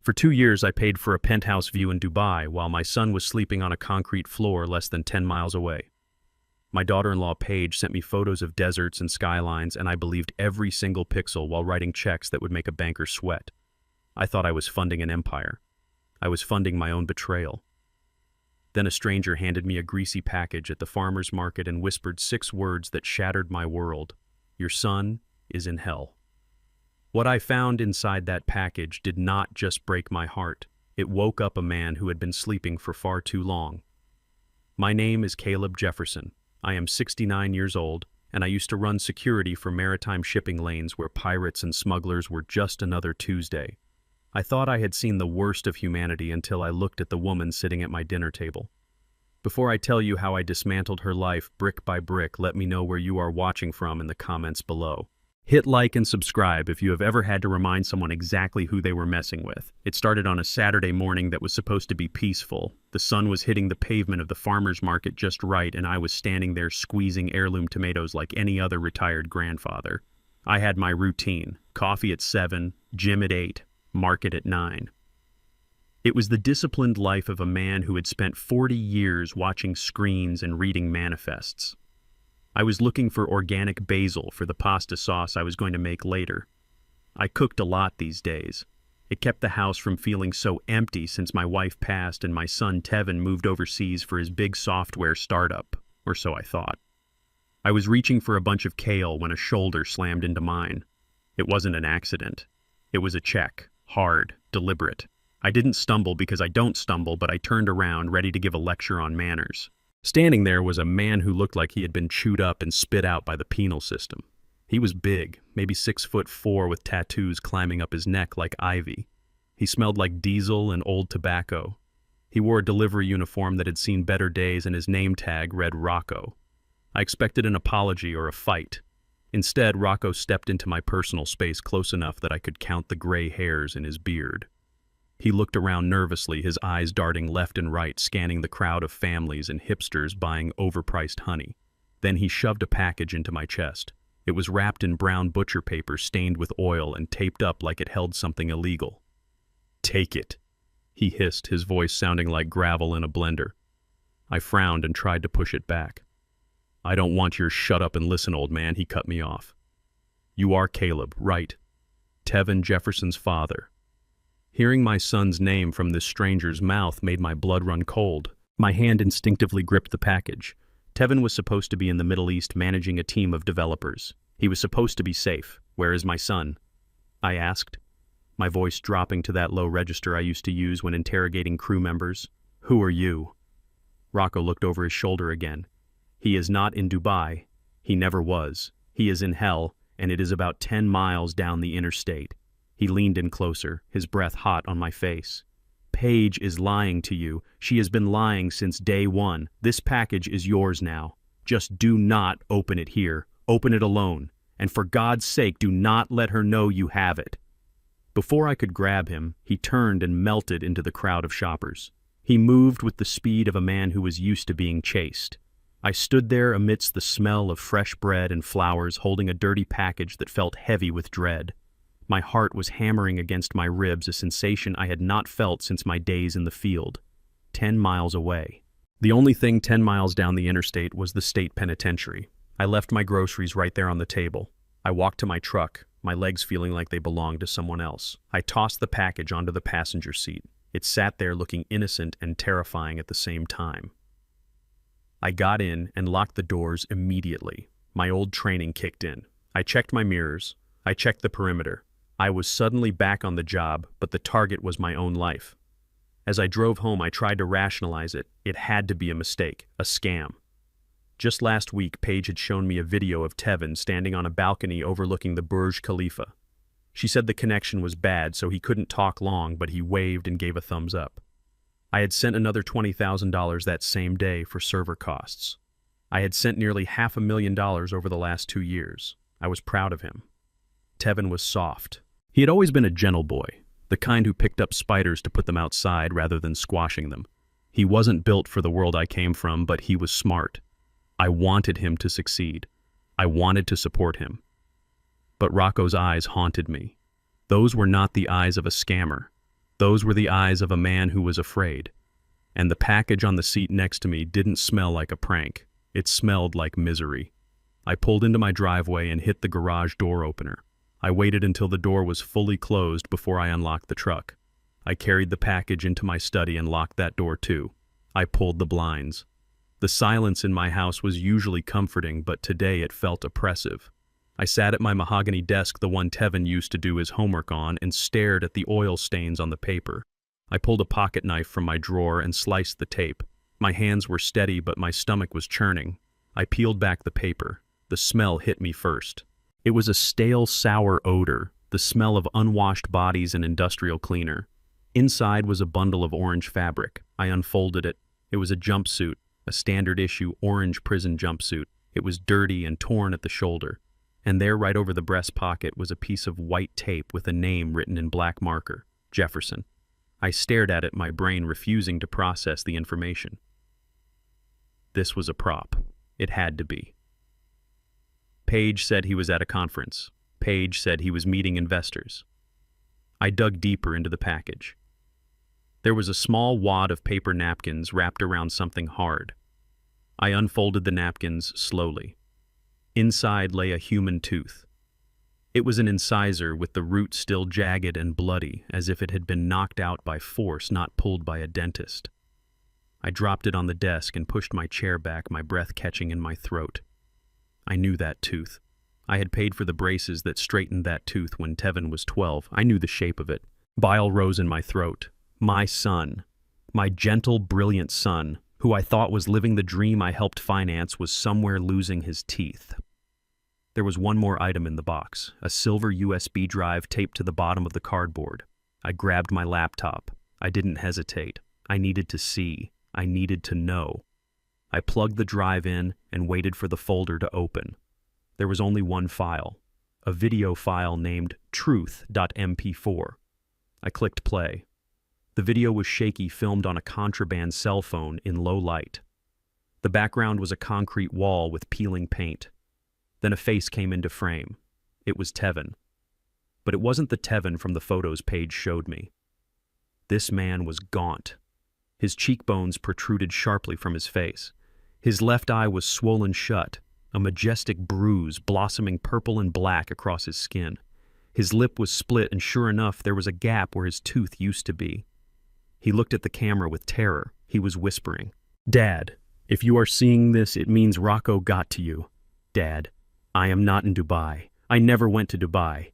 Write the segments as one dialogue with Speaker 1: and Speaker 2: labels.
Speaker 1: For 2 years, I paid for a penthouse view in Dubai while my son was sleeping on a concrete floor less than 10 miles away. My daughter-in-law Paige sent me photos of deserts and skylines, and I believed every single pixel while writing checks that would make a banker sweat. I thought I was funding an empire. I was funding my own betrayal. Then a stranger handed me a greasy package at the farmer's market and whispered 6 words that shattered my world. Your son is in hell. What I found inside that package did not just break my heart. It woke up a man who had been sleeping for far too long. My name is Caleb Jefferson. I am 69 years old, and I used to run security for maritime shipping lanes where pirates and smugglers were just another Tuesday. I thought I had seen the worst of humanity until I looked at the woman sitting at my dinner table. Before I tell you how I dismantled her life brick by brick, let me know where you are watching from in the comments below. Hit like and subscribe if you have ever had to remind someone exactly who they were messing with. It started on a Saturday morning that was supposed to be peaceful. The sun was hitting the pavement of the farmer's market just right, and I was standing there squeezing heirloom tomatoes like any other retired grandfather. I had my routine: coffee at 7, gym at 8, market at 9. It was the disciplined life of a man who had spent 40 years watching screens and reading manifests. I was looking for organic basil for the pasta sauce I was going to make later. I cooked a lot these days. It kept the house from feeling so empty since my wife passed and my son Tevin moved overseas for his big software startup, or so I thought. I was reaching for a bunch of kale when a shoulder slammed into mine. It wasn't an accident. It was a check, hard, deliberate. I didn't stumble because I don't stumble, but I turned around, ready to give a lecture on manners. Standing there was a man who looked like he had been chewed up and spit out by the penal system. He was big, maybe 6'4", with tattoos climbing up his neck like ivy. He smelled like diesel and old tobacco. He wore a delivery uniform that had seen better days, and his name tag read Rocco. I expected an apology or a fight. Instead, Rocco stepped into my personal space close enough that I could count the gray hairs in his beard. He looked around nervously, his eyes darting left and right, scanning the crowd of families and hipsters buying overpriced honey. Then he shoved a package into my chest. It was wrapped in brown butcher paper stained with oil and taped up like it held something illegal. "Take it," he hissed, his voice sounding like gravel in a blender. I frowned and tried to push it back. "I don't want your shut up and listen, old man," he cut me off. "You are Caleb, right? Tevin Jefferson's father." Hearing my son's name from this stranger's mouth made my blood run cold. My hand instinctively gripped the package. Tevin was supposed to be in the Middle East managing a team of developers. He was supposed to be safe. "Where is my son?" I asked, my voice dropping to that low register I used to use when interrogating crew members. "Who are you?" Rocco looked over his shoulder again. "He is not in Dubai. He never was. He is in hell, and it is about 10 miles down the interstate." He leaned in closer, his breath hot on my face. "Paige is lying to you. She has been lying since day one. This package is yours now. Just do not open it here. Open it alone. And for God's sake, do not let her know you have it." Before I could grab him, he turned and melted into the crowd of shoppers. He moved with the speed of a man who was used to being chased. I stood there amidst the smell of fresh bread and flowers, holding a dirty package that felt heavy with dread. My heart was hammering against my ribs, a sensation I had not felt since my days in the field. 10 miles away. The only thing 10 miles down the interstate was the state penitentiary. I left my groceries right there on the table. I walked to my truck, my legs feeling like they belonged to someone else. I tossed the package onto the passenger seat. It sat there looking innocent and terrifying at the same time. I got in and locked the doors immediately. My old training kicked in. I checked my mirrors. I checked the perimeter. I was suddenly back on the job, but the target was my own life. As I drove home, I tried to rationalize it. It had to be a mistake, a scam. Just last week, Paige had shown me a video of Tevin standing on a balcony overlooking the Burj Khalifa. She said the connection was bad, so he couldn't talk long, but he waved and gave a thumbs up. I had sent another $20,000 that same day for server costs. I had sent nearly $500,000 over the last 2 years. I was proud of him. Tevin was soft. He had always been a gentle boy, the kind who picked up spiders to put them outside rather than squashing them. He wasn't built for the world I came from, but he was smart. I wanted him to succeed. I wanted to support him. But Rocco's eyes haunted me. Those were not the eyes of a scammer. Those were the eyes of a man who was afraid. And the package on the seat next to me didn't smell like a prank. It smelled like misery. I pulled into my driveway and hit the garage door opener. I waited until the door was fully closed before I unlocked the truck. I carried the package into my study and locked that door too. I pulled the blinds. The silence in my house was usually comforting, but today it felt oppressive. I sat at my mahogany desk, the one Tevin used to do his homework on, and stared at the oil stains on the paper. I pulled a pocket knife from my drawer and sliced the tape. My hands were steady, but my stomach was churning. I peeled back the paper. The smell hit me first. It was a stale, sour odor, the smell of unwashed bodies and industrial cleaner. Inside was a bundle of orange fabric. I unfolded it. It was a jumpsuit, a standard-issue orange prison jumpsuit. It was dirty and torn at the shoulder. And there, right over the breast pocket, was a piece of white tape with a name written in black marker, Jefferson. I stared at it, my brain refusing to process the information. This was a prop. It had to be. Page said he was at a conference. Page said he was meeting investors. I dug deeper into the package. There was a small wad of paper napkins wrapped around something hard. I unfolded the napkins slowly. Inside lay a human tooth. It was an incisor with the root still jagged and bloody, as if it had been knocked out by force, not pulled by a dentist. I dropped it on the desk and pushed my chair back, my breath catching in my throat. I knew that tooth. I had paid for the braces that straightened that tooth when Tevin was 12. I knew the shape of it. Bile rose in my throat. My son, my gentle, brilliant son, who I thought was living the dream I helped finance, was somewhere losing his teeth. There was one more item in the box, a silver USB drive taped to the bottom of the cardboard. I grabbed my laptop. I didn't hesitate. I needed to see. I needed to know. I plugged the drive in and waited for the folder to open. There was only one file, a video file named truth.mp4. I clicked play. The video was shaky, filmed on a contraband cell phone in low light. The background was a concrete wall with peeling paint. Then a face came into frame. It was Tevin. But it wasn't the Tevin from the photos Page showed me. This man was gaunt. His cheekbones protruded sharply from his face. His left eye was swollen shut, a majestic bruise blossoming purple and black across his skin. His lip was split, and sure enough, there was a gap where his tooth used to be. He looked at the camera with terror. He was whispering, "Dad, if you are seeing this, it means Rocco got to you. Dad, I am not in Dubai. I never went to Dubai."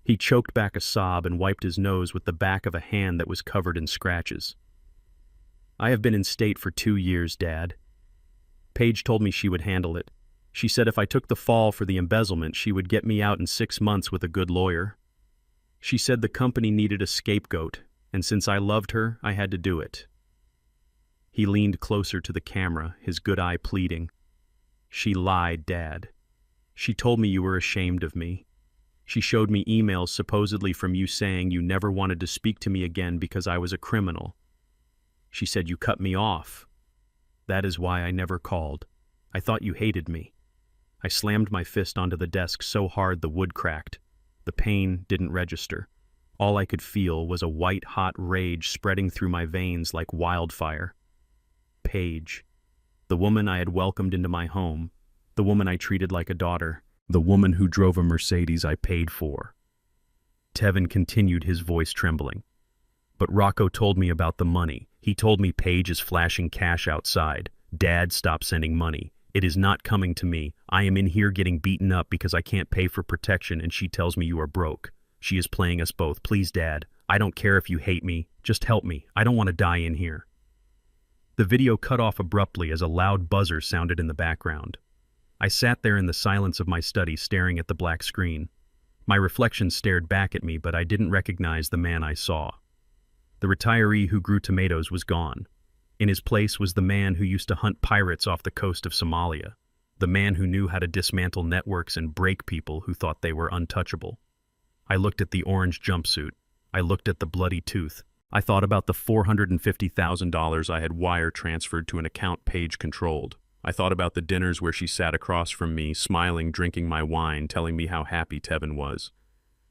Speaker 1: He choked back a sob and wiped his nose with the back of a hand that was covered in scratches. "I have been in state for 2 years, Dad. Paige told me she would handle it. She said if I took the fall for the embezzlement, she would get me out in 6 months with a good lawyer. She said the company needed a scapegoat, and since I loved her, I had to do it." He leaned closer to the camera, his good eye pleading. "She lied, Dad. She told me you were ashamed of me. She showed me emails supposedly from you saying you never wanted to speak to me again because I was a criminal. She said you cut me off. That is why I never called. I thought you hated me." I slammed my fist onto the desk so hard the wood cracked. The pain didn't register. All I could feel was a white-hot rage spreading through my veins like wildfire. Paige, the woman I had welcomed into my home, the woman I treated like a daughter, the woman who drove a Mercedes I paid for. Tevin continued, his voice trembling. "But Rocco told me about the money. He told me Paige is flashing cash outside. Dad, stop sending money. It is not coming to me. I am in here getting beaten up because I can't pay for protection, and she tells me you are broke. She is playing us both. Please, Dad. I don't care if you hate me. Just help me. I don't want to die in here." The video cut off abruptly as a loud buzzer sounded in the background. I sat there in the silence of my study, staring at the black screen. My reflection stared back at me, but I didn't recognize the man I saw. The retiree who grew tomatoes was gone. In his place was the man who used to hunt pirates off the coast of Somalia, the man who knew how to dismantle networks and break people who thought they were untouchable. I looked at the orange jumpsuit. I looked at the bloody tooth. I thought about the $450,000 I had wire transferred to an account Paige controlled. I thought about the dinners where she sat across from me, smiling, drinking my wine, telling me how happy Tevin was.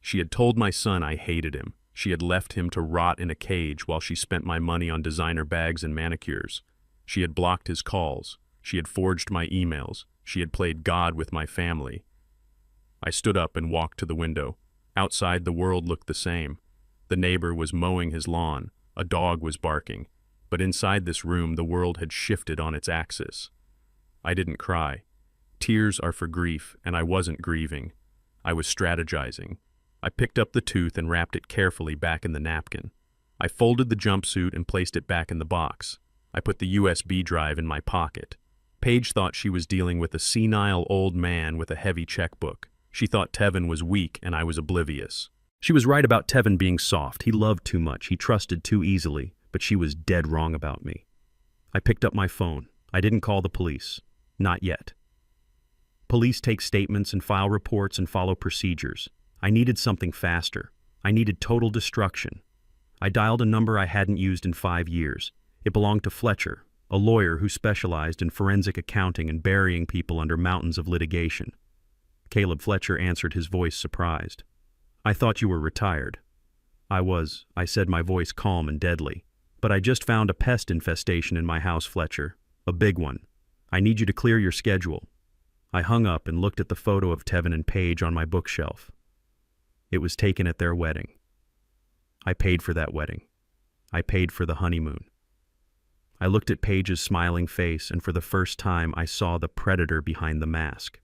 Speaker 1: She had told my son I hated him. She had left him to rot in a cage while she spent my money on designer bags and manicures. She had blocked his calls. She had forged my emails. She had played God with my family. I stood up and walked to the window. Outside, the world looked the same. The neighbor was mowing his lawn. A dog was barking. But inside this room, the world had shifted on its axis. I didn't cry. Tears are for grief, and I wasn't grieving. I was strategizing. I picked up the tooth and wrapped it carefully back in the napkin. I folded the jumpsuit and placed it back in the box. I put the USB drive in my pocket. Paige thought she was dealing with a senile old man with a heavy checkbook. She thought Tevin was weak and I was oblivious. She was right about Tevin being soft. He loved too much. He trusted too easily. But she was dead wrong about me. I picked up my phone. I didn't call the police. Not yet. Police take statements and file reports and follow procedures. I needed something faster. I needed total destruction. I dialed a number I hadn't used in 5 years. It belonged to Fletcher, a lawyer who specialized in forensic accounting and burying people under mountains of litigation. Caleb Fletcher answered, his voice surprised. "I thought you were retired." "I was," I said, my voice calm and deadly. "But I just found a pest infestation in my house, Fletcher. A big one. I need you to clear your schedule." I hung up and looked at the photo of Tevin and Paige on my bookshelf. It was taken at their wedding. I paid for that wedding. I paid for the honeymoon. I looked at Paige's smiling face, and for the first time I saw the predator behind the mask.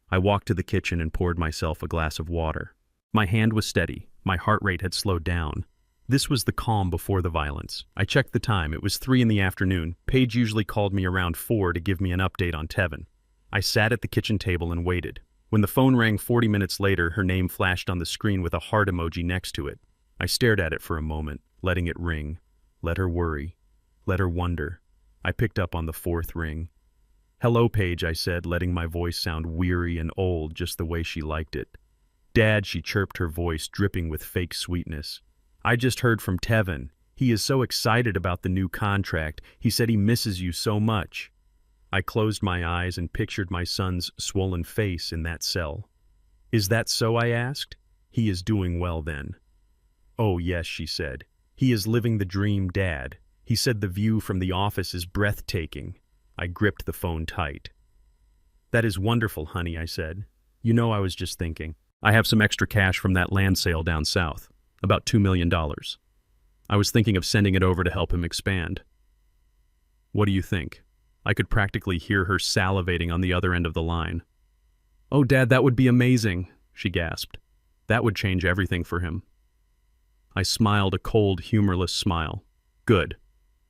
Speaker 1: I walked to the kitchen and poured myself a glass of water. My hand was steady. My heart rate had slowed down. This was the calm before the violence. I checked the time. It was 3 in the afternoon. Paige usually called me around 4 to give me an update on Tevin. I sat at the kitchen table and waited. When the phone rang 40 minutes later, her name flashed on the screen with a heart emoji next to it. I stared at it for a moment, letting it ring. Let her worry. Let her wonder. I picked up on the 4th ring. "Hello, Paige," I said, letting my voice sound weary and old just the way she liked it. "Dad," she chirped, her voice dripping with fake sweetness. "I just heard from Tevin. He is so excited about the new contract. He said he misses you so much." I closed my eyes and pictured my son's swollen face in that cell. "Is that so?" I asked. "He is doing well then." "Oh yes," she said. "He is living the dream, Dad. He said the view from the office is breathtaking." I gripped the phone tight. "That is wonderful, honey," I said. "You know, I was just thinking. I have some extra cash from that land sale down south. About $2 million. I was thinking of sending it over to help him expand." "What do you think?" I could practically hear her salivating on the other end of the line. "Oh, Dad, that would be amazing," she gasped. "That would change everything for him." I smiled a cold, humorless smile. "Good.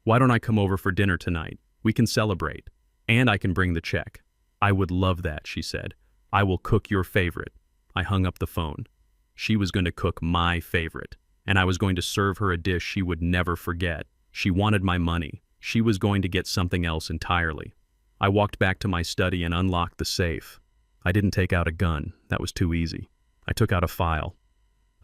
Speaker 1: Why don't I come over for dinner tonight? We can celebrate. And I can bring the check." "I would love that," she said. "I will cook your favorite." I hung up the phone. She was going to cook my favorite, and I was going to serve her a dish she would never forget. She wanted my money. She was going to get something else entirely. I walked back to my study and unlocked the safe. I didn't take out a gun. That was too easy. I took out a file.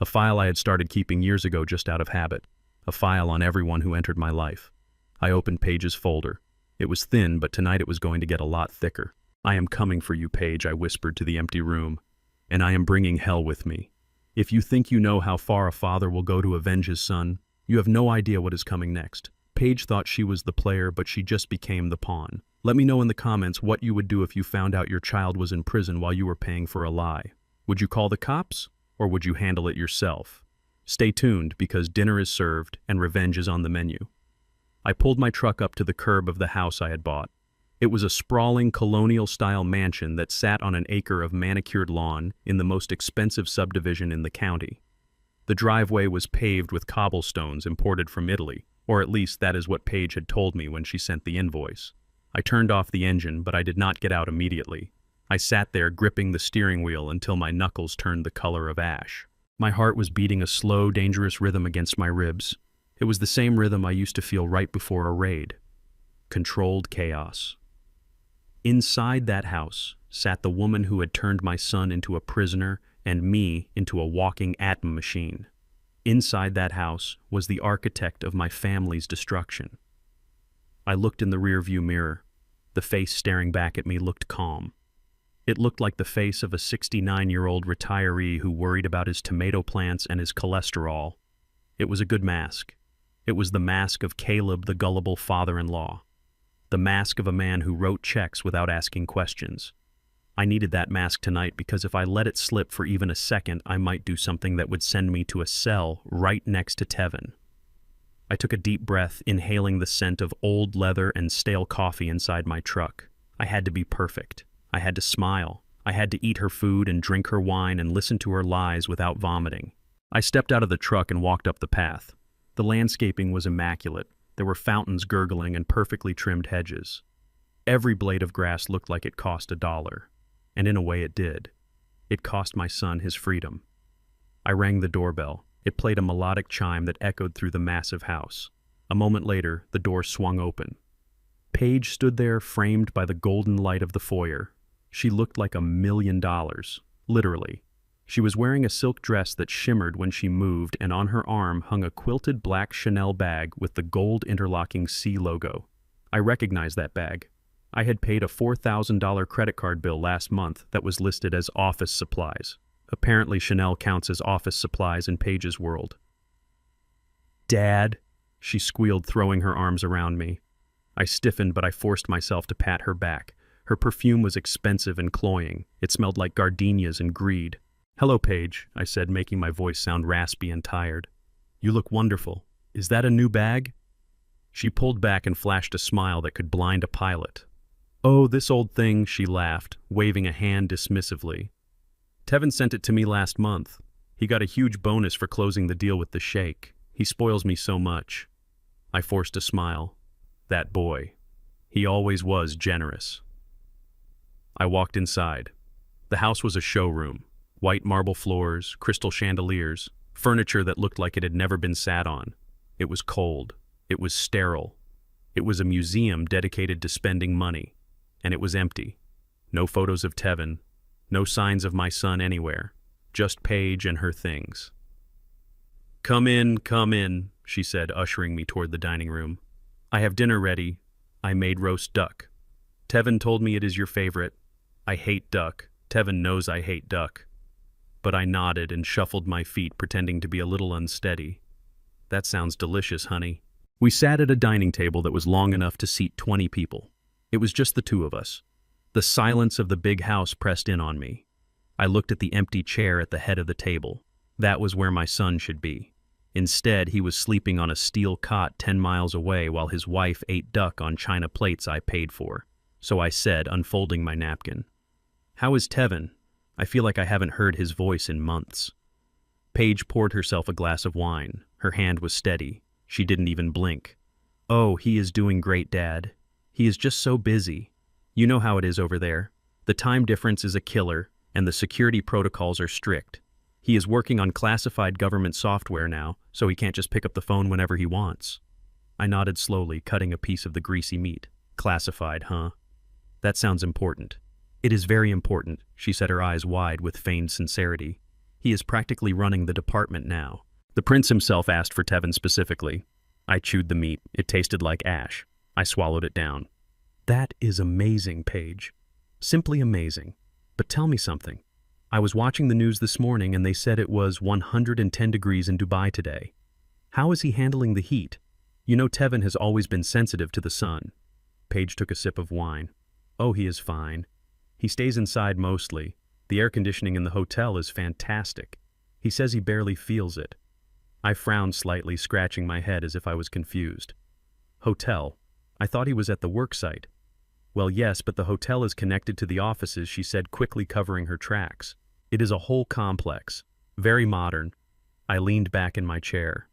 Speaker 1: A file I had started keeping years ago just out of habit. A file on everyone who entered my life. I opened Paige's folder. It was thin, but tonight it was going to get a lot thicker. "I am coming for you, Paige," I whispered to the empty room. "And I am bringing hell with me. If you think you know how far a father will go to avenge his son, you have no idea what is coming next." Paige thought she was the player, but she just became the pawn. Let me know in the comments what you would do if you found out your child was in prison while you were paying for a lie. Would you call the cops, or would you handle it yourself? Stay tuned, because dinner is served and revenge is on the menu. I pulled my truck up to the curb of the house I had bought. It was a sprawling colonial-style mansion that sat on an acre of manicured lawn in the most expensive subdivision in the county. The driveway was paved with cobblestones imported from Italy, or at least that is what Paige had told me when she sent the invoice. I turned off the engine, but I did not get out immediately. I sat there gripping the steering wheel until my knuckles turned the color of ash. My heart was beating a slow, dangerous rhythm against my ribs. It was the same rhythm I used to feel right before a raid. Controlled chaos. Inside that house sat the woman who had turned my son into a prisoner and me into a walking atom machine. Inside that house was the architect of my family's destruction. I looked in the rearview mirror. The face staring back at me looked calm. It looked like the face of a 69-year-old retiree who worried about his tomato plants and his cholesterol. It was a good mask. It was the mask of Caleb, the gullible father-in-law. The mask of a man who wrote checks without asking questions. I needed that mask tonight because if I let it slip for even a second, I might do something that would send me to a cell right next to Tevin. I took a deep breath, inhaling the scent of old leather and stale coffee inside my truck. I had to be perfect. I had to smile. I had to eat her food and drink her wine and listen to her lies without vomiting. I stepped out of the truck and walked up the path. The landscaping was immaculate. There were fountains gurgling and perfectly trimmed hedges. Every blade of grass looked like it cost $1. And in a way it did. It cost my son his freedom. I rang the doorbell. It played a melodic chime that echoed through the massive house. A moment later, the door swung open. Paige stood there, framed by the golden light of the foyer. She looked like $1 million, literally. She was wearing a silk dress that shimmered when she moved, and on her arm hung a quilted black Chanel bag with the gold interlocking C logo. I recognized that bag. I had paid a $4,000 credit card bill last month that was listed as office supplies. Apparently Chanel counts as office supplies in Paige's world. "Dad," she squealed, throwing her arms around me. I stiffened, but I forced myself to pat her back. Her perfume was expensive and cloying. It smelled like gardenias and greed. "Hello, Paige," I said, making my voice sound raspy and tired. "You look wonderful. Is that a new bag?" She pulled back and flashed a smile that could blind a pilot. "Oh, this old thing," she laughed, waving a hand dismissively. "Tevin sent it to me last month. He got a huge bonus for closing the deal with the sheikh. He spoils me so much." I forced a smile. That boy. He always was generous. I walked inside. The house was a showroom. White marble floors, crystal chandeliers, furniture that looked like it had never been sat on. It was cold. It was sterile. It was a museum dedicated to spending money. And it was empty. No photos of Tevin. No signs of my son anywhere. Just Paige and her things. Come in," she said, ushering me toward the dining room. "I have dinner ready. I made roast duck. Tevin told me it is your favorite. I hate duck. Tevin knows I hate duck." But I nodded and shuffled my feet, pretending to be a little unsteady. "That sounds delicious, honey." We sat at a dining table that was long enough to seat 20 people. It was just the two of us. The silence of the big house pressed in on me. I looked at the empty chair at the head of the table. That was where my son should be. Instead, he was sleeping on a steel cot 10 miles away while his wife ate duck on china plates I paid for. So I said, unfolding my napkin, "How is Tevin? I feel like I haven't heard his voice in months." Paige poured herself a glass of wine. Her hand was steady. She didn't even blink. "Oh, he is doing great, Dad. He is just so busy. You know how it is over there. The time difference is a killer, and the security protocols are strict. He is working on classified government software now, so he can't just pick up the phone whenever he wants." I nodded slowly, cutting a piece of the greasy meat. "Classified, huh? That sounds important." "It is very important," she said, her eyes wide with feigned sincerity. "He is practically running the department now." The prince himself asked for Tevin specifically. I chewed the meat. It tasted like ash. I swallowed it down. "That is amazing, Paige. Simply amazing. But tell me something. I was watching the news this morning and they said it was 110 degrees in Dubai today. How is he handling the heat? You know Tevin has always been sensitive to the sun." Paige took a sip of wine. "Oh, he is fine. He stays inside mostly. The air conditioning in the hotel is fantastic. He says he barely feels it." I frowned slightly, scratching my head as if I was confused. "Hotel? I thought he was at the work site." "Well, yes, but the hotel is connected to the offices," she said, quickly covering her tracks. "It is a whole complex. Very modern." I leaned back in my chair.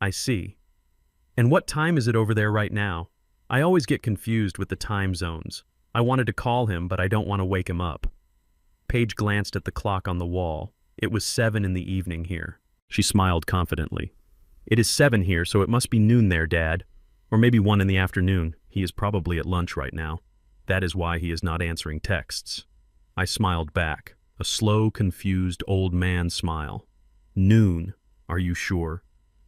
Speaker 1: "I see. And what time is it over there right now? I always get confused with the time zones. I wanted to call him, but I don't want to wake him up." Paige glanced at the clock on the wall. It was 7 in the evening here. She smiled confidently. "It is 7 here, so it must be noon there, Dad. Or maybe 1 in the afternoon. He is probably at lunch right now. That is why he is not answering texts." I smiled back, a slow, confused old man smile. "Noon? Are you sure?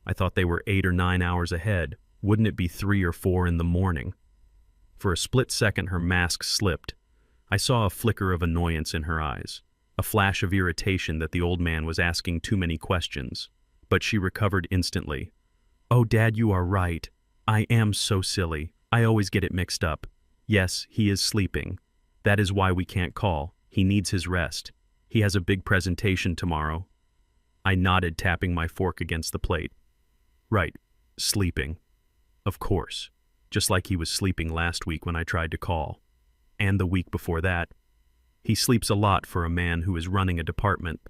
Speaker 1: I thought they were 8 or 9 hours ahead. Wouldn't it be 3 or 4 in the morning?" For a split second her mask slipped. I saw a flicker of annoyance in her eyes, a flash of irritation that the old man was asking too many questions. But she recovered instantly. "Oh, Dad, you are right. I am so silly. I always get it mixed up. Yes, he is sleeping. That is why we can't call. He needs his rest. He has a big presentation tomorrow." I nodded, tapping my fork against the plate. "Right, sleeping. Of course. Just like he was sleeping last week when I tried to call. And the week before that. He sleeps a lot for a man who is running a department."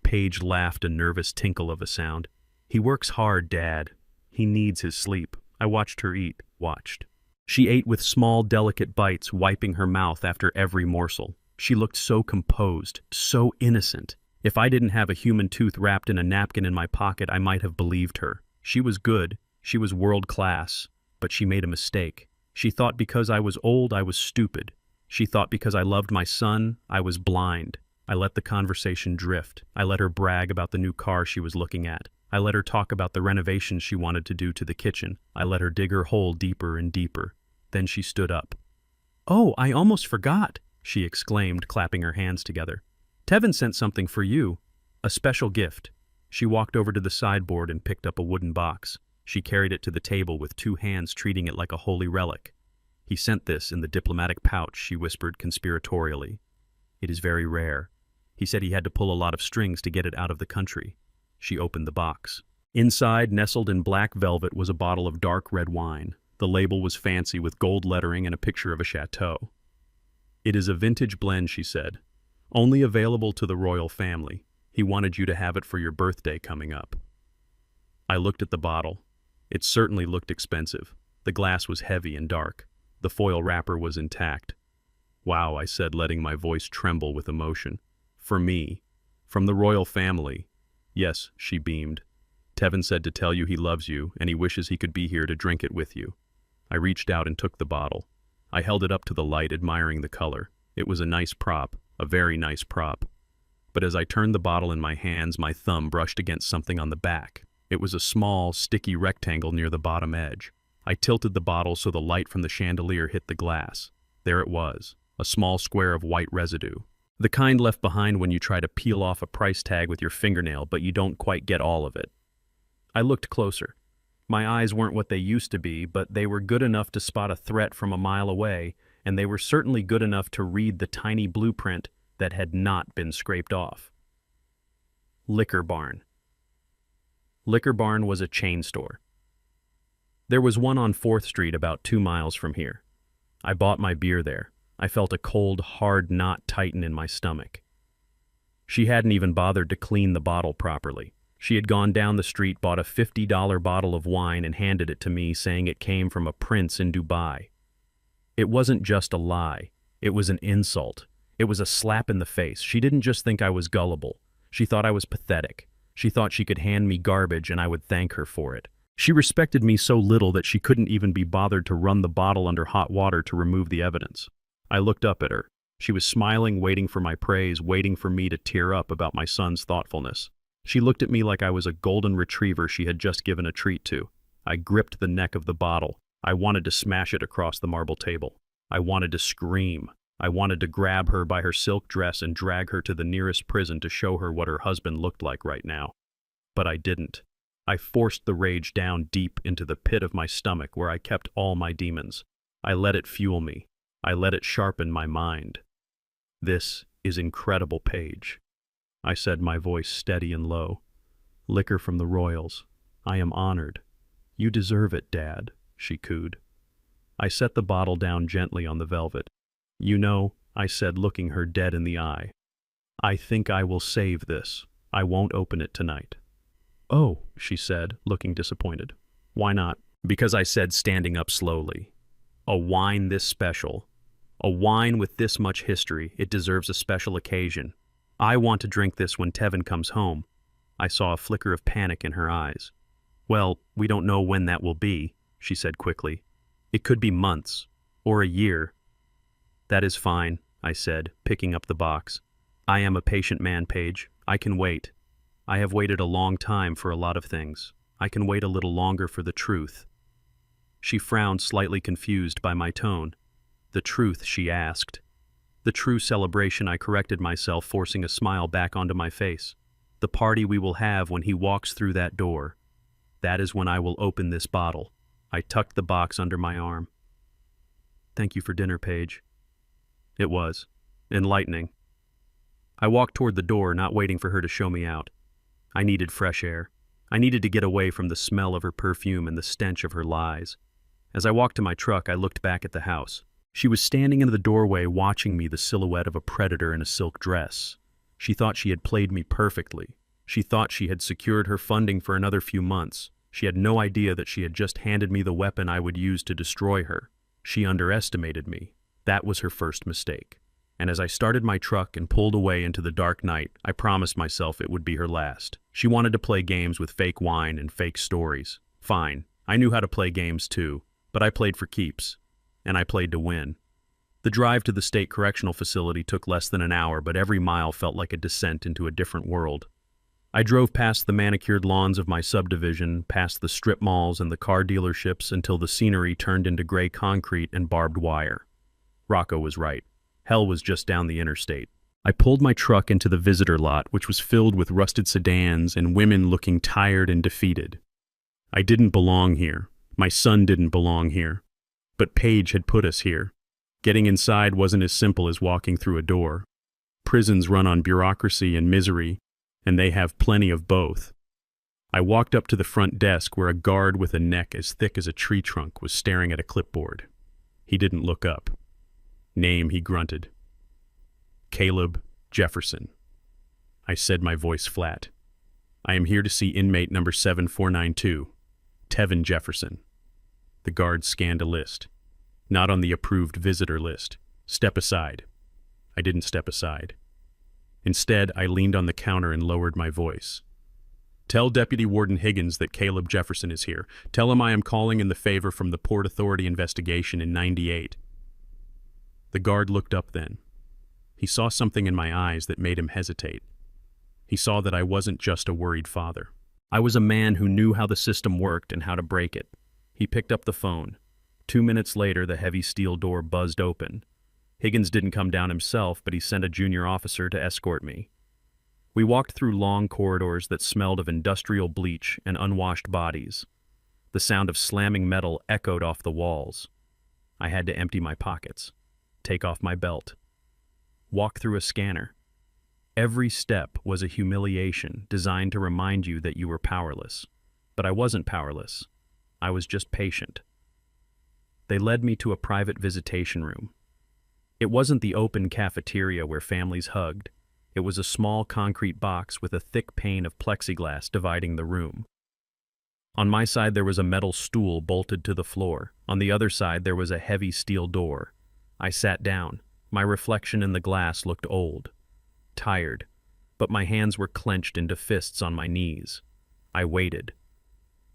Speaker 1: Paige laughed, a nervous tinkle of a sound. "He works hard, Dad. He needs his sleep." I watched her eat, watched. She ate with small, delicate bites, wiping her mouth after every morsel. She looked so composed, so innocent. If I didn't have a human tooth wrapped in a napkin in my pocket, I might have believed her. She was good, she was world-class, but she made a mistake. She thought because I was old, I was stupid. She thought because I loved my son, I was blind. I let the conversation drift. I let her brag about the new car she was looking at. I let her talk about the renovations she wanted to do to the kitchen. I let her dig her hole deeper and deeper. Then she stood up. "Oh, I almost forgot," she exclaimed, clapping her hands together. "Tevin sent something for you. A special gift." She walked over to the sideboard and picked up a wooden box. She carried it to the table with two hands, treating it like a holy relic. "He sent this in the diplomatic pouch," she whispered conspiratorially. "It is very rare. He said he had to pull a lot of strings to get it out of the country." She opened the box. Inside, nestled in black velvet, was a bottle of dark red wine. The label was fancy with gold lettering and a picture of a chateau. "It is a vintage blend," she said. "Only available to the royal family. He wanted you to have it for your birthday coming up." I looked at the bottle. It certainly looked expensive. The glass was heavy and dark. The foil wrapper was intact. "Wow," I said, letting my voice tremble with emotion. "For me. From the royal family." "Yes," she beamed. "Tevin said to tell you he loves you, and he wishes he could be here to drink it with you." I reached out and took the bottle. I held it up to the light, admiring the color. It was a nice prop, a very nice prop. But as I turned the bottle in my hands, my thumb brushed against something on the back. It was a small, sticky rectangle near the bottom edge. I tilted the bottle so the light from the chandelier hit the glass. There it was, a small square of white residue. The kind left behind when you try to peel off a price tag with your fingernail, but you don't quite get all of it. I looked closer. My eyes weren't what they used to be, but they were good enough to spot a threat from a mile away, and they were certainly good enough to read the tiny blueprint that had not been scraped off. Liquor Barn. Liquor Barn was a chain store. There was one on 4th Street about 2 miles from here. I bought my beer there. I felt a cold, hard knot tighten in my stomach. She hadn't even bothered to clean the bottle properly. She had gone down the street, bought a $50 bottle of wine, and handed it to me, saying it came from a prince in Dubai. It wasn't just a lie. It was an insult. It was a slap in the face. She didn't just think I was gullible. She thought I was pathetic. She thought she could hand me garbage and I would thank her for it. She respected me so little that she couldn't even be bothered to run the bottle under hot water to remove the evidence. I looked up at her. She was smiling, waiting for my praise, waiting for me to tear up about my son's thoughtfulness. She looked at me like I was a golden retriever she had just given a treat to. I gripped the neck of the bottle. I wanted to smash it across the marble table. I wanted to scream. I wanted to grab her by her silk dress and drag her to the nearest prison to show her what her husband looked like right now. But I didn't. I forced the rage down deep into the pit of my stomach where I kept all my demons. I let it fuel me. I let it sharpen my mind. "This is incredible, Paige," I said, my voice steady and low. "Liquor from the royals. I am honored." "You deserve it, Dad," she cooed. I set the bottle down gently on the velvet. "You know," I said, looking her dead in the eye, "I think I will save this. I won't open it tonight." "Oh," she said, looking disappointed. "Why not?" "Because," I said, standing up slowly. "A wine this special, a wine with this much history, it deserves a special occasion. I want to drink this when Tevin comes home." I saw a flicker of panic in her eyes. "Well, we don't know when that will be," she said quickly. "It could be months, or a year." "That is fine," I said, picking up the box. "I am a patient man, Paige. I can wait. I have waited a long time for a lot of things. I can wait a little longer for the truth." She frowned, slightly confused by my tone. "The truth?" she asked. The true celebration, I corrected myself, forcing a smile back onto my face. The party we will have when he walks through that door. That is when I will open this bottle. I tucked the box under my arm. Thank you for dinner, Paige. It was enlightening. I walked toward the door, not waiting for her to show me out. I needed fresh air. I needed to get away from the smell of her perfume and the stench of her lies. As I walked to my truck, I looked back at the house. She was standing in the doorway watching me, the silhouette of a predator in a silk dress. She thought she had played me perfectly. She thought she had secured her funding for another few months. She had no idea that she had just handed me the weapon I would use to destroy her. She underestimated me. That was her first mistake. And as I started my truck and pulled away into the dark night, I promised myself it would be her last. She wanted to play games with fake wine and fake stories. Fine, I knew how to play games too, but I played for keeps. And I played to win. The drive to the state correctional facility took less than an hour, but every mile felt like a descent into a different world. I drove past the manicured lawns of my subdivision, past the strip malls and the car dealerships until the scenery turned into gray concrete and barbed wire. Rocco was right. Hell was just down the interstate. I pulled my truck into the visitor lot, which was filled with rusted sedans and women looking tired and defeated. I didn't belong here. My son didn't belong here. But Paige had put us here. Getting inside wasn't as simple as walking through a door. Prisons run on bureaucracy and misery, and they have plenty of both. I walked up to the front desk where a guard with a neck as thick as a tree trunk was staring at a clipboard. He didn't look up. Name, he grunted. Caleb Jefferson. I said, my voice flat. I am here to see inmate number 7492, Tevin Jefferson. The guard scanned a list. Not on the approved visitor list. Step aside. I didn't step aside. Instead, I leaned on the counter and lowered my voice. Tell Deputy Warden Higgins that Caleb Jefferson is here. Tell him I am calling in the favor from the Port Authority investigation in '98. The guard looked up then. He saw something in my eyes that made him hesitate. He saw that I wasn't just a worried father. I was a man who knew how the system worked and how to break it. He picked up the phone. 2 minutes later, the heavy steel door buzzed open. Higgins didn't come down himself, but he sent a junior officer to escort me. We walked through long corridors that smelled of industrial bleach and unwashed bodies. The sound of slamming metal echoed off the walls. I had to empty my pockets, take off my belt, walk through a scanner. Every step was a humiliation designed to remind you that you were powerless. But I wasn't powerless. I was just patient. They led me to a private visitation room. It wasn't the open cafeteria where families hugged. It was a small concrete box with a thick pane of plexiglass dividing the room. On my side there was a metal stool bolted to the floor. On the other side there was a heavy steel door. I sat down. My reflection in the glass looked old, tired, but my hands were clenched into fists on my knees. I waited.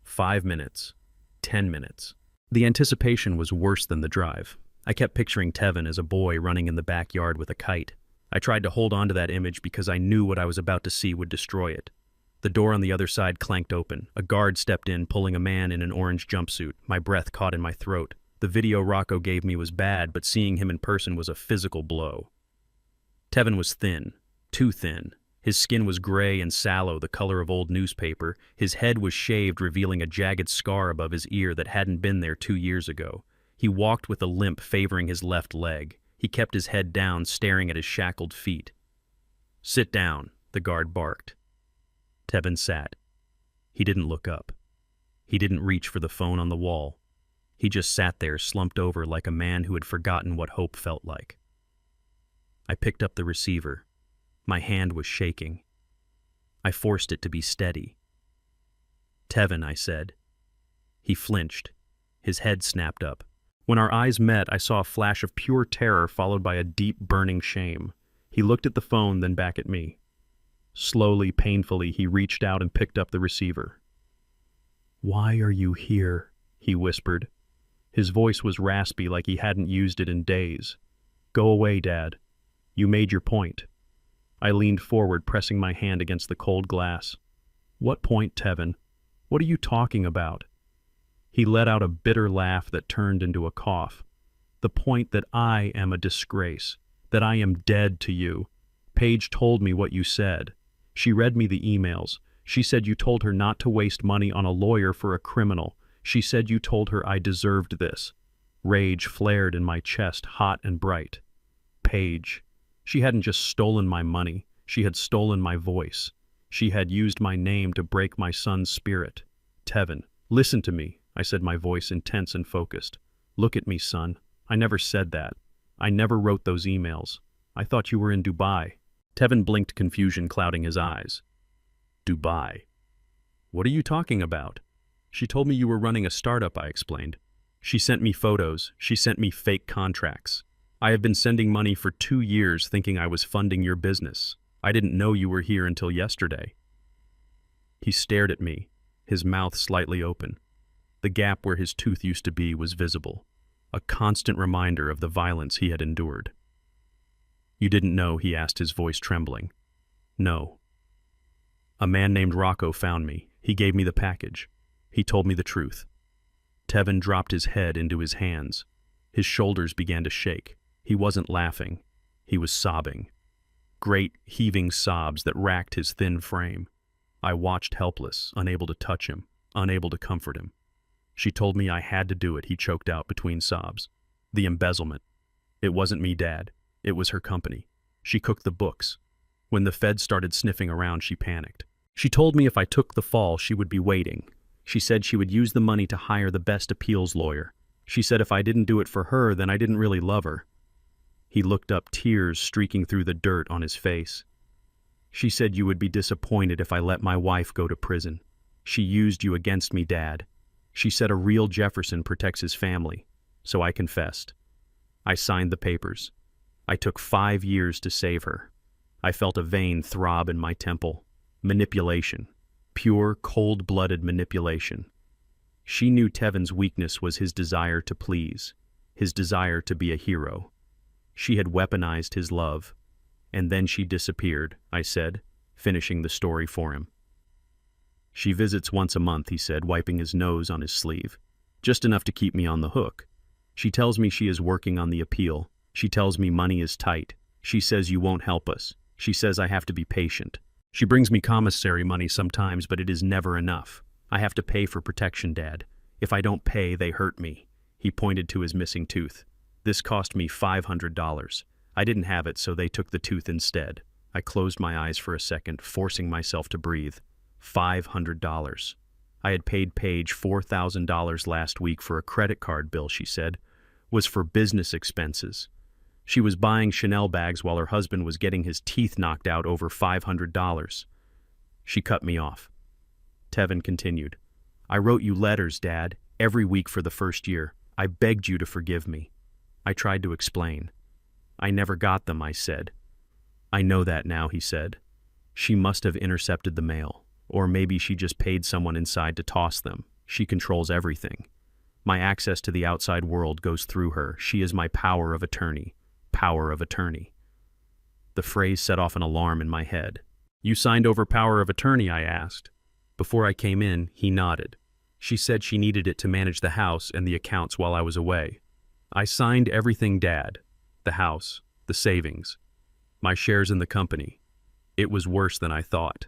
Speaker 1: 5 minutes. 10 minutes. The anticipation was worse than the drive. I kept picturing Tevin as a boy running in the backyard with a kite. I tried to hold on to that image because I knew what I was about to see would destroy it. The door on the other side clanked open. A guard stepped in, pulling a man in an orange jumpsuit. My breath caught in my throat. The video Rocco gave me was bad, but seeing him in person was a physical blow. Tevin was thin, too thin. His skin was gray and sallow, the color of old newspaper. His head was shaved, revealing a jagged scar above his ear that hadn't been there 2 years ago. He walked with a limp favoring his left leg. He kept his head down, staring at his shackled feet. "Sit down," the guard barked. Tevin sat. He didn't look up. He didn't reach for the phone on the wall. He just sat there, slumped over like a man who had forgotten what hope felt like. I picked up the receiver. My hand was shaking. I forced it to be steady. "Tevin," I said. He flinched. His head snapped up. When our eyes met, I saw a flash of pure terror followed by a deep, burning shame. He looked at the phone, then back at me. Slowly, painfully, he reached out and picked up the receiver. "Why are you here?" he whispered. His voice was raspy, like he hadn't used it in days. "Go away, Dad. You made your point." I leaned forward, pressing my hand against the cold glass. "What point, Tevin? What are you talking about?" He let out a bitter laugh that turned into a cough. "The point that I am a disgrace. that I am dead to you. Paige told me what you said. She read me the emails. She said you told her not to waste money on a lawyer for a criminal. She said you told her I deserved this. Rage flared in my chest, hot and bright. Paige. She hadn't just stolen my money. She had stolen my voice. She had used my name to break my son's spirit. Tevin, listen to me, I said, my voice intense and focused. Look at me, son. I never said that. I never wrote those emails. I thought you were in Dubai. Tevin blinked, confusion clouding his eyes. Dubai? What are you talking about? She told me you were running a startup, I explained. She sent me photos. She sent me fake contracts. I have been sending money for 2 years thinking I was funding your business. I didn't know you were here until yesterday. He stared at me, his mouth slightly open. The gap where his tooth used to be was visible, a constant reminder of the violence he had endured. You didn't know, he asked, his voice trembling. No. A man named Rocco found me. He gave me the package. He told me the truth. Tevin dropped his head into his hands. His shoulders began to shake. He wasn't laughing. He was sobbing. Great, heaving sobs that racked his thin frame. I watched helpless, unable to touch him, unable to comfort him. She told me I had to do it, he choked out between sobs. The embezzlement. It wasn't me, Dad. It was her company. She cooked the books. When the feds started sniffing around, she panicked. She told me if I took the fall, she would be waiting. She said she would use the money to hire the best appeals lawyer. She said if I didn't do it for her, then I didn't really love her. He looked up, tears streaking through the dirt on his face. She said you would be disappointed if I let my wife go to prison. She used you against me, Dad. She said a real Jefferson protects his family. So I confessed. I signed the papers. I took 5 years to save her. I felt a vein throb in my temple. Manipulation. Pure, cold-blooded manipulation. She knew Tevin's weakness was his desire to please, his desire to be a hero. She had weaponized his love. And then she disappeared, I said, finishing the story for him. She visits once a month, he said, wiping his nose on his sleeve. Just enough to keep me on the hook. She tells me she is working on the appeal. She tells me money is tight. She says you won't help us. She says I have to be patient. She brings me commissary money sometimes, but it is never enough. I have to pay for protection, Dad. If I don't pay, they hurt me. He pointed to his missing tooth. This cost me $500. I didn't have it, so they took the tooth instead. I closed my eyes for a second, forcing myself to breathe. $500. I had paid Paige $4,000 last week for a credit card bill, she said, was for business expenses. She was buying Chanel bags while her husband was getting his teeth knocked out over $500. She cut me off. Tevin continued. I wrote you letters, Dad, every week for the first year. I begged you to forgive me. I tried to explain. I never got them, I said. I know that now, he said. She must have intercepted the mail, or maybe she just paid someone inside to toss them. She controls everything. My access to the outside world goes through her. She is my power of attorney. Power of attorney. The phrase set off an alarm in my head. You signed over power of attorney, I asked. Before I came in, he nodded. She said she needed it to manage the house and the accounts while I was away. I signed everything, Dad. The house, the savings, my shares in the company. It was worse than I thought.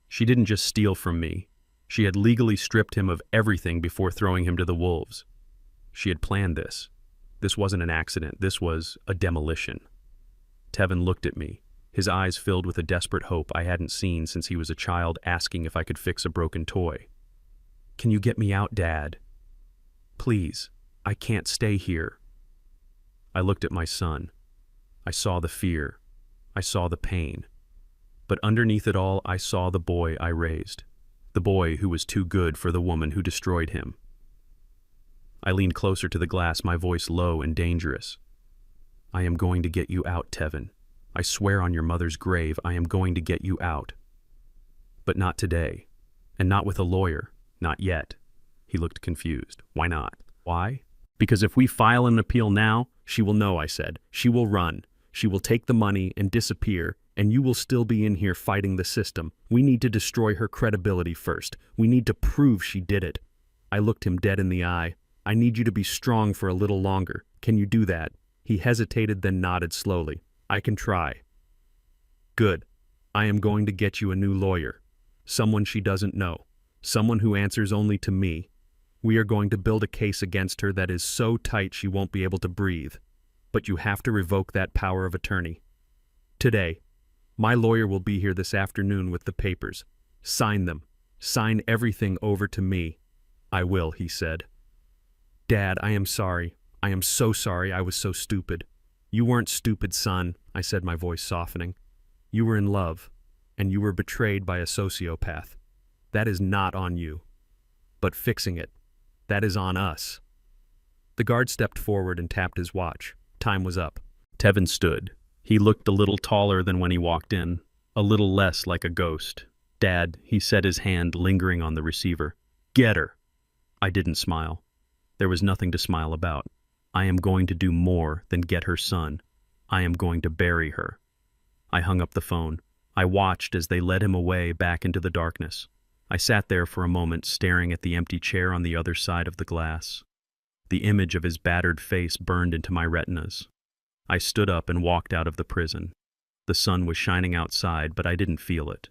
Speaker 1: She didn't just steal from me. She had legally stripped him of everything before throwing him to the wolves. She had planned this. This wasn't an accident. This was a demolition. Tevin looked at me, his eyes filled with a desperate hope I hadn't seen since he was a child, asking if I could fix a broken toy. Can you get me out, Dad? Please, I can't stay here. I looked at my son. I saw the fear. I saw the pain. But underneath it all, I saw the boy I raised. The boy who was too good for the woman who destroyed him. I leaned closer to the glass, my voice low and dangerous. I am going to get you out, Tevin. I swear on your mother's grave, I am going to get you out. But not today. And not with a lawyer. Not yet. He looked confused. Why not? Why? Because if we file an appeal now, she will know, I said. She will run. She will take the money and disappear, and you will still be in here fighting the system. We need to destroy her credibility first. We need to prove she did it. I looked him dead in the eye. I need you to be strong for a little longer. Can you do that? He hesitated, then nodded slowly. I can try. Good. I am going to get you a new lawyer. Someone she doesn't know. Someone who answers only to me. We are going to build a case against her that is so tight she won't be able to breathe. But you have to revoke that power of attorney. Today. My lawyer will be here this afternoon with the papers. Sign them. Sign everything over to me. I will, he said. Dad, I am sorry. I am so sorry I was so stupid. You weren't stupid, son, I said, my voice softening. You were in love, and you were betrayed by a sociopath. That is not on you. But fixing it, that is on us. The guard stepped forward and tapped his watch. Time was up. Tevin stood. He looked a little taller than when he walked in, a little less like a ghost. Dad, he set his hand lingering on the receiver. Get her. I didn't smile. There was nothing to smile about. I am going to do more than get her son. I am going to bury her. I hung up the phone. I watched as they led him away back into the darkness. I sat there for a moment staring at the empty chair on the other side of the glass. The image of his battered face burned into my retinas. I stood up and walked out of the prison. The sun was shining outside, but I didn't feel it.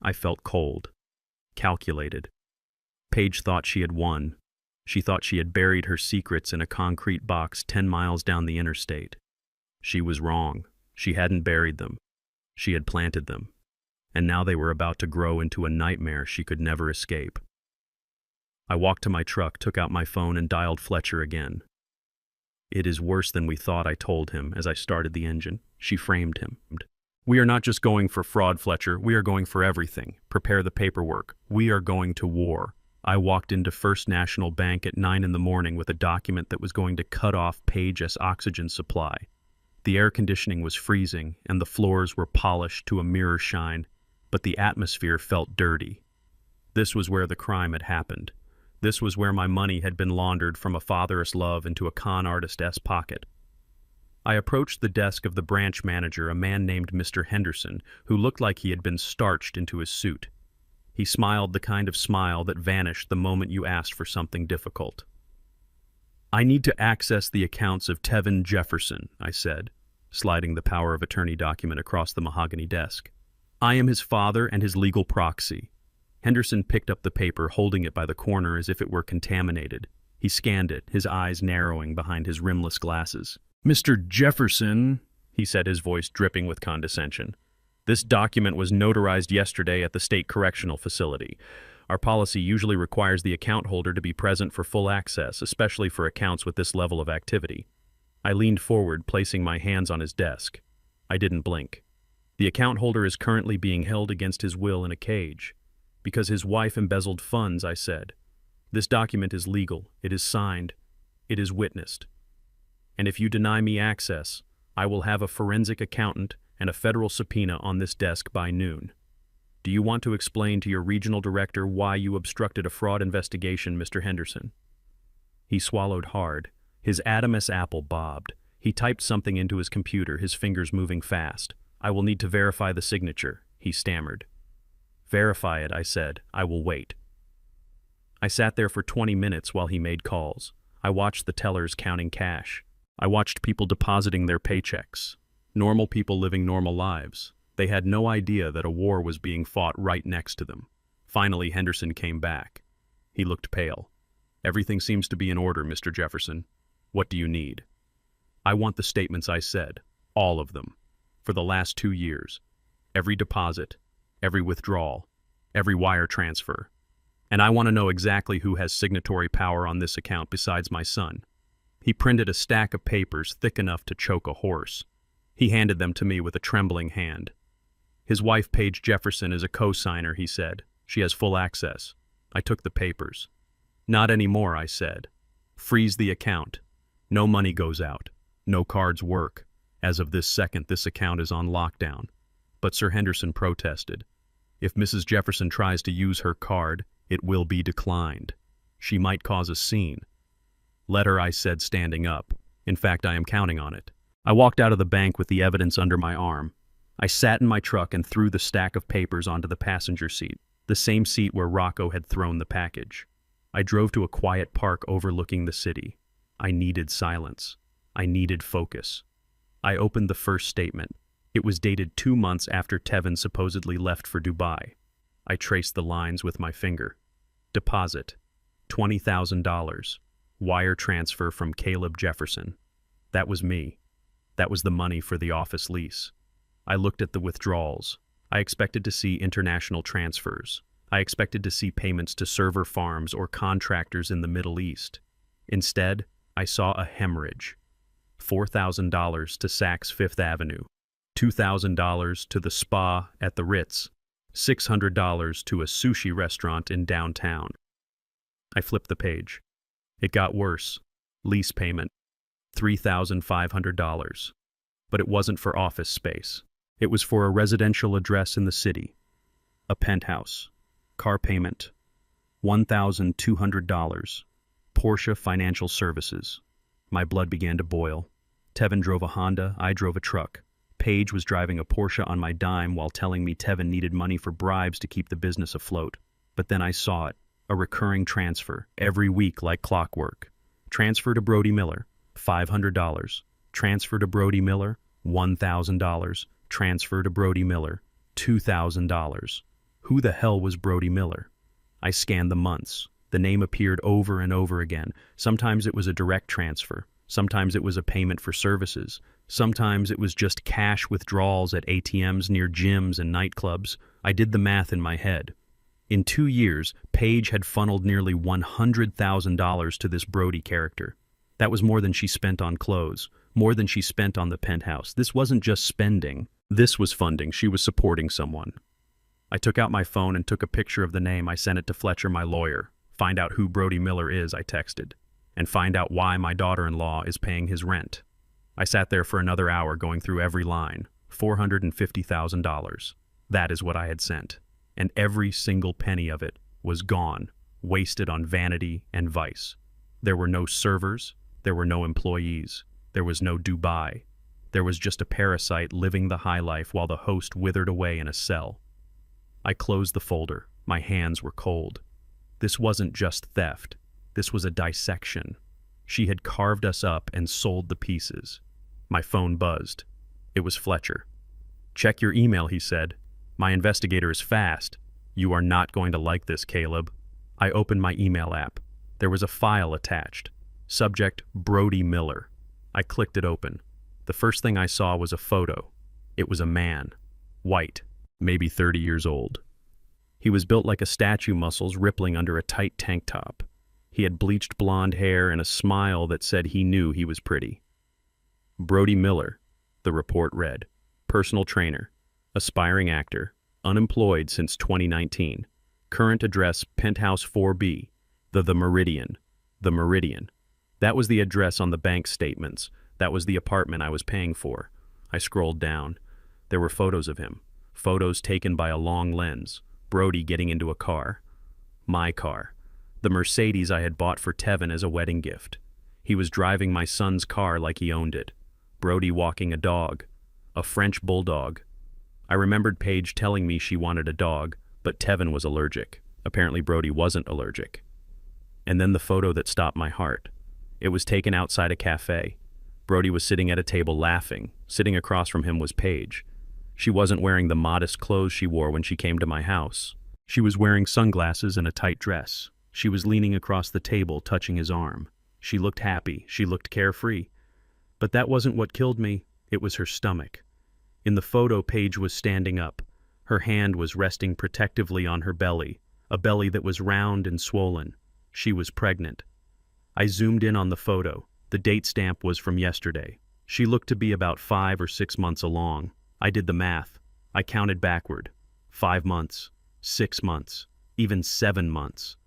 Speaker 1: I felt cold, calculated. Paige thought she had won. She thought she had buried her secrets in a concrete box 10 miles down the interstate. She was wrong. She hadn't buried them. She had planted them. And now they were about to grow into a nightmare she could never escape. I walked to my truck, took out my phone, and dialed Fletcher again. It is worse than we thought, I told him as I started the engine. She framed him. We are not just going for fraud, Fletcher. We are going for everything. Prepare the paperwork. We are going to war. I walked into First National Bank at 9 in the morning with a document that was going to cut off Paige's oxygen supply. The air conditioning was freezing, and the floors were polished to a mirror shine, but the atmosphere felt dirty. This was where the crime had happened. This was where my money had been laundered from a father's love into a con artist's pocket. I approached the desk of the branch manager, a man named Mr. Henderson, who looked like he had been starched into his suit. He smiled the kind of smile that vanished the moment you asked for something difficult. I need to access the accounts of Tevin Jefferson, I said, sliding the power of attorney document across the mahogany desk. I am his father and his legal proxy. Henderson picked up the paper, holding it by the corner as if it were contaminated. He scanned it, his eyes narrowing behind his rimless glasses. Mr. Jefferson, he said, his voice dripping with condescension. This document was notarized yesterday at the state correctional facility. Our policy usually requires the account holder to be present for full access, especially for accounts with this level of activity. I leaned forward, placing my hands on his desk. I didn't blink. The account holder is currently being held against his will in a cage. Because his wife embezzled funds, I said. This document is legal. It is signed. It is witnessed. And if you deny me access, I will have a forensic accountant and a federal subpoena on this desk by noon. Do you want to explain to your regional director why you obstructed a fraud investigation, Mr. Henderson? He swallowed hard. His Adamus apple bobbed. He typed something into his computer, his fingers moving fast. I will need to verify the signature, he stammered. Verify it, I said. I will wait. I sat there for 20 minutes while he made calls. I watched the tellers counting cash. I watched people depositing their paychecks. Normal people living normal lives. They had no idea that a war was being fought right next to them. Finally, Henderson came back. He looked pale. Everything seems to be in order, Mr. Jefferson. What do you need? I want the statements I said. All of them. For the last 2 years. Every deposit. Every withdrawal, every wire transfer. And I want to know exactly who has signatory power on this account besides my son. He printed a stack of papers thick enough to choke a horse. He handed them to me with a trembling hand. His wife, Paige Jefferson, is a co-signer, he said. She has full access. I took the papers. Not anymore, I said. Freeze the account. No money goes out. No cards work. As of this second, this account is on lockdown. But Sir Henderson protested. If Mrs. Jefferson tries to use her card, it will be declined. She might cause a scene. Let her, I said, standing up. In fact, I am counting on it. I walked out of the bank with the evidence under my arm. I sat in my truck and threw the stack of papers onto the passenger seat, the same seat where Rocco had thrown the package. I drove to a quiet park overlooking the city. I needed silence. I needed focus. I opened the first statement. It was dated 2 months after Tevin supposedly left for Dubai. I traced the lines with my finger. Deposit, $20,000. Wire transfer from Caleb Jefferson. That was me. That was the money for the office lease. I looked at the withdrawals. I expected to see international transfers. I expected to see payments to server farms or contractors in the Middle East. Instead, I saw a hemorrhage. $4,000 to Saks Fifth Avenue, $2,000 to the spa at the Ritz, $600 to a sushi restaurant in downtown. I flipped the page. It got worse. Lease payment, $3,500. But it wasn't for office space. It was for a residential address in the city. A penthouse. Car payment, $1,200. Porsche Financial Services. My blood began to boil. Tevin drove a Honda, I drove a truck. Paige was driving a Porsche on my dime while telling me Tevin needed money for bribes to keep the business afloat. But then I saw it, a recurring transfer, every week like clockwork. Transfer to Brody Miller, $500. Transfer to Brody Miller, $1,000. Transfer to Brody Miller, $2,000. Who the hell was Brody Miller? I scanned the months. The name appeared over and over again. Sometimes it was a direct transfer. Sometimes it was a payment for services. Sometimes it was just cash withdrawals at ATMs near gyms and nightclubs. I did the math in my head. In 2 years, Paige had funneled nearly $100,000 to this Brody character. That was more than she spent on clothes, more than she spent on the penthouse. This wasn't just spending. This was funding. She was supporting someone. I took out my phone and took a picture of the name. I sent it to Fletcher, my lawyer. Find out who Brody Miller is, I texted. And find out why my daughter-in-law is paying his rent. I sat there for another hour going through every line. $450,000. That is what I had sent. And every single penny of it was gone, wasted on vanity and vice. There were no servers. There were no employees. There was no Dubai. There was just a parasite living the high life while the host withered away in a cell. I closed the folder. My hands were cold. This wasn't just theft. This was a dissection. She had carved us up and sold the pieces. My phone buzzed. It was Fletcher. "Check your email," he said. "My investigator is fast. You are not going to like this, Caleb." I opened my email app. There was a file attached. Subject, Brody Miller. I clicked it open. The first thing I saw was a photo. It was a man. White. Maybe 30 years old. He was built like a statue, muscles rippling under a tight tank top. He had bleached blonde hair and a smile that said he knew he was pretty. Brody Miller, the report read. Personal trainer. Aspiring actor. Unemployed since 2019. Current address, Penthouse 4B. The Meridian. The Meridian. That was the address on the bank statements. That was the apartment I was paying for. I scrolled down. There were photos of him. Photos taken by a long lens. Brody getting into a car. My car. The Mercedes I had bought for Tevin as a wedding gift. He was driving my son's car like he owned it. Brody walking a dog. A French bulldog. I remembered Paige telling me she wanted a dog, but Tevin was allergic. Apparently Brody wasn't allergic. And then the photo that stopped my heart. It was taken outside a cafe. Brody was sitting at a table laughing. Sitting across from him was Paige. She wasn't wearing the modest clothes she wore when she came to my house. She was wearing sunglasses and a tight dress. She was leaning across the table, touching his arm. She looked happy. She looked carefree. But that wasn't what killed me. It was her stomach. In the photo, Paige was standing up. Her hand was resting protectively on her belly, a belly that was round and swollen. She was pregnant. I zoomed in on the photo. The date stamp was from yesterday. She looked to be about 5 or 6 months along. I did the math. I counted backward. 5 months, 6 months, even 7 months.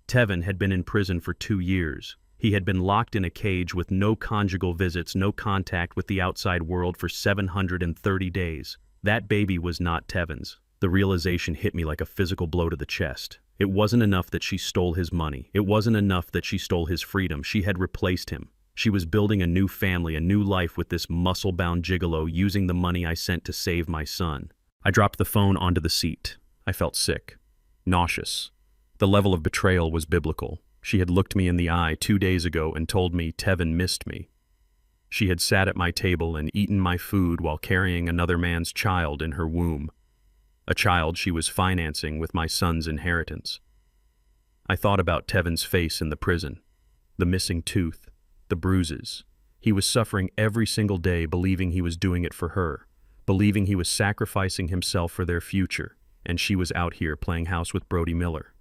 Speaker 1: Tevin had been in prison for 2 years. He had been locked in a cage with no conjugal visits, no contact with the outside world for 730 days. That baby was not Tevin's. The realization hit me like a physical blow to the chest. It wasn't enough that she stole his money. It wasn't enough that she stole his freedom. She had replaced him. She was building a new family, a new life with this muscle-bound gigolo using the money I sent to save my son. I dropped the phone onto the seat. I felt sick, nauseous. The level of betrayal was biblical. She had looked me in the eye 2 days ago and told me Tevin missed me. She had sat at my table and eaten my food while carrying another man's child in her womb, a child she was financing with my son's inheritance. I thought about Tevin's face in the prison, the missing tooth, the bruises. He was suffering every single day, believing he was doing it for her, believing he was sacrificing himself for their future, and she was out here playing house with Brody Miller.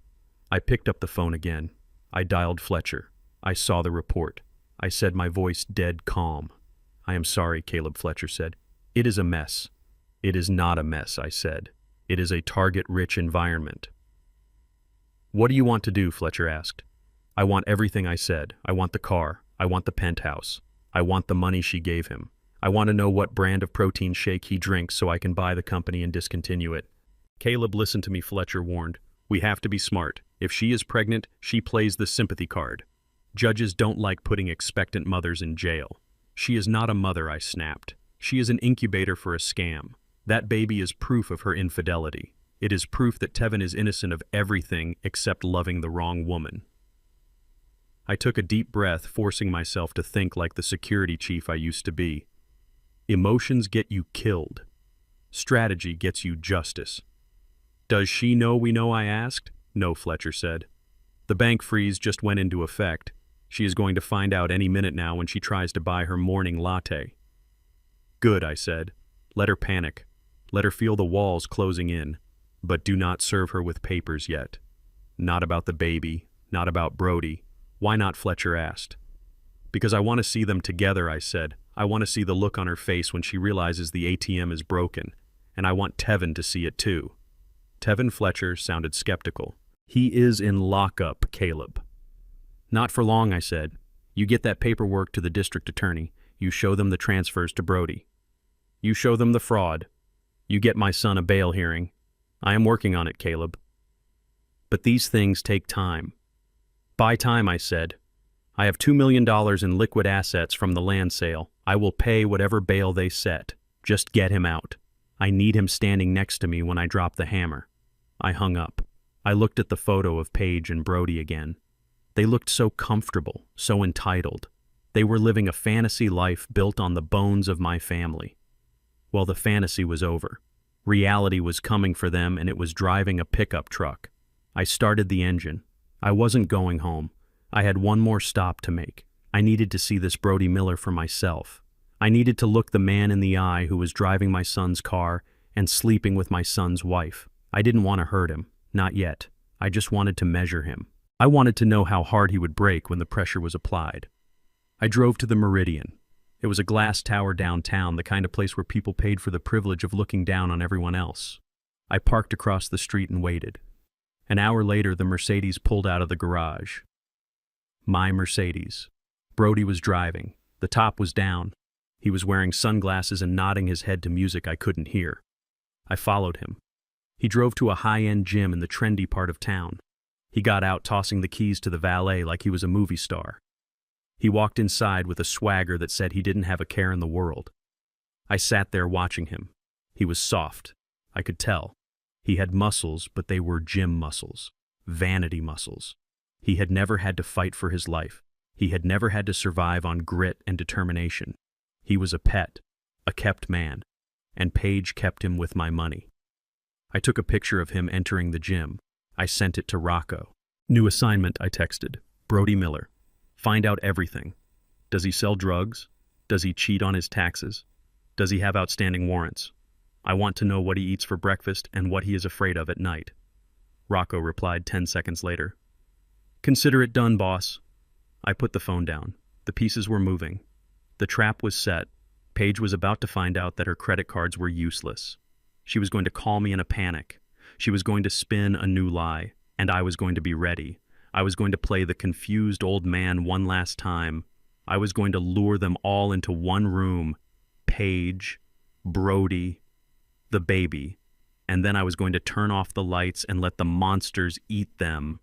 Speaker 1: I picked up the phone again. I dialed Fletcher. I saw the report. I said, my voice dead calm. "I am sorry," Caleb Fletcher said. "It is a mess." "It is not a mess," I said. "It is a target-rich environment." "What do you want to do?" Fletcher asked. "I want everything," I said. "I want the car. I want the penthouse. I want the money she gave him. I want to know what brand of protein shake he drinks so I can buy the company and discontinue it." "Caleb, listen to me," Fletcher warned. "We have to be smart. If she is pregnant, she plays the sympathy card. Judges don't like putting expectant mothers in jail." "She is not a mother," I snapped. "She is an incubator for a scam. That baby is proof of her infidelity. It is proof that Tevin is innocent of everything except loving the wrong woman." I took a deep breath, forcing myself to think like the security chief I used to be. Emotions get you killed. Strategy gets you justice. "Does she know we know?" I asked. "No," Fletcher said. "The bank freeze just went into effect. She is going to find out any minute now when she tries to buy her morning latte." "Good," I said. "Let her panic. Let her feel the walls closing in. But do not serve her with papers yet. Not about the baby, not about Brody." "Why not?" Fletcher asked. "Because I want to see them together," I said. "I want to see the look on her face when she realizes the ATM is broken. And I want Tevin to see it too." Tevin Fletcher sounded skeptical. "He is in lockup, Caleb." "Not for long," I said. "You get that paperwork to the district attorney. You show them the transfers to Brody. You show them the fraud. You get my son a bail hearing. I am working on it, Caleb." "But these things take time." "Buy time," I said. "I have $2 million in liquid assets from the land sale. I will pay whatever bail they set. Just get him out. I need him standing next to me when I drop the hammer." I hung up. I looked at the photo of Paige and Brody again. They looked so comfortable, so entitled. They were living a fantasy life built on the bones of my family. Well, the fantasy was over. Reality was coming for them, and it was driving a pickup truck. I started the engine. I wasn't going home. I had one more stop to make. I needed to see this Brody Miller for myself. I needed to look the man in the eye who was driving my son's car and sleeping with my son's wife. I didn't want to hurt him. Not yet. I just wanted to measure him. I wanted to know how hard he would break when the pressure was applied. I drove to the Meridian. It was a glass tower downtown, the kind of place where people paid for the privilege of looking down on everyone else. I parked across the street and waited. An hour later, the Mercedes pulled out of the garage. My Mercedes. Brody was driving. The top was down. He was wearing sunglasses and nodding his head to music I couldn't hear. I followed him. He drove to a high-end gym in the trendy part of town. He got out, tossing the keys to the valet like he was a movie star. He walked inside with a swagger that said he didn't have a care in the world. I sat there watching him. He was soft. I could tell. He had muscles, but they were gym muscles. Vanity muscles. He had never had to fight for his life. He had never had to survive on grit and determination. He was a pet, a kept man, and Paige kept him with my money. I took a picture of him entering the gym. I sent it to Rocco. "New assignment," I texted. "Brody Miller. Find out everything. Does he sell drugs? Does he cheat on his taxes? Does he have outstanding warrants? I want to know what he eats for breakfast and what he is afraid of at night." Rocco replied 10 seconds later. "Consider it done, boss." I put the phone down. The pieces were moving. The trap was set. Paige was about to find out that her credit cards were useless. She was going to call me in a panic. She was going to spin a new lie, and I was going to be ready. I was going to play the confused old man one last time. I was going to lure them all into one room. Paige, Brody, the baby. And then I was going to turn off the lights and let the monsters eat them.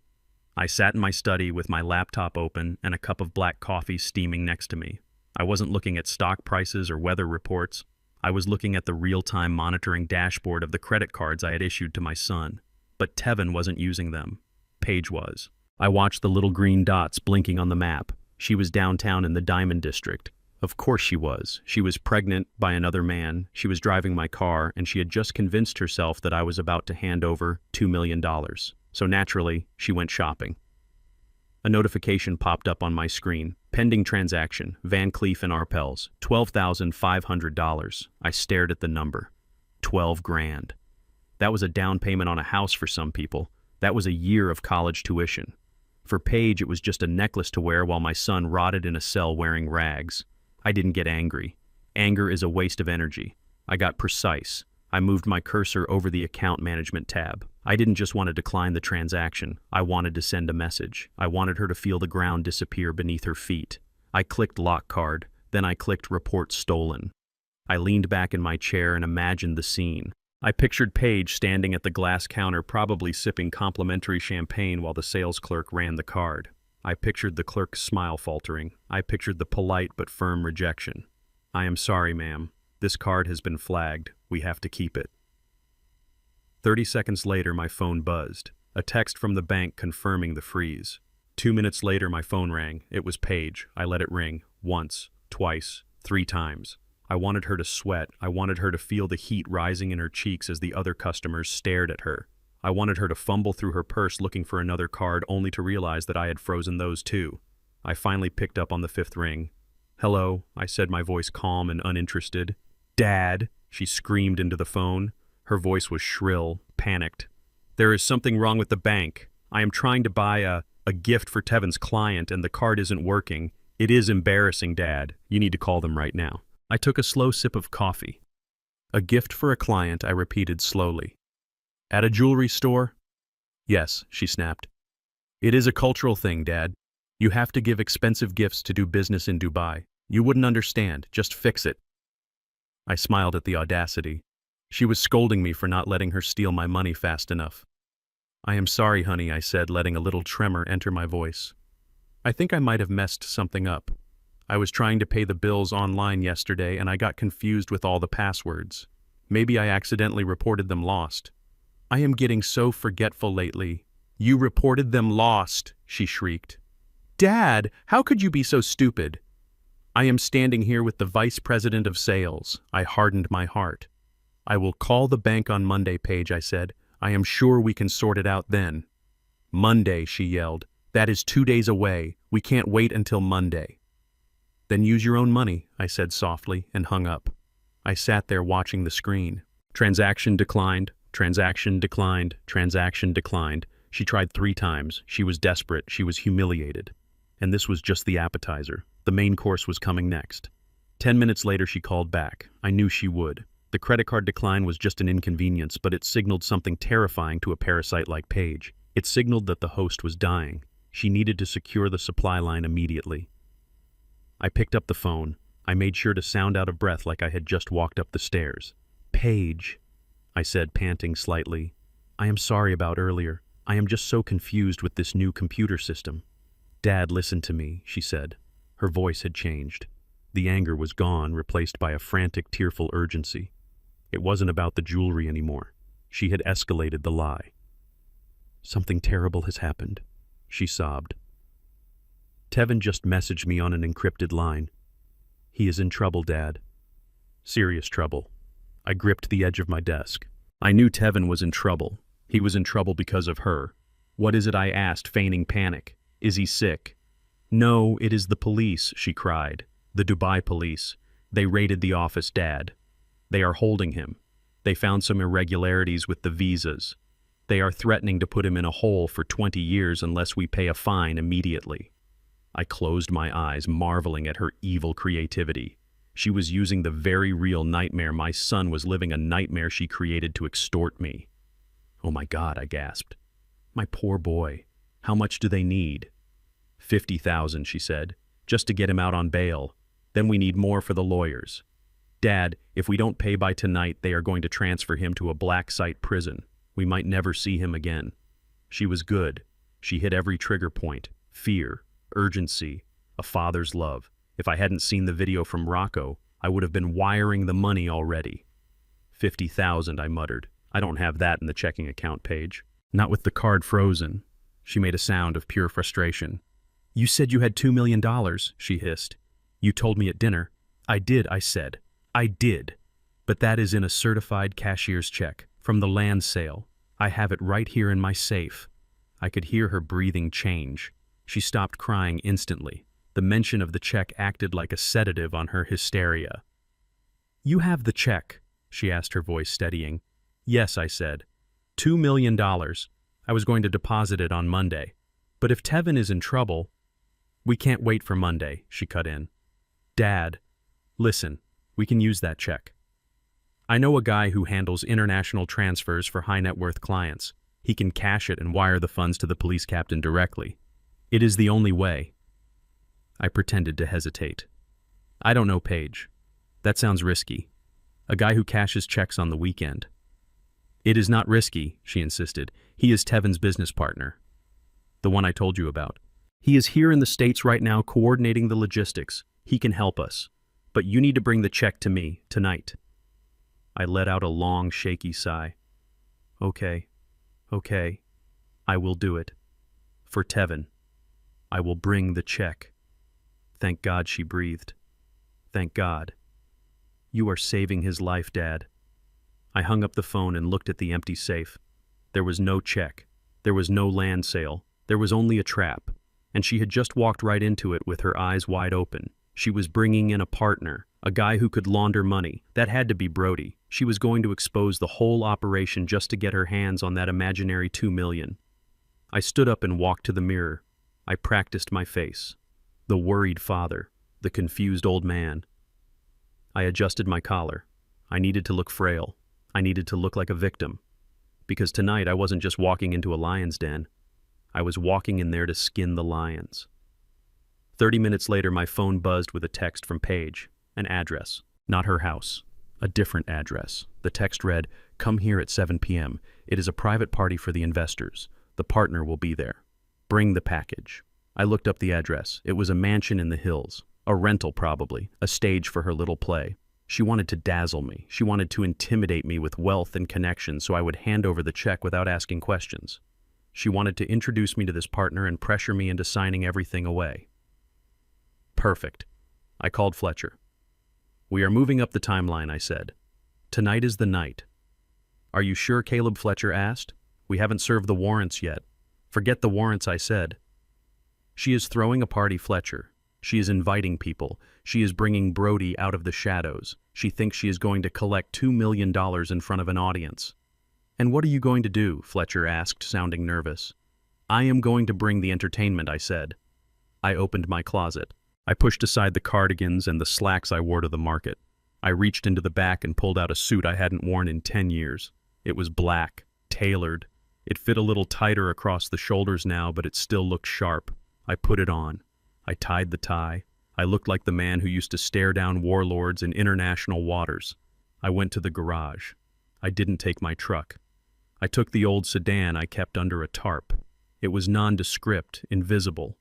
Speaker 1: I sat in my study with my laptop open and a cup of black coffee steaming next to me. I wasn't looking at stock prices or weather reports. I was looking at the real-time monitoring dashboard of the credit cards I had issued to my son. But Tevin wasn't using them. Paige was. I watched the little green dots blinking on the map. She was downtown in the Diamond District. Of course she was. She was pregnant by another man, she was driving my car, and she had just convinced herself that I was about to hand over $2 million. So naturally, she went shopping. A notification popped up on my screen. Pending transaction, Van Cleef and Arpels, $12,500. I stared at the number. 12 grand. That was a down payment on a house for some people. That was a year of college tuition. For Paige, it was just a necklace to wear while my son rotted in a cell wearing rags. I didn't get angry. Anger is a waste of energy. I got precise. I moved my cursor over the account management tab. I didn't just want to decline the transaction. I wanted to send a message. I wanted her to feel the ground disappear beneath her feet. I clicked lock card, then I clicked report stolen. I leaned back in my chair and imagined the scene. I pictured Paige standing at the glass counter, probably sipping complimentary champagne while the sales clerk ran the card. I pictured the clerk's smile faltering. I pictured the polite but firm rejection. "I am sorry, ma'am. This card has been flagged. We have to keep it." 30 seconds later, my phone buzzed. A text from the bank confirming the freeze. 2 minutes later, my phone rang. It was Paige. I let it ring. Once, twice, 3 times. I wanted her to sweat. I wanted her to feel the heat rising in her cheeks as the other customers stared at her. I wanted her to fumble through her purse looking for another card, only to realize that I had frozen those too. I finally picked up on the 5th ring. "Hello," I said, my voice calm and uninterested. "Dad," she screamed into the phone. Her voice was shrill, panicked. "There is something wrong with the bank. I am trying to buy a gift for Tevin's client and the card isn't working. It is embarrassing, Dad. You need to call them right now." I took a slow sip of coffee. "A gift for a client," I repeated slowly. "At a jewelry store?" "Yes," she snapped. "It is a cultural thing, Dad. You have to give expensive gifts to do business in Dubai. You wouldn't understand. Just fix it." I smiled at the audacity. She was scolding me for not letting her steal my money fast enough. "I am sorry, honey," I said, letting a little tremor enter my voice. "I think I might have messed something up. I was trying to pay the bills online yesterday and I got confused with all the passwords. Maybe I accidentally reported them lost. I am getting so forgetful lately." "You reported them lost," she shrieked. "Dad, how could you be so stupid?" "I am standing here with the vice president of sales." I hardened my heart. "I will call the bank on Monday, Paige," I said. "I am sure we can sort it out then." "Monday," she yelled. "That is 2 days away. We can't wait until Monday." "Then use your own money," I said softly, and hung up. I sat there watching the screen. Transaction declined, transaction declined, transaction declined. She tried 3 times. She was desperate. She was humiliated. And this was just the appetizer. The main course was coming next. 10 minutes later, she called back. I knew she would. The credit card decline was just an inconvenience, but it signaled something terrifying to a parasite like Paige. It signaled that the host was dying. She needed to secure the supply line immediately. I picked up the phone. I made sure to sound out of breath like I had just walked up the stairs. "Paige," I said, panting slightly. "I am sorry about earlier. I am just so confused with this new computer system." "Dad, listen to me," she said. Her voice had changed. The anger was gone, replaced by a frantic, tearful urgency. It wasn't about the jewelry anymore. She had escalated the lie. "Something terrible has happened," she sobbed. "Tevin just messaged me on an encrypted line. He is in trouble, Dad. Serious trouble." I gripped the edge of my desk. I knew Tevin was in trouble. He was in trouble because of her. "What is it?" I asked, feigning panic. "Is he sick?" "No, it is the police," she cried. "The Dubai police. They raided the office, Dad. They are holding him. They found some irregularities with the visas. They are threatening to put him in a hole for 20 years unless we pay a fine immediately." I closed my eyes, marveling at her evil creativity. She was using the very real nightmare my son was living, a nightmare she created to extort me. "Oh my God," I gasped. "My poor boy. How much do they need?" 50,000, she said, "just to get him out on bail. Then we need more for the lawyers. Dad, if we don't pay by tonight, they are going to transfer him to a black site prison. We might never see him again." She was good. She hit every trigger point. Fear, urgency, a father's love. If I hadn't seen the video from Rocco, I would have been wiring the money already. 50,000, I muttered. "I don't have that in the checking account, Paige. Not with the card frozen." She made a sound of pure frustration. "You said you had $2 million, she hissed. You told me at dinner. I did, I said. I did. But that is in a certified cashier's check from the land sale. I have it right here in my safe. I could hear her breathing change. She stopped crying instantly. The mention of the check acted like a sedative on her hysteria. You have the check, she asked, her voice steadying. Yes, I said. $2 million. I was going to deposit it on Monday. But if Tevin is in trouble... We can't wait for Monday, she cut in. Dad, listen, we can use that check. I know a guy who handles international transfers for high-net-worth clients. He can cash it and wire the funds to the police captain directly. It is the only way. I pretended to hesitate. I don't know Paige. That sounds risky. A guy who cashes checks on the weekend. It is not risky, she insisted. He is Tevin's business partner. The one I told you about. He is here in the States right now coordinating the logistics. He can help us. But you need to bring the check to me, tonight. I let out a long, shaky sigh. Okay. I will do it. For Tevin. I will bring the check. Thank God, she breathed. Thank God. You are saving his life, Dad. I hung up the phone and looked at the empty safe. There was no check. There was no land sale. There was only a trap. And she had just walked right into it with her eyes wide open. She was bringing in a partner, a guy who could launder money. That had to be Brody. She was going to expose the whole operation just to get her hands on that imaginary $2 million. I stood up and walked to the mirror. I practiced my face. The worried father, the confused old man. I adjusted my collar. I needed to look frail. I needed to look like a victim. Because tonight I wasn't just walking into a lion's den. I was walking in there to skin the lions. 30 minutes later, my phone buzzed with a text from Paige. An address. Not her house. A different address. The text read, "Come here at 7 p.m. It is a private party for the investors. The partner will be there. Bring the package." I looked up the address. It was a mansion in the hills. A rental, probably. A stage for her little play. She wanted to dazzle me. She wanted to intimidate me with wealth and connections so I would hand over the check without asking questions. She wanted to introduce me to this partner and pressure me into signing everything away. Perfect. I called Fletcher. We are moving up the timeline, I said. Tonight is the night. Are you sure, Caleb? Fletcher asked. We haven't served the warrants yet. Forget the warrants, I said. She is throwing a party, Fletcher. She is inviting people. She is bringing Brody out of the shadows. She thinks she is going to collect $2 million in front of an audience. And what are you going to do? Fletcher asked, sounding nervous. I am going to bring the entertainment, I said. I opened my closet. I pushed aside the cardigans and the slacks I wore to the market. I reached into the back and pulled out a suit I hadn't worn in 10 years. It was black, tailored. It fit a little tighter across the shoulders now, but it still looked sharp. I put it on. I tied the tie. I looked like the man who used to stare down warlords in international waters. I went to the garage. I didn't take my truck. I took the old sedan I kept under a tarp. It was nondescript, invisible.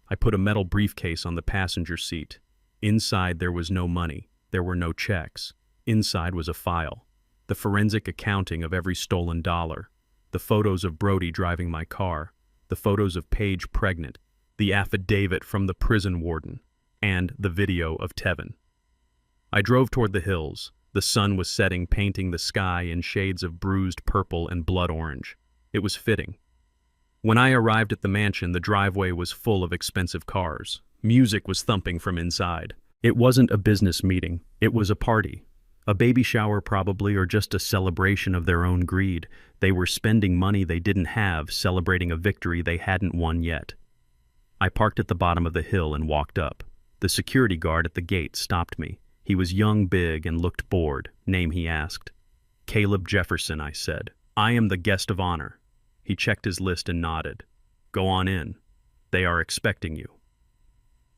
Speaker 1: I put a metal briefcase on the passenger seat. Inside there was no money. There were no checks. Inside was a file. The forensic accounting of every stolen dollar. The photos of Brody driving my car. The photos of Paige pregnant. The affidavit from the prison warden. And the video of Tevin. I drove toward the hills. The sun was setting, painting the sky in shades of bruised purple and blood orange. It was fitting. When I arrived at the mansion, the driveway was full of expensive cars. Music was thumping from inside. It wasn't a business meeting. It was a party. A baby shower probably, or just a celebration of their own greed. They were spending money they didn't have, celebrating a victory they hadn't won yet. I parked at the bottom of the hill and walked up. The security guard at the gate stopped me. He was young, big, and looked bored. Name, he asked. Caleb Jefferson, I said. I am the guest of honor. He checked his list and nodded. Go on in. They are expecting you.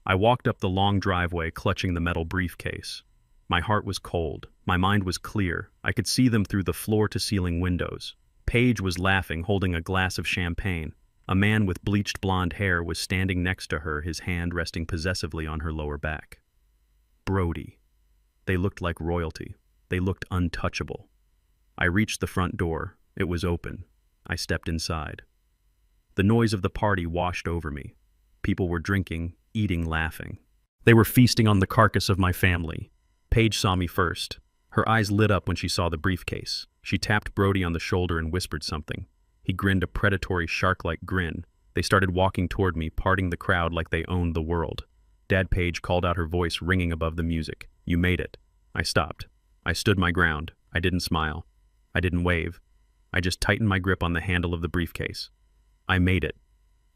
Speaker 1: I walked up the long driveway, clutching the metal briefcase. My heart was cold. My mind was clear. I could see them through the floor-to-ceiling windows. Paige was laughing, holding a glass of champagne. A man with bleached blonde hair was standing next to her, his hand resting possessively on her lower back. Brody. They looked like royalty. They looked untouchable. I reached the front door. It was open. I stepped inside. The noise of the party washed over me. People were drinking, eating, laughing. They were feasting on the carcass of my family. Paige saw me first. Her eyes lit up when she saw the briefcase. She tapped Brody on the shoulder and whispered something. He grinned a predatory shark-like grin. They started walking toward me, parting the crowd like they owned the world. Dad Paige called out, her voice ringing above the music. "You made it." I stopped. I stood my ground. I didn't smile. I didn't wave. I just tightened my grip on the handle of the briefcase. "I made it,"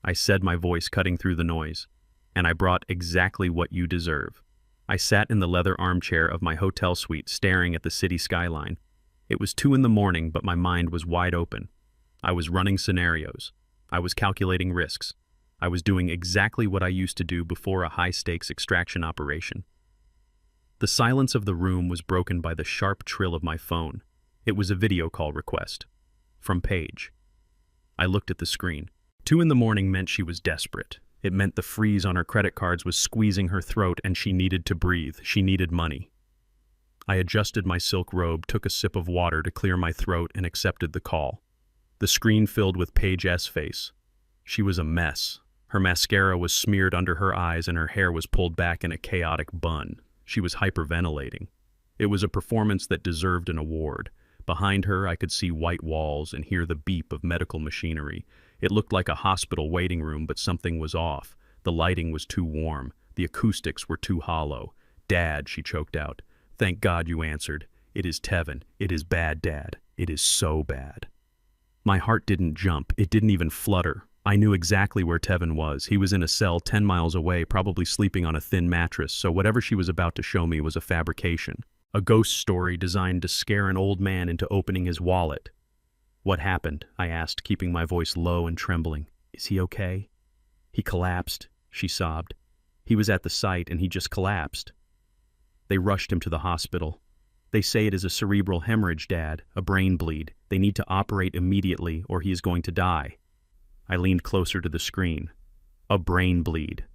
Speaker 1: I said, my voice cutting through the noise. "And I brought exactly what you deserve." I sat in the leather armchair of my hotel suite, staring at the city skyline. It was 2 a.m, but my mind was wide open. I was running scenarios. I was calculating risks. I was doing exactly what I used to do before a high-stakes extraction operation. The silence of the room was broken by the sharp trill of my phone. It was a video call request. From Paige. I looked at the screen. 2 a.m. meant she was desperate. It meant the freeze on her credit cards was squeezing her throat and she needed to breathe. She needed money. I adjusted my silk robe, took a sip of water to clear my throat, and accepted the call. The screen filled with Paige's face. She was a mess. Her mascara was smeared under her eyes and her hair was pulled back in a chaotic bun. She was hyperventilating. It was a performance that deserved an award. Behind her, I could see white walls and hear the beep of medical machinery. It looked like a hospital waiting room, but something was off. The lighting was too warm. The acoustics were too hollow. "Dad," she choked out. "Thank God you answered. It is Tevin. It is bad, Dad. It is so bad." My heart didn't jump. It didn't even flutter. I knew exactly where Tevin was. He was in a cell 10 miles away, probably sleeping on a thin mattress, so whatever she was about to show me was a fabrication. A ghost story designed to scare an old man into opening his wallet. "What happened?" I asked, keeping my voice low and trembling. "Is he okay?" "He collapsed," she sobbed. "He was at the site and he just collapsed. They rushed him to the hospital. They say it is a cerebral hemorrhage, Dad, a brain bleed. They need to operate immediately or he is going to die." I leaned closer to the screen. A brain bleed.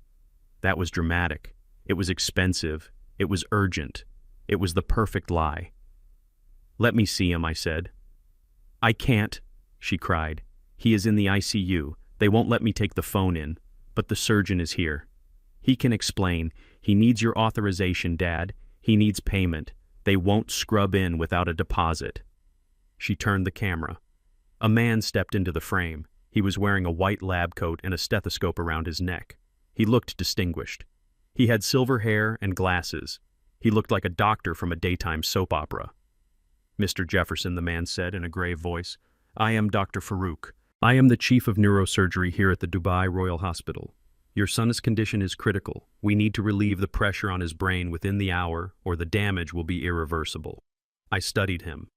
Speaker 1: That was dramatic. It was expensive. It was urgent. It was the perfect lie. "Let me see him," I said. "I can't," she cried. "He is in the ICU. They won't let me take the phone in. But the surgeon is here. He can explain. He needs your authorization, Dad. He needs payment. They won't scrub in without a deposit." She turned the camera. A man stepped into the frame. He was wearing a white lab coat and a stethoscope around his neck. He looked distinguished. He had silver hair and glasses. He looked like a doctor from a daytime soap opera. "Mr. Jefferson," the man said in a grave voice, "I am Dr. Farouk. I am the chief of neurosurgery here at the Dubai Royal Hospital. Your son's condition is critical. We need to relieve the pressure on his brain within the hour, or the damage will be irreversible." I studied him.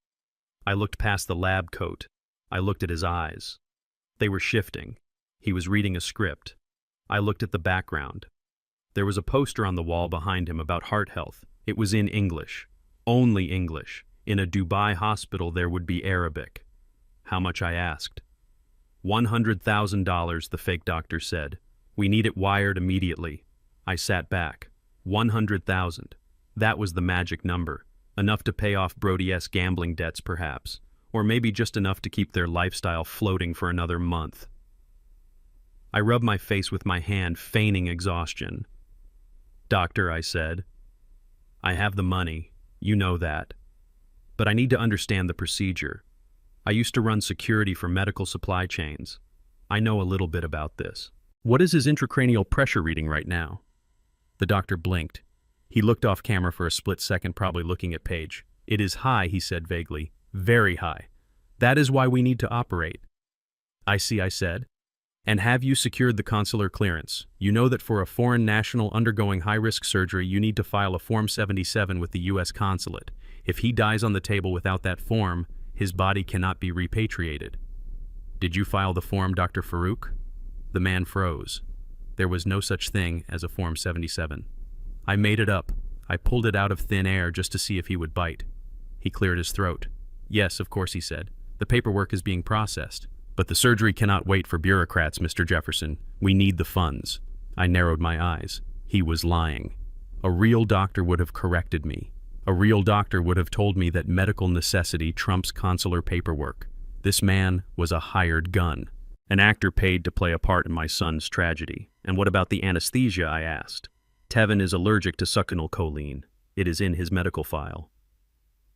Speaker 1: I looked past the lab coat. I looked at his eyes. They were shifting. He was reading a script. I looked at the background. There was a poster on the wall behind him about heart health. It was in English. Only English. In a Dubai hospital there would be Arabic. How much, I asked. $100,000, the fake doctor said. "We need it wired immediately." I sat back. 100,000. That was the magic number. Enough to pay off Brody's gambling debts, perhaps. Or maybe just enough to keep their lifestyle floating for another month. I rubbed my face with my hand, feigning exhaustion. "Doctor," I said, "I have the money. You know that. But I need to understand the procedure. I used to run security for medical supply chains. I know a little bit about this. What is his intracranial pressure reading right now?" The doctor blinked. He looked off camera for a split second, probably looking at Paige. "It is high," he said vaguely. "Very high. That is why we need to operate." "I see," I said. "And have you secured the consular clearance? You know that for a foreign national undergoing high-risk surgery, you need to file a Form 77 with the U.S. consulate. If he dies on the table without that form, his body cannot be repatriated." "Did you file the form, Dr. Farouk?" The man froze. There was no such thing as a Form 77. "I made it up. I pulled it out of thin air just to see if he would bite." He cleared his throat. "Yes, of course," he said. "The paperwork is being processed. But the surgery cannot wait for bureaucrats, Mr. Jefferson. We need the funds." I narrowed my eyes. He was lying. A real doctor would have corrected me. A real doctor would have told me that medical necessity trumps consular paperwork. This man was a hired gun. An actor paid to play a part in my son's tragedy. "And what about the anesthesia?" I asked. Tevin is allergic to succinylcholine. It is in his medical file.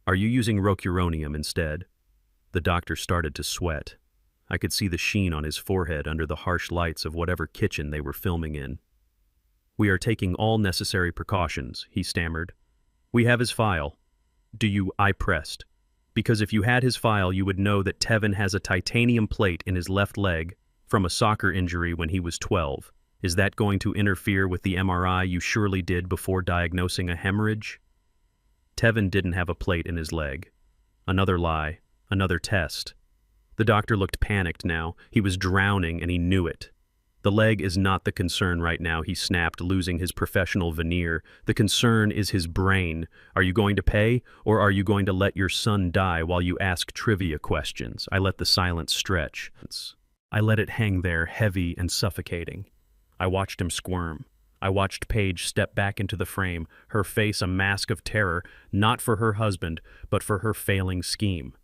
Speaker 1: Are you using rocuronium instead? The doctor started to sweat. I could see the sheen on his forehead under the harsh lights of whatever kitchen they were filming in. We are taking all necessary precautions, he stammered. We have his file. Do you? I pressed. Because if you had his file, you would know that Tevin has a titanium plate in his left leg from a soccer injury when he was 12. Is that going to interfere with the MRI you surely did before diagnosing a hemorrhage? Tevin didn't have a plate in his leg. Another lie. Another test. The doctor looked panicked now. He was drowning and he knew it. The leg is not the concern right now, he snapped, losing his professional veneer. The concern is his brain. Are you going to pay, or are you going to let your son die while you ask trivia questions? I let the silence stretch. I let it hang there, heavy and suffocating. I watched him squirm. I watched Paige step back into the frame, her face a mask of terror, not for her husband, but for her failing scheme.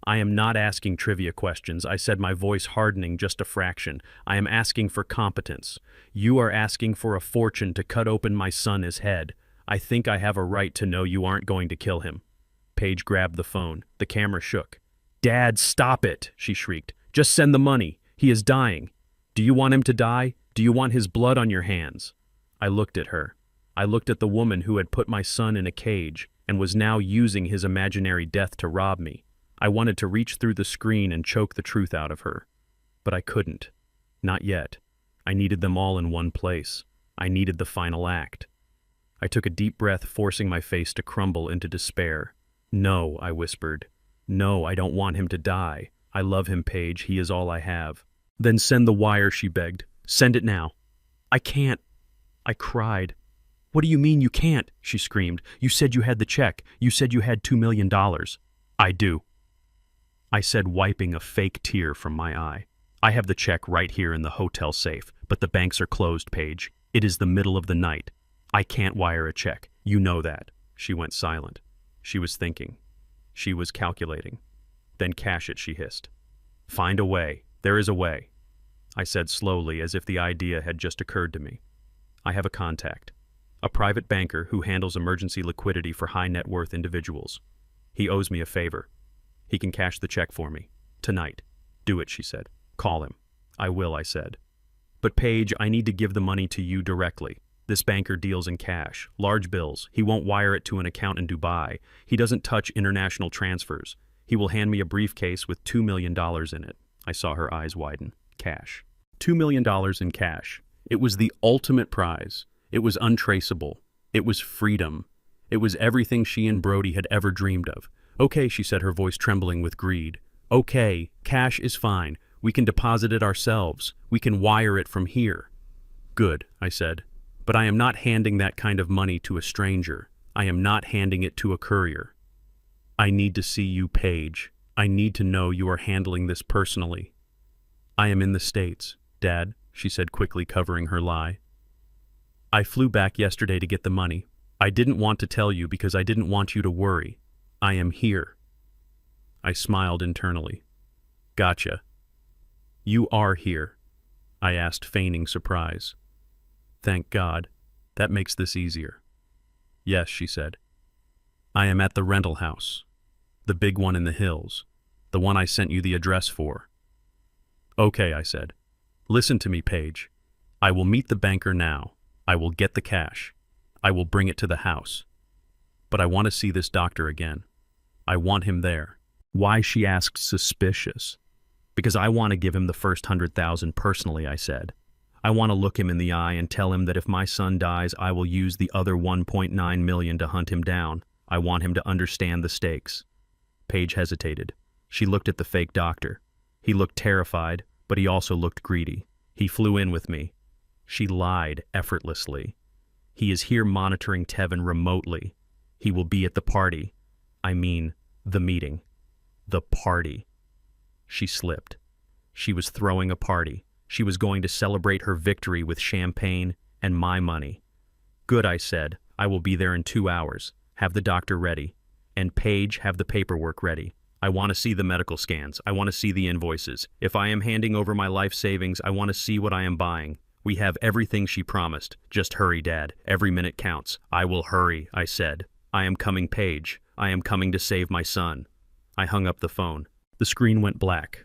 Speaker 1: I am not asking trivia questions, I said, my voice hardening just a fraction. I am asking for competence. You are asking for a fortune to cut open my son's head. I think I have a right to know you aren't going to kill him. Paige grabbed the phone. The camera shook. Dad, stop it, she shrieked. Just send the money. He is dying. Do you want him to die? Do you want his blood on your hands? I looked at her. I looked at the woman who had put my son in a cage and was now using his imaginary death to rob me. I wanted to reach through the screen and choke the truth out of her. But I couldn't. Not yet. I needed them all in one place. I needed the final act. I took a deep breath, forcing my face to crumble into despair. No, I whispered. No, I don't want him to die. I love him, Paige. He is all I have. Then send the wire, she begged. Send it now. I can't. I cried. What do you mean you can't? She screamed. You said you had the check. You said you had $2 million. I do. I said, wiping a fake tear from my eye. I have the check right here in the hotel safe, but the banks are closed, Paige. It is the middle of the night. I can't wire a check. You know that. She went silent. She was thinking. She was calculating. Then cash it, she hissed. Find a way. There is a way. I said slowly, as if the idea had just occurred to me. I have a contact. A private banker who handles emergency liquidity for high net worth individuals. He owes me a favor. He can cash the check for me. Tonight. Do it, she said. Call him. I will, I said. But Paige, I need to give the money to you directly. This banker deals in cash, large bills. He won't wire it to an account in Dubai. He doesn't touch international transfers. He will hand me a briefcase with $2 million in it. I saw her eyes widen. Cash. $2 million in cash. It was the ultimate prize. It was untraceable. It was freedom. It was everything she and Brody had ever dreamed of. Okay, she said, her voice trembling with greed. Okay, cash is fine. We can deposit it ourselves. We can wire it from here. Good, I said. But I am not handing that kind of money to a stranger. I am not handing it to a courier. I need to see you, Paige. I need to know you are handling this personally. I am in the States, Dad, she said quickly, covering her lie. I flew back yesterday to get the money. I didn't want to tell you because I didn't want you to worry. I am here. I smiled internally. Gotcha. You are here, I asked, feigning surprise. Thank God. That makes this easier. Yes, she said. I am at the rental house. The big one in the hills. The one I sent you the address for. Okay, I said. Listen to me, Paige. I will meet the banker now. I will get the cash. I will bring it to the house. But I want to see this doctor again. I want him there. Why, she asked, suspicious. Because I want to give him the first 100,000 personally, I said. I want to look him in the eye and tell him that if my son dies, I will use the other 1.9 million to hunt him down. I want him to understand the stakes. Paige hesitated. She looked at the fake doctor. He looked terrified, but he also looked greedy. He flew in with me. She lied effortlessly. He is here monitoring Tevin remotely. He will be at the party. I mean, the meeting. The party. She slipped. She was throwing a party. She was going to celebrate her victory with champagne and my money. Good, I said. I will be there in 2 hours. Have the doctor ready. And Paige, have the paperwork ready. I want to see the medical scans. I want to see the invoices. If I am handing over my life savings, I want to see what I am buying. We have everything she promised. Just hurry, Dad. Every minute counts. I will hurry, I said. I am coming, Paige. I am coming to save my son. I hung up the phone. The screen went black.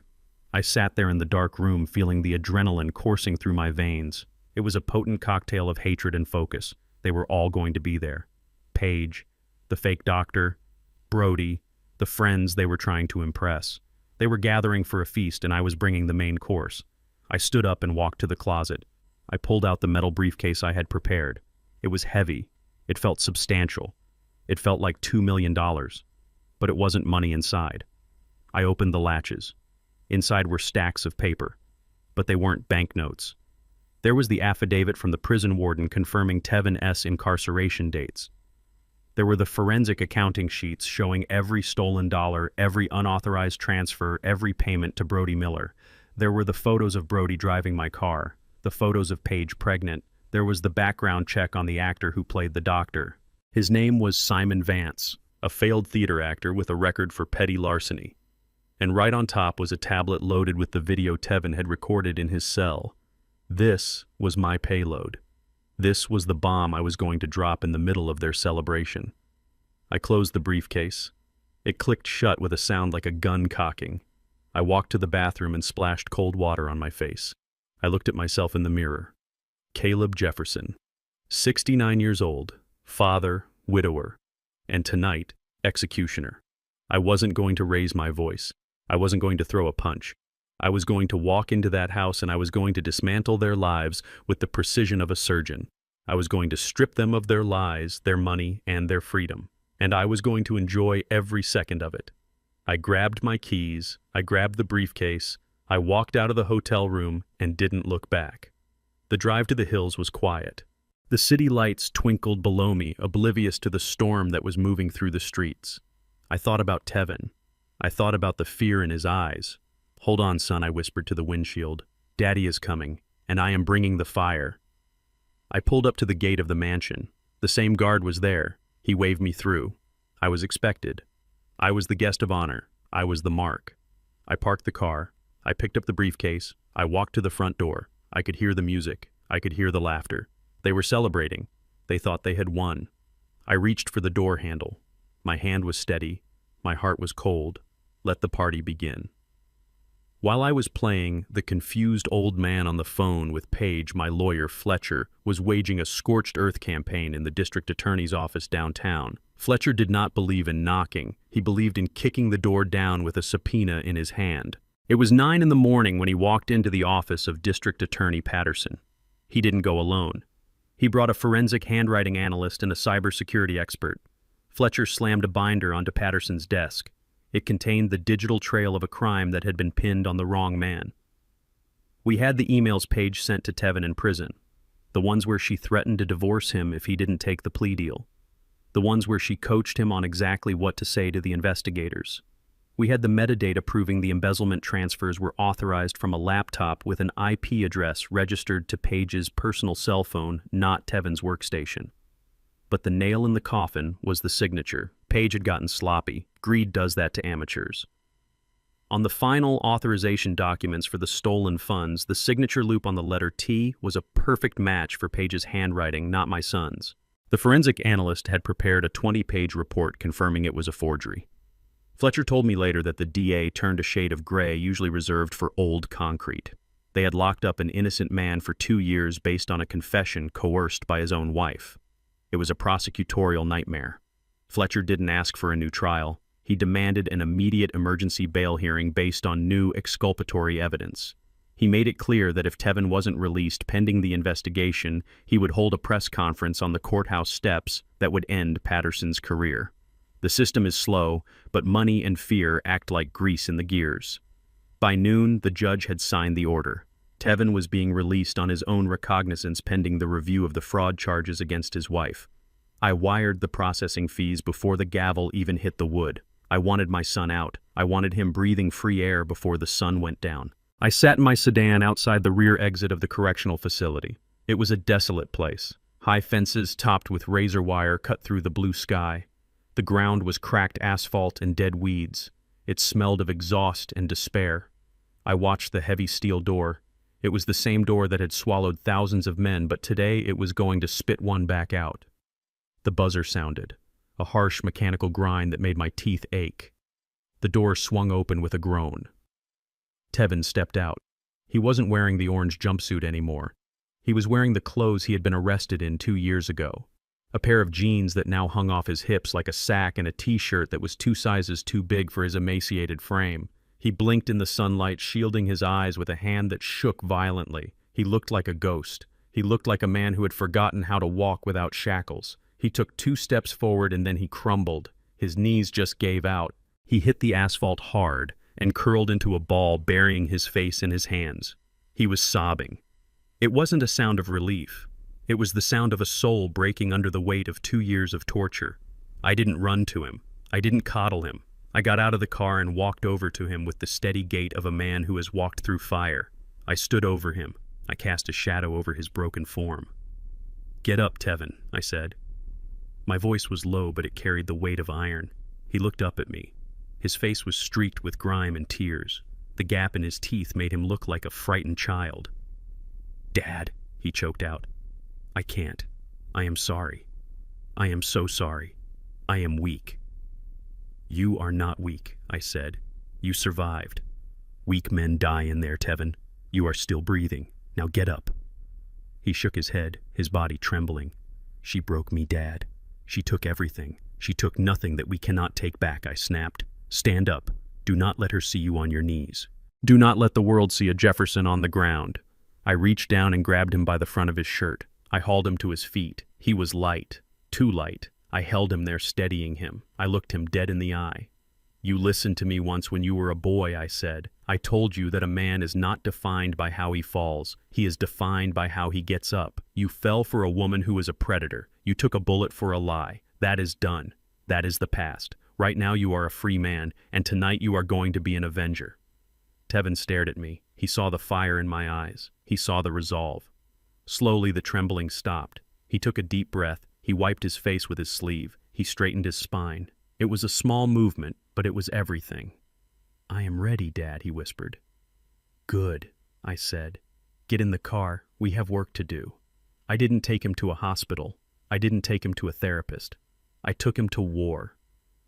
Speaker 1: I sat there in the dark room feeling the adrenaline coursing through my veins. It was a potent cocktail of hatred and focus. They were all going to be there. Paige, the fake doctor, Brody, the friends they were trying to impress. They were gathering for a feast and I was bringing the main course. I stood up and walked to the closet. I pulled out the metal briefcase I had prepared. It was heavy. It felt substantial. It felt like $2 million. But it wasn't money inside. I opened the latches. Inside were stacks of paper. But they weren't banknotes. There was the affidavit from the prison warden confirming Tevin S. incarceration dates. There were the forensic accounting sheets showing every stolen dollar, every unauthorized transfer, every payment to Brody Miller. There were the photos of Brody driving my car, the photos of Paige pregnant. There was the background check on the actor who played the doctor. His name was Simon Vance, a failed theater actor with a record for petty larceny. And right on top was a tablet loaded with the video Tevin had recorded in his cell. This was my payload. This was the bomb I was going to drop in the middle of their celebration. I closed the briefcase. It clicked shut with a sound like a gun cocking. I walked to the bathroom and splashed cold water on my face. I looked at myself in the mirror. Caleb Jefferson, 69 years old, father, widower, and tonight, executioner. I wasn't going to raise my voice. I wasn't going to throw a punch. I was going to walk into that house and I was going to dismantle their lives with the precision of a surgeon. I was going to strip them of their lies, their money, and their freedom. And I was going to enjoy every second of it. I grabbed my keys, I grabbed the briefcase, I walked out of the hotel room and didn't look back. The drive to the hills was quiet. The city lights twinkled below me, oblivious to the storm that was moving through the streets. I thought about Tevin. I thought about the fear in his eyes. "Hold on, son," I whispered to the windshield. "Daddy is coming, and I am bringing the fire." I pulled up to the gate of the mansion. The same guard was there. He waved me through. I was expected. I was the guest of honor. I was the mark. I parked the car. I picked up the briefcase. I walked to the front door. I could hear the music. I could hear the laughter. They were celebrating. They thought they had won. I reached for the door handle. My hand was steady. My heart was cold. Let the party begin. While I was playing, the confused old man on the phone with Paige, my lawyer, Fletcher, was waging a scorched earth campaign in the district attorney's office downtown. Fletcher did not believe in knocking. He believed in kicking the door down with a subpoena in his hand. It was 9 in the morning when he walked into the office of District Attorney Patterson. He didn't go alone. He brought a forensic handwriting analyst and a cybersecurity expert. Fletcher slammed a binder onto Patterson's desk. It contained the digital trail of a crime that had been pinned on the wrong man. We had the emails Paige sent to Tevin in prison, the ones where she threatened to divorce him if he didn't take the plea deal, the ones where she coached him on exactly what to say to the investigators. We had the metadata proving the embezzlement transfers were authorized from a laptop with an IP address registered to Paige's personal cell phone, not Tevin's workstation. But the nail in the coffin was the signature. Paige had gotten sloppy. Greed does that to amateurs. On the final authorization documents for the stolen funds, the signature loop on the letter T was a perfect match for Paige's handwriting, not my son's. The forensic analyst had prepared a 20-page report confirming it was a forgery. Fletcher told me later that the DA turned a shade of gray, usually reserved for old concrete. They had locked up an innocent man for 2 years based on a confession coerced by his own wife. It was a prosecutorial nightmare. Fletcher didn't ask for a new trial. He demanded an immediate emergency bail hearing based on new exculpatory evidence. He made it clear that if Tevin wasn't released pending the investigation, he would hold a press conference on the courthouse steps that would end Patterson's career. The system is slow, but money and fear act like grease in the gears. By noon, the judge had signed the order. Tevin was being released on his own recognizance pending the review of the fraud charges against his wife. I wired the processing fees before the gavel even hit the wood. I wanted my son out. I wanted him breathing free air before the sun went down. I sat in my sedan outside the rear exit of the correctional facility. It was a desolate place. High fences topped with razor wire cut through the blue sky. The ground was cracked asphalt and dead weeds. It smelled of exhaust and despair. I watched the heavy steel door. It was the same door that had swallowed thousands of men, but today it was going to spit one back out. The buzzer sounded, a harsh mechanical grind that made my teeth ache. The door swung open with a groan. Tevin stepped out. He wasn't wearing the orange jumpsuit anymore. He was wearing the clothes he had been arrested in 2 years ago. A pair of jeans that now hung off his hips like a sack and a t-shirt that was 2 sizes too big for his emaciated frame. He blinked in the sunlight, shielding his eyes with a hand that shook violently. He looked like a ghost. He looked like a man who had forgotten how to walk without shackles. He took 2 steps forward and then he crumbled. His knees just gave out. He hit the asphalt hard and curled into a ball, burying his face in his hands. He was sobbing. It wasn't a sound of relief. It was the sound of a soul breaking under the weight of 2 years of torture. I didn't run to him. I didn't coddle him. I got out of the car and walked over to him with the steady gait of a man who has walked through fire. I stood over him. I cast a shadow over his broken form. "Get up, Tevin," I said. My voice was low, but it carried the weight of iron. He looked up at me. His face was streaked with grime and tears. The gap in his teeth made him look like a frightened child. "Dad," he choked out. "I can't. I am sorry. I am so sorry. I am weak." "You are not weak," I said. "You survived. Weak men die in there, Tevin. You are still breathing. Now get up." He shook his head, his body trembling. "She broke me, Dad. She took everything. She took nothing that we cannot take back," I snapped. "Stand up. Do not let her see you on your knees. Do not let the world see a Jefferson on the ground." I reached down and grabbed him by the front of his shirt. I hauled him to his feet. He was light, too light. I held him there, steadying him. I looked him dead in the eye. "You listened to me once when you were a boy," I said. "I told you that a man is not defined by how he falls. He is defined by how he gets up. You fell for a woman who was a predator. You took a bullet for a lie. That is done. That is the past. Right now you are a free man, and tonight you are going to be an avenger." Tevin stared at me. He saw the fire in my eyes. He saw the resolve. Slowly the trembling stopped. He took a deep breath. He wiped his face with his sleeve. He straightened his spine. It was a small movement, but it was everything. "I am ready, Dad," he whispered. "Good," I said. "Get in the car. We have work to do." I didn't take him to a hospital. I didn't take him to a therapist. I took him to war.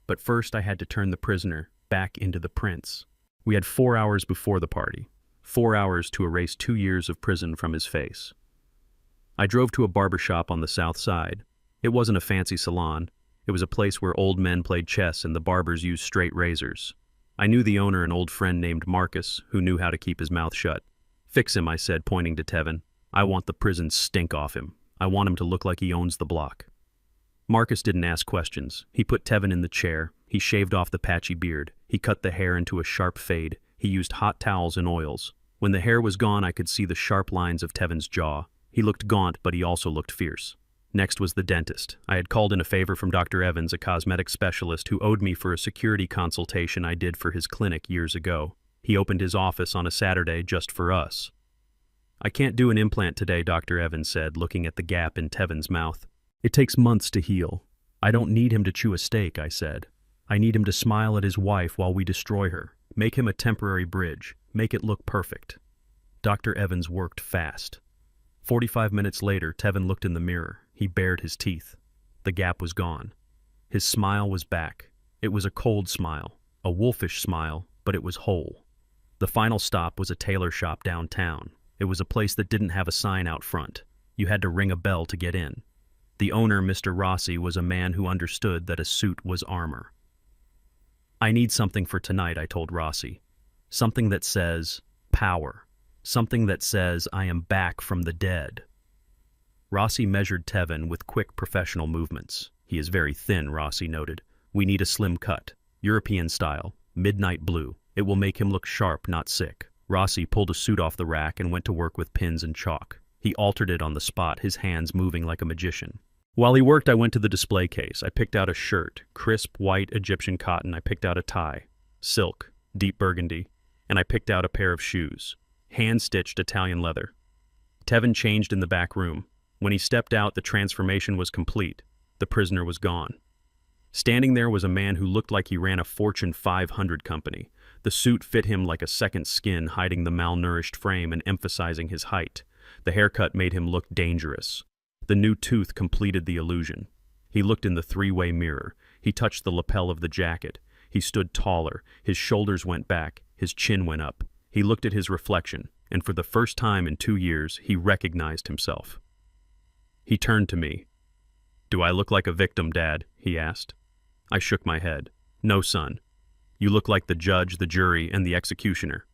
Speaker 1: But first I had to turn the prisoner back into the prince. We had 4 hours before the party. 4 hours to erase 2 years of prison from his face. I drove to a barber shop on the south side. It wasn't a fancy salon. It was a place where old men played chess and the barbers used straight razors. I knew the owner, an old friend named Marcus, who knew how to keep his mouth shut. "Fix him," I said, pointing to Tevin. "I want the prison stink off him. I want him to look like he owns the block." Marcus didn't ask questions. He put Tevin in the chair. He shaved off the patchy beard. He cut the hair into a sharp fade. He used hot towels and oils. When the hair was gone, I could see the sharp lines of Tevin's jaw. He looked gaunt, but he also looked fierce. Next was the dentist. I had called in a favor from Dr. Evans, a cosmetic specialist who owed me for a security consultation I did for his clinic years ago. He opened his office on a Saturday just for us. "I can't do an implant today," Dr. Evans said, looking at the gap in Tevin's mouth. "It takes months to heal." "I don't need him to chew a steak," I said. "I need him to smile at his wife while we destroy her. Make him a temporary bridge. Make it look perfect." Dr. Evans worked fast. 45 minutes later, Tevin looked in the mirror. He bared his teeth. The gap was gone. His smile was back. It was a cold smile, a wolfish smile, but it was whole. The final stop was a tailor shop downtown. It was a place that didn't have a sign out front. You had to ring a bell to get in. The owner, Mr. Rossi, was a man who understood that a suit was armor. "I need something for tonight," I told Rossi. "Something that says, power. Something that says, I am back from the dead." Rossi measured Tevin with quick professional movements. "He is very thin," Rossi noted. "We need a slim cut. European style. Midnight blue. It will make him look sharp, not sick." Rossi pulled a suit off the rack and went to work with pins and chalk. He altered it on the spot, his hands moving like a magician. While he worked, I went to the display case. I picked out a shirt, crisp white Egyptian cotton. I picked out a tie, silk, deep burgundy, and I picked out a pair of shoes, hand-stitched Italian leather. Tevin changed in the back room. When he stepped out, the transformation was complete. The prisoner was gone. Standing there was a man who looked like he ran a Fortune 500 company. The suit fit him like a second skin, hiding the malnourished frame and emphasizing his height. The haircut made him look dangerous. The new tooth completed the illusion. He looked in the three-way mirror. He touched the lapel of the jacket. He stood taller. His shoulders went back. His chin went up. He looked at his reflection, and for the first time in 2 years, he recognized himself. He turned to me. "Do I look like a victim, Dad?" he asked. I shook my head. "No, son. You look like the judge, the jury, and the executioner."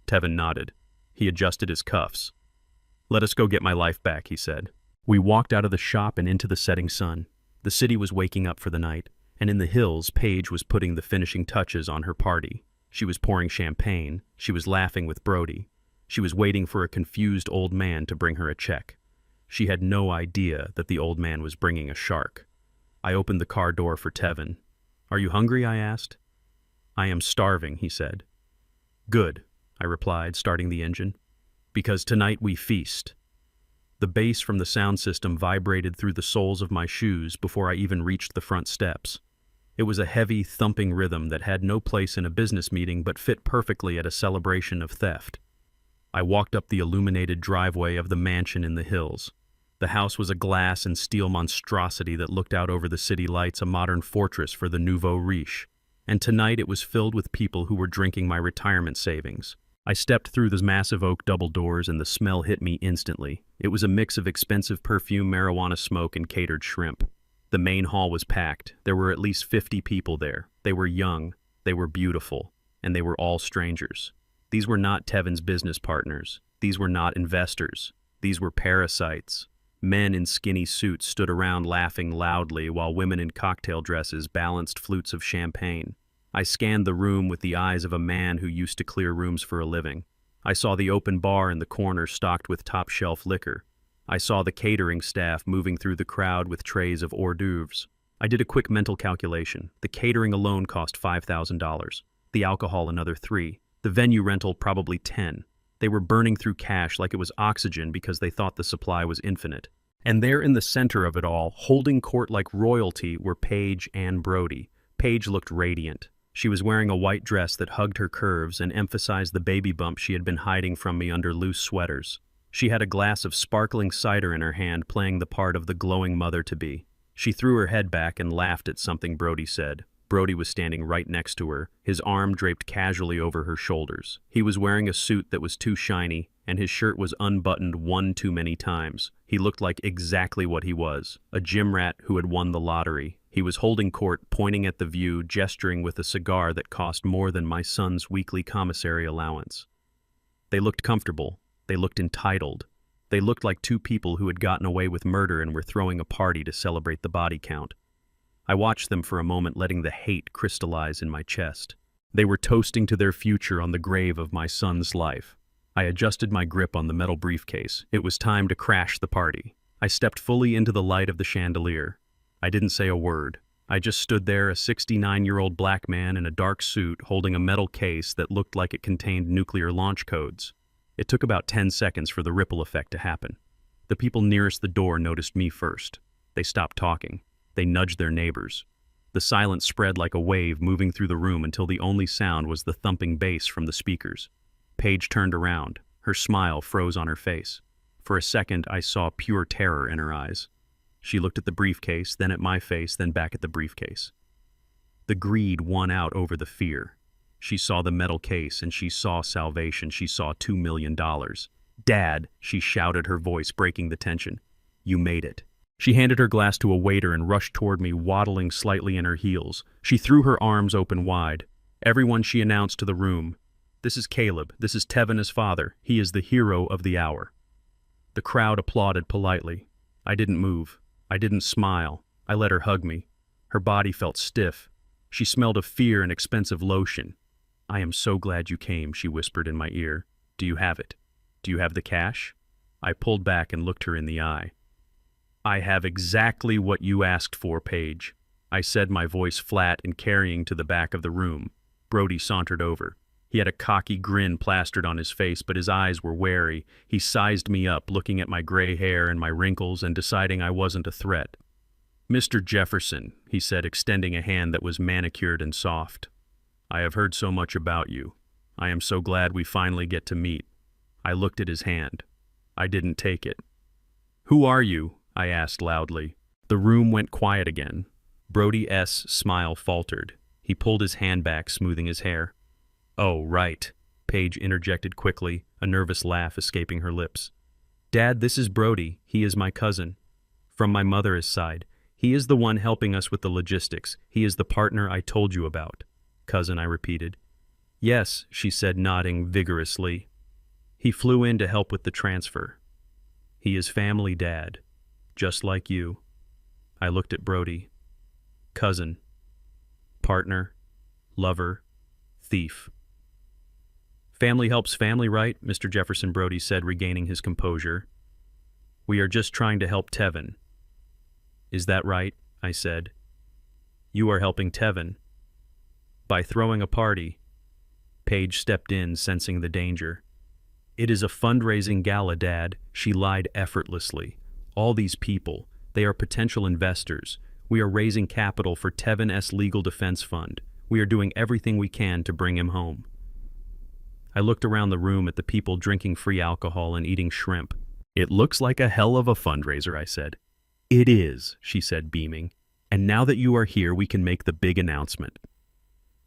Speaker 1: Tevin nodded. He adjusted his cuffs. "Let us go get my life back," he said. We walked out of the shop and into the setting sun. The city was waking up for the night, and in the hills, Paige was putting the finishing touches on her party. She was pouring champagne. She was laughing with Brody. She was waiting for a confused old man to bring her a check. She had no idea that the old man was bringing a shark. I opened the car door for Tevin. "Are you hungry?" I asked. "I am starving," he said. "Good," I replied, starting the engine. "Because tonight we feast." The bass from the sound system vibrated through the soles of my shoes before I even reached the front steps. It was a heavy, thumping rhythm that had no place in a business meeting but fit perfectly at a celebration of theft. I walked up the illuminated driveway of the mansion in the hills. The house was a glass and steel monstrosity that looked out over the city lights, a modern fortress for the nouveau riche. And tonight it was filled with people who were drinking my retirement savings. I stepped through those massive oak double doors and the smell hit me instantly. It was a mix of expensive perfume, marijuana smoke, and catered shrimp. The main hall was packed. There were at least 50 people there. They were young, they were beautiful, and they were all strangers. These were not Tevin's business partners. These were not investors. These were parasites. Men in skinny suits stood around laughing loudly while women in cocktail dresses balanced flutes of champagne. I scanned the room with the eyes of a man who used to clear rooms for a living. I saw the open bar in the corner stocked with top-shelf liquor. I saw the catering staff moving through the crowd with trays of hors d'oeuvres. I did a quick mental calculation. The catering alone cost $5,000. The alcohol another $3,000. The venue rental probably $10,000. They were burning through cash like it was oxygen because they thought the supply was infinite. And there in the center of it all, holding court like royalty, were Paige and Brody. Paige looked radiant. She was wearing a white dress that hugged her curves and emphasized the baby bump she had been hiding from me under loose sweaters. She had a glass of sparkling cider in her hand, playing the part of the glowing mother-to-be. She threw her head back and laughed at something Brody said. Brody was standing right next to her, his arm draped casually over her shoulders. He was wearing a suit that was too shiny, and his shirt was unbuttoned one too many times. He looked like exactly what he was, a gym rat who had won the lottery. He was holding court, pointing at the view, gesturing with a cigar that cost more than my son's weekly commissary allowance. They looked comfortable. They looked entitled. They looked like two people who had gotten away with murder and were throwing a party to celebrate the body count. I watched them for a moment, letting the hate crystallize in my chest. They were toasting to their future on the grave of my son's life. I adjusted my grip on the metal briefcase. It was time to crash the party. I stepped fully into the light of the chandelier. I didn't say a word. I just stood there, a 69-year-old black man in a dark suit holding a metal case that looked like it contained nuclear launch codes. It took about 10 seconds for the ripple effect to happen. The people nearest the door noticed me first. They stopped talking. They nudged their neighbors. The silence spread like a wave, moving through the room until the only sound was the thumping bass from the speakers. Paige turned around. Her smile froze on her face. For a second, I saw pure terror in her eyes. She looked at the briefcase, then at my face, then back at the briefcase. The greed won out over the fear. She saw the metal case, and she saw salvation. She saw $2 million. "Dad," she shouted, her voice breaking the tension. "You made it." She handed her glass to a waiter and rushed toward me, waddling slightly in her heels. She threw her arms open wide. "Everyone," she announced to the room. "This is Caleb. This is Tevin, his father. He is the hero of the hour." The crowd applauded politely. I didn't move. I didn't smile. I let her hug me. Her body felt stiff. She smelled of fear and expensive lotion. "I am so glad you came," she whispered in my ear. "Do you have it? Do you have the cash?" I pulled back and looked her in the eye. "I have exactly what you asked for, Paige," I said, my voice flat and carrying to the back of the room. Brody sauntered over. He had a cocky grin plastered on his face, but his eyes were wary. He sized me up, looking at my gray hair and my wrinkles and deciding I wasn't a threat. "Mr. Jefferson," he said, extending a hand that was manicured and soft. I have heard so much about you. I am so glad we finally get to meet. I looked at his hand. I didn't take it. Who are you? I asked loudly. The room went quiet again. Brody's smile faltered. He pulled his hand back, smoothing his hair. Oh, right, Paige interjected quickly, a nervous laugh escaping her lips. Dad, this is Brody. He is my cousin. From my mother's side. He is the one helping us with the logistics. He is the partner I told you about. Cousin, I repeated. Yes, she said, nodding vigorously. He flew in to help with the transfer. He is family, Dad. Just like you. I looked at Brody. Cousin. Partner. Lover. Thief. Family helps family, right? Mr. Jefferson Brody said, regaining his composure. We are just trying to help Tevin. Is that right? I said. You are helping Tevin. By throwing a party. Paige stepped in, sensing the danger. It is a fundraising gala, Dad. She lied effortlessly. All these people, they are potential investors. We are raising capital for Tevin's legal defense fund. We are doing everything we can to bring him home. I looked around the room at the people drinking free alcohol and eating shrimp. It looks like a hell of a fundraiser, I said. It is, she said, beaming. And now that you are here, we can make the big announcement.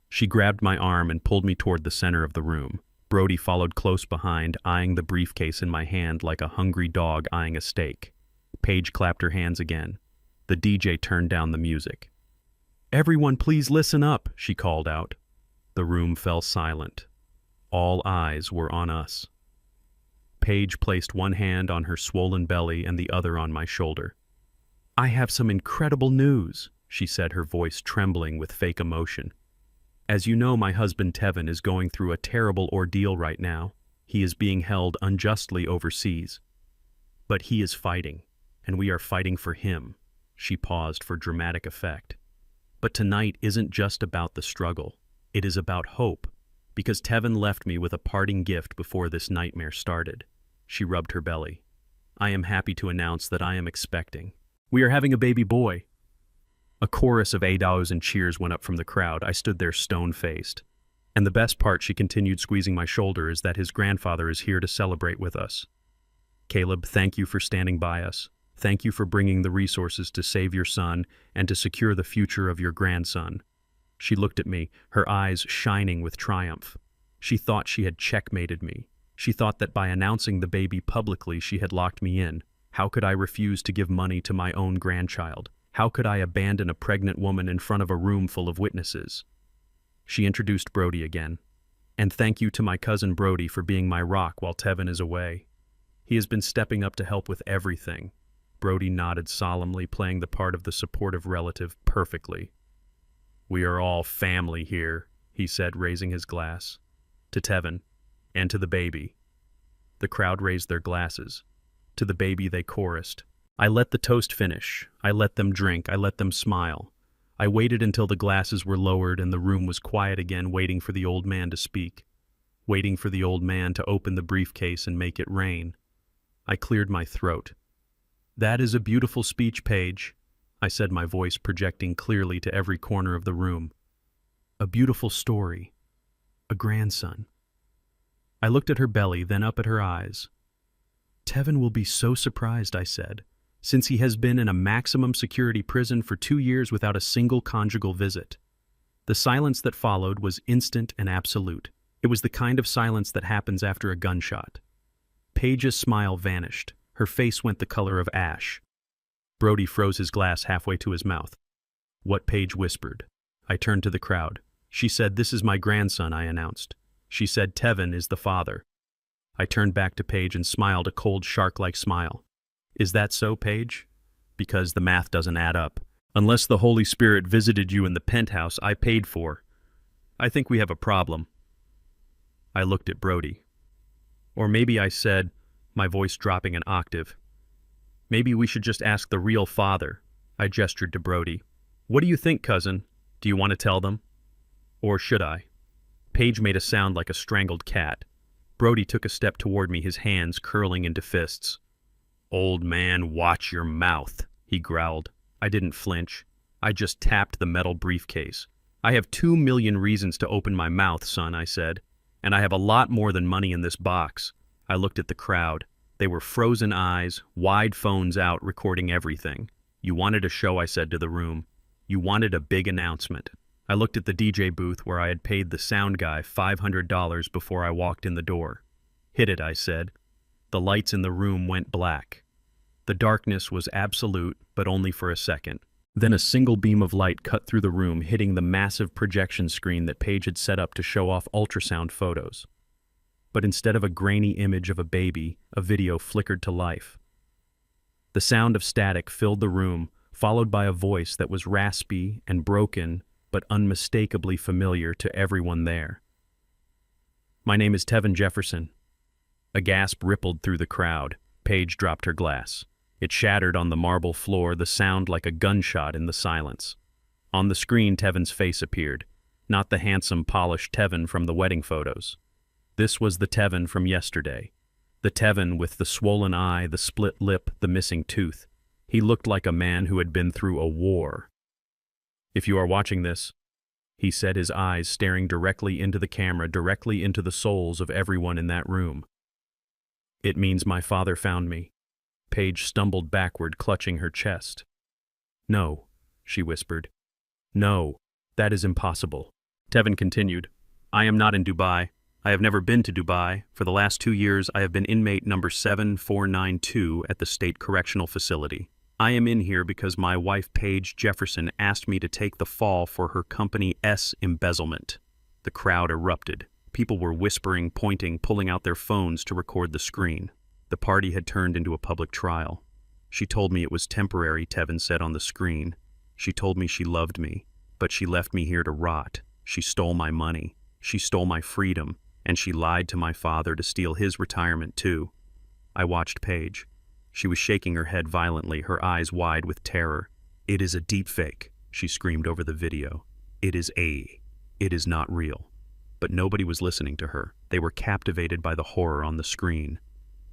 Speaker 1: She grabbed my arm and pulled me toward the center of the room. Brody followed close behind, eyeing the briefcase in my hand like a hungry dog eyeing a steak. Paige clapped her hands again. The DJ turned down the music. Everyone, please listen up, she called out. The room fell silent. All eyes were on us. Paige placed one hand on her swollen belly and the other on my shoulder. I have some incredible news, she said, her voice trembling with fake emotion. As you know, my husband Tevin is going through a terrible ordeal right now. He is being held unjustly overseas. But he is fighting, and we are fighting for him. She paused for dramatic effect. But tonight isn't just about the struggle. It is about hope, because Tevin left me with a parting gift before this nightmare started. She rubbed her belly. I am happy to announce that I am expecting. We are having a baby boy. A chorus of ahs and cheers went up from the crowd. I stood there stone-faced. And the best part, she continued, squeezing my shoulder, is that his grandfather is here to celebrate with us. Caleb, thank you for standing by us. Thank you for bringing the resources to save your son and to secure the future of your grandson. She looked at me, her eyes shining with triumph. She thought she had checkmated me. She thought that by announcing the baby publicly, she had locked me in. How could I refuse to give money to my own grandchild? How could I abandon a pregnant woman in front of a room full of witnesses? She introduced Brody again. And thank you to my cousin Brody for being my rock while Tevin is away. He has been stepping up to help with everything. Brody nodded solemnly, playing the part of the supportive relative perfectly. We are all family here, he said, raising his glass. To Tevin, and to the baby. The crowd raised their glasses. To the baby they chorused. I let the toast finish. I let them drink. I let them smile. I waited until the glasses were lowered and the room was quiet again, waiting for the old man to speak. Waiting for the old man to open the briefcase and make it rain. I cleared my throat. That is a beautiful speech, Paige, I said, my voice projecting clearly to every corner of the room. A beautiful story. A grandson. I looked at her belly, then up at her eyes. Tevin will be so surprised, I said, since he has been in a maximum security prison for 2 years without a single conjugal visit. The silence that followed was instant and absolute. It was the kind of silence that happens after a gunshot. Paige's smile vanished. Her face went the color of ash. Brody froze his glass halfway to his mouth. What? Paige whispered. I turned to the crowd. She said, "This is my grandson," I announced. She said, "Tevin is the father." I turned back to Paige and smiled a cold, shark-like smile. Is that so, Paige? Because the math doesn't add up. Unless the Holy Spirit visited you in the penthouse I paid for. I think we have a problem. I looked at Brody. Or maybe I said, my voice dropping an octave, maybe we should just ask the real father. I gestured to Brody. What do you think, cousin? Do you want to tell them? Or should I? Paige made a sound like a strangled cat. Brody took a step toward me, his hands curling into fists. Old man, watch your mouth, he growled. I didn't flinch. I just tapped the metal briefcase. I have 2 million reasons to open my mouth, son, I said. And I have a lot more than money in this box. I looked at the crowd. They were frozen eyes, wide phones out, recording everything. You wanted a show, I said to the room. You wanted a big announcement. I looked at the DJ booth where I had paid the sound guy $500 before I walked in the door. Hit it, I said. The lights in the room went black. The darkness was absolute, but only for a second. Then a single beam of light cut through the room, hitting the massive projection screen that Paige had set up to show off ultrasound photos. But instead of a grainy image of a baby, a video flickered to life. The sound of static filled the room, followed by a voice that was raspy and broken, but unmistakably familiar to everyone there. My name is Tevin Jefferson. A gasp rippled through the crowd. Paige dropped her glass. It shattered on the marble floor, the sound like a gunshot in the silence. On the screen, Tevin's face appeared, not the handsome, polished Tevin from the wedding photos. This was the Tevin from yesterday. The Tevin with the swollen eye, the split lip, the missing tooth. He looked like a man who had been through a war. If you are watching this, he said, his eyes staring directly into the camera, directly into the souls of everyone in that room. It means my father found me. Paige stumbled backward, clutching her chest. No, she whispered. No, that is impossible. Tevin continued. I am not in Dubai. I have never been to Dubai. For the last 2 years, I have been inmate number 7492 at the State Correctional Facility. I am in here because my wife, Paige Jefferson, asked me to take the fall for her company S embezzlement. The crowd erupted. People were whispering, pointing, pulling out their phones to record the screen. The party had turned into a public trial. She told me it was temporary, Tevin said on the screen. She told me she loved me, but she left me here to rot. She stole my money. She stole my freedom, and she lied to my father to steal his retirement too. I watched Paige. She was shaking her head violently, her eyes wide with terror. It is a deepfake, she screamed over the video. It is not real. But nobody was listening to her. They were captivated by the horror on the screen.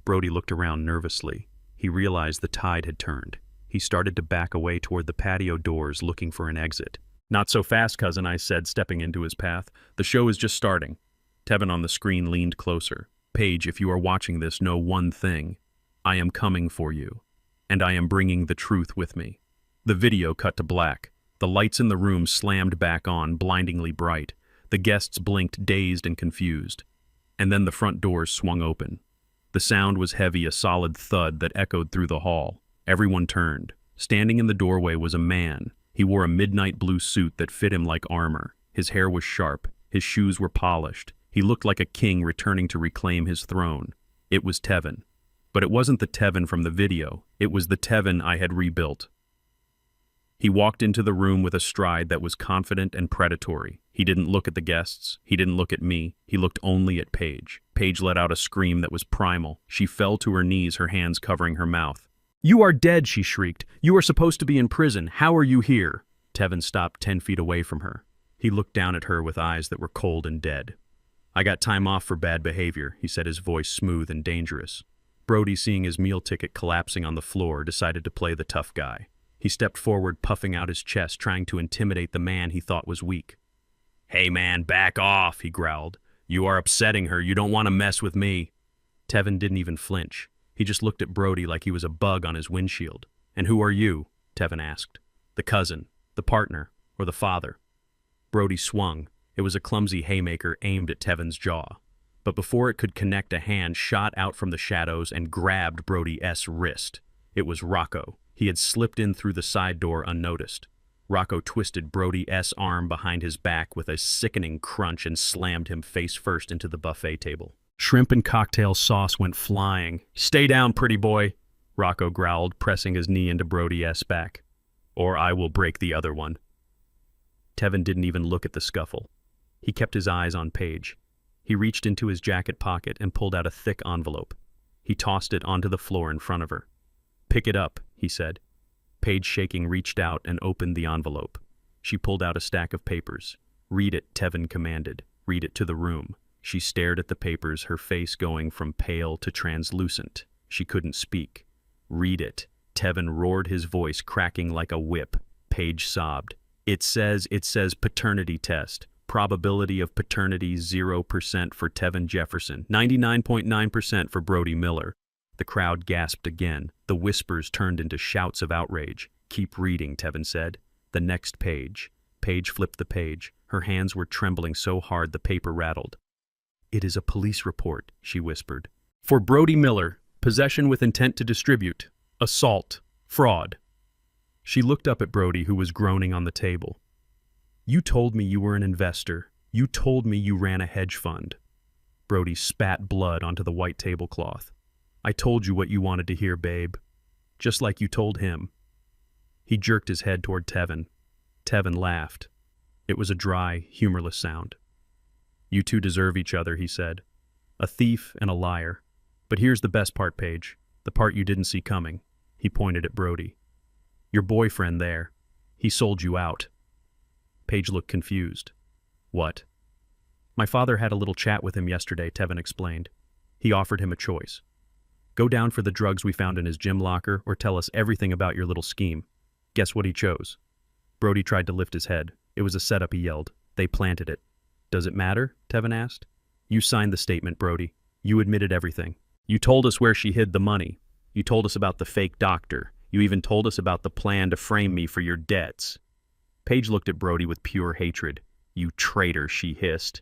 Speaker 1: Brody looked around nervously. He realized the tide had turned. He started to back away toward the patio doors, looking for an exit. Not so fast, cousin, I said, stepping into his path. The show is just starting. Tevin on the screen leaned closer. Paige, if you are watching this, know one thing. I am coming for you. And I am bringing the truth with me. The video cut to black. The lights in the room slammed back on, blindingly bright. The guests blinked, dazed and confused. And then the front doors swung open. The sound was heavy, a solid thud that echoed through the hall. Everyone turned. Standing in the doorway was a man. He wore a midnight blue suit that fit him like armor. His hair was sharp. His shoes were polished. He looked like a king returning to reclaim his throne. It was Tevin. But it wasn't the Tevin from the video. It was the Tevin I had rebuilt. He walked into the room with a stride that was confident and predatory. He didn't look at the guests. He didn't look at me. He looked only at Paige. Paige let out a scream that was primal. She fell to her knees, her hands covering her mouth. You are dead, she shrieked. You are supposed to be in prison. How are you here? Tevin stopped 10 feet away from her. He looked down at her with eyes that were cold and dead. I got time off for bad behavior, he said, his voice smooth and dangerous. Brody, seeing his meal ticket collapsing on the floor, decided to play the tough guy. He stepped forward, puffing out his chest, trying to intimidate the man he thought was weak. Hey man, back off, he growled. You are upsetting her. You don't want to mess with me. Tevin didn't even flinch. He just looked at Brody like he was a bug on his windshield. And who are you? Tevin asked. The cousin, the partner, or the father? Brody swung. It was a clumsy haymaker aimed at Tevin's jaw. But before it could connect, a hand shot out from the shadows and grabbed Brody's wrist. It was Rocco. He had slipped in through the side door unnoticed. Rocco twisted Brody's arm behind his back with a sickening crunch and slammed him face first into the buffet table. Shrimp and cocktail sauce went flying. Stay down, pretty boy, Rocco growled, pressing his knee into Brody's back. Or I will break the other one. Tevin didn't even look at the scuffle. He kept his eyes on Paige. He reached into his jacket pocket and pulled out a thick envelope. He tossed it onto the floor in front of her. Pick it up, he said. Paige, shaking, reached out and opened the envelope. She pulled out a stack of papers. Read it, Tevin commanded. Read it to the room. She stared at the papers, her face going from pale to translucent. She couldn't speak. Read it. Tevin roared, his voice cracking like a whip. Paige sobbed. It says paternity test. Probability of paternity 0% for Tevin Jefferson, 99.9% for Brody Miller. The crowd gasped again. The whispers turned into shouts of outrage. Keep reading, Tevin said. The next page. Paige flipped the page. Her hands were trembling so hard the paper rattled. It is a police report, she whispered. For Brody Miller, possession with intent to distribute, assault, fraud. She looked up at Brody, who was groaning on the table. You told me you were an investor. You told me you ran a hedge fund. Brody spat blood onto the white tablecloth. I told you what you wanted to hear, babe. Just like you told him. He jerked his head toward Tevin. Tevin laughed. It was a dry, humorless sound. You two deserve each other, he said. A thief and a liar. But here's the best part, Paige. The part you didn't see coming. He pointed at Brody. Your boyfriend there. He sold you out. Paige looked confused. What? My father had a little chat with him yesterday, Tevin explained. He offered him a choice. Go down for the drugs we found in his gym locker or tell us everything about your little scheme. Guess what he chose? Brody tried to lift his head. It was a setup, he yelled. They planted it. Does it matter? Tevin asked. You signed the statement, Brody. You admitted everything. You told us where she hid the money. You told us about the fake doctor. You even told us about the plan to frame me for your debts. Paige looked at Brody with pure hatred. You traitor, she hissed.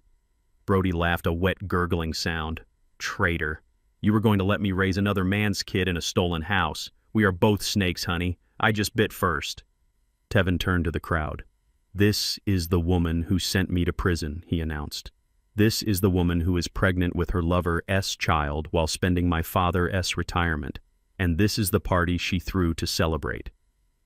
Speaker 1: Brody laughed a wet, gurgling sound. Traitor. You were going to let me raise another man's kid in a stolen house. We are both snakes, honey. I just bit first. Tevin turned to the crowd. This is the woman who sent me to prison, he announced. This is the woman who is pregnant with her lover S. child while spending my father S. retirement. And this is the party she threw to celebrate.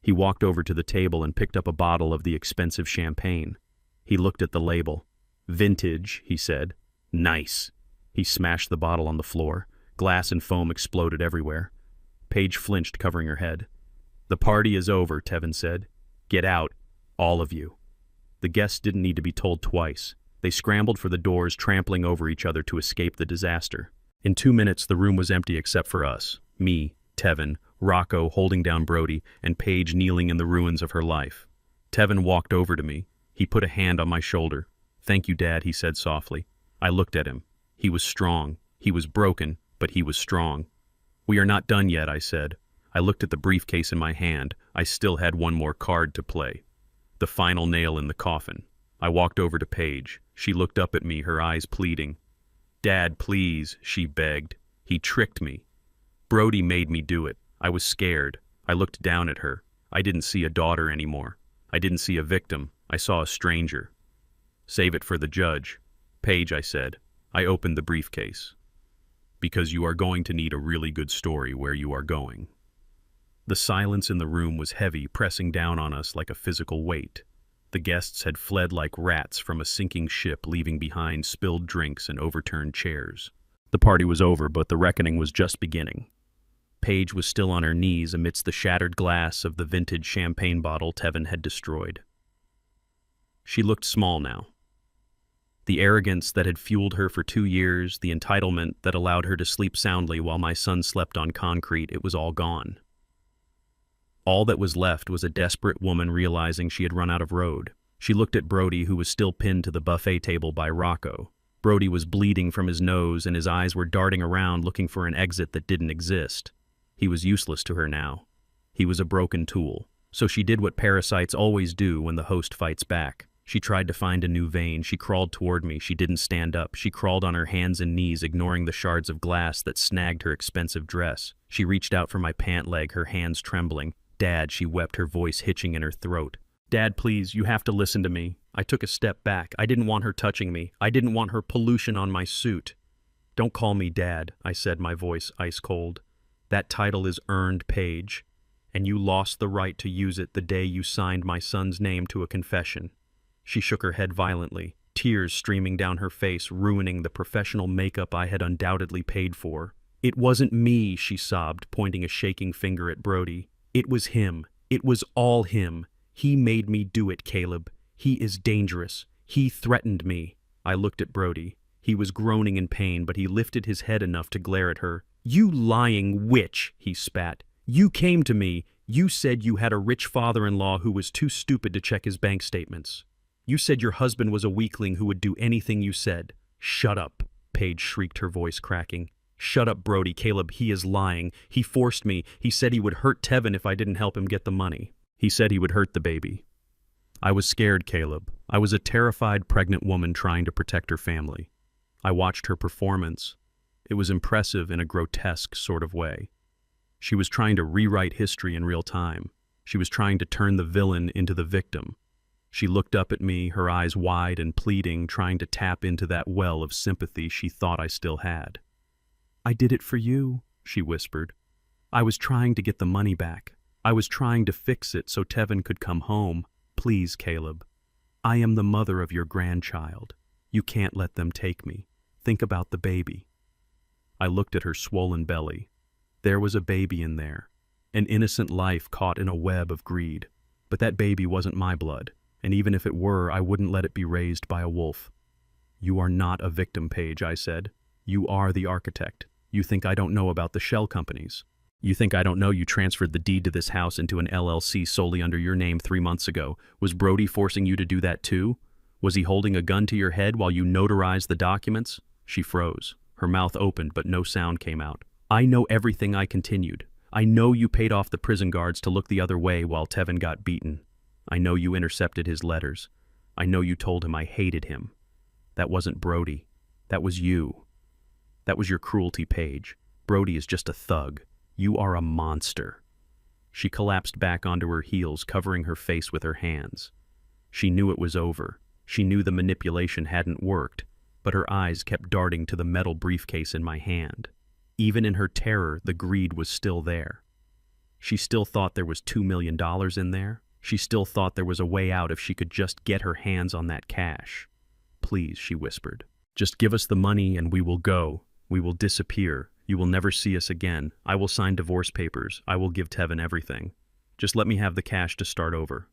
Speaker 1: He walked over to the table and picked up a bottle of the expensive champagne. He looked at the label. Vintage, he said. Nice. He smashed the bottle on the floor. Glass and foam exploded everywhere. Paige flinched, covering her head. The party is over, Tevin said. Get out, all of you. The guests didn't need to be told twice. They scrambled for the doors, trampling over each other to escape the disaster. In 2 minutes, the room was empty except for us. Me, Tevin, Rocco holding down Brody, and Paige kneeling in the ruins of her life. Tevin walked over to me. He put a hand on my shoulder. Thank you, Dad, he said softly. I looked at him. He was strong. He was broken, but he was strong. We are not done yet, I said. I looked at the briefcase in my hand. I still had one more card to play. The final nail in the coffin. I walked over to Paige. She looked up at me, her eyes pleading. Dad, please, she begged. He tricked me. Brody made me do it. I was scared. I looked down at her. I didn't see a daughter anymore. I didn't see a victim. I saw a stranger. Save it for the judge. Paige, I said. I opened the briefcase. Because you are going to need a really good story where you are going. The silence in the room was heavy, pressing down on us like a physical weight. The guests had fled like rats from a sinking ship, leaving behind spilled drinks and overturned chairs. The party was over, but the reckoning was just beginning. Paige was still on her knees amidst the shattered glass of the vintage champagne bottle Tevin had destroyed. She looked small now. The arrogance that had fueled her for 2 years, the entitlement that allowed her to sleep soundly while my son slept on concrete, it was all gone. All that was left was a desperate woman realizing she had run out of road. She looked at Brody, who was still pinned to the buffet table by Rocco. Brody was bleeding from his nose, and his eyes were darting around looking for an exit that didn't exist. He was useless to her now. He was a broken tool. So she did what parasites always do when the host fights back. She tried to find a new vein. She crawled toward me. She didn't stand up. She crawled on her hands and knees, ignoring the shards of glass that snagged her expensive dress. She reached out for my pant leg, her hands trembling. Dad, she wept, her voice hitching in her throat. Dad, please, you have to listen to me. I took a step back. I didn't want her touching me. I didn't want her pollution on my suit. Don't call me Dad, I said, my voice ice cold. That title is earned, Paige, and you lost the right to use it the day you signed my son's name to a confession. She shook her head violently, tears streaming down her face, ruining the professional makeup I had undoubtedly paid for. It wasn't me, she sobbed, pointing a shaking finger at Brody. It was him. It was all him. He made me do it, Caleb. He is dangerous. He threatened me. I looked at Brody. He was groaning in pain, but he lifted his head enough to glare at her. You lying witch, he spat. You came to me. You said you had a rich father-in-law who was too stupid to check his bank statements. You said your husband was a weakling who would do anything you said. Shut up, Paige shrieked, her voice cracking. Shut up, Brody. Caleb, he is lying. He forced me. He said he would hurt Tevin if I didn't help him get the money. He said he would hurt the baby. I was scared, Caleb. I was a terrified pregnant woman trying to protect her family. I watched her performance. It was impressive in a grotesque sort of way. She was trying to rewrite history in real time. She was trying to turn the villain into the victim. She looked up at me, her eyes wide and pleading, trying to tap into that well of sympathy she thought I still had. I did it for you, she whispered. I was trying to get the money back. I was trying to fix it so Tevin could come home. Please, Caleb. I am the mother of your grandchild. You can't let them take me. Think about the baby. I looked at her swollen belly. There was a baby in there, an innocent life caught in a web of greed. But that baby wasn't my blood, and even if it were, I wouldn't let it be raised by a wolf. You are not a victim, Paige, I said. You are the architect. You think I don't know about the shell companies. You think I don't know you transferred the deed to this house into an LLC solely under your name 3 months ago. Was Brody forcing you to do that too? Was he holding a gun to your head while you notarized the documents? She froze. Her mouth opened, but no sound came out. I know everything, I continued. I know you paid off the prison guards to look the other way while Tevin got beaten. I know you intercepted his letters. I know you told him I hated him. That wasn't Brody. That was you. That was your cruelty, Paige. Brody is just a thug. You are a monster. She collapsed back onto her heels, covering her face with her hands. She knew it was over. She knew the manipulation hadn't worked, but her eyes kept darting to the metal briefcase in my hand. Even in her terror, the greed was still there. She still thought there was $2 million in there. She still thought there was a way out if she could just get her hands on that cash. Please, she whispered. Just give us the money and we will go. We will disappear. You will never see us again. I will sign divorce papers. I will give Tevin everything. Just let me have the cash to start over.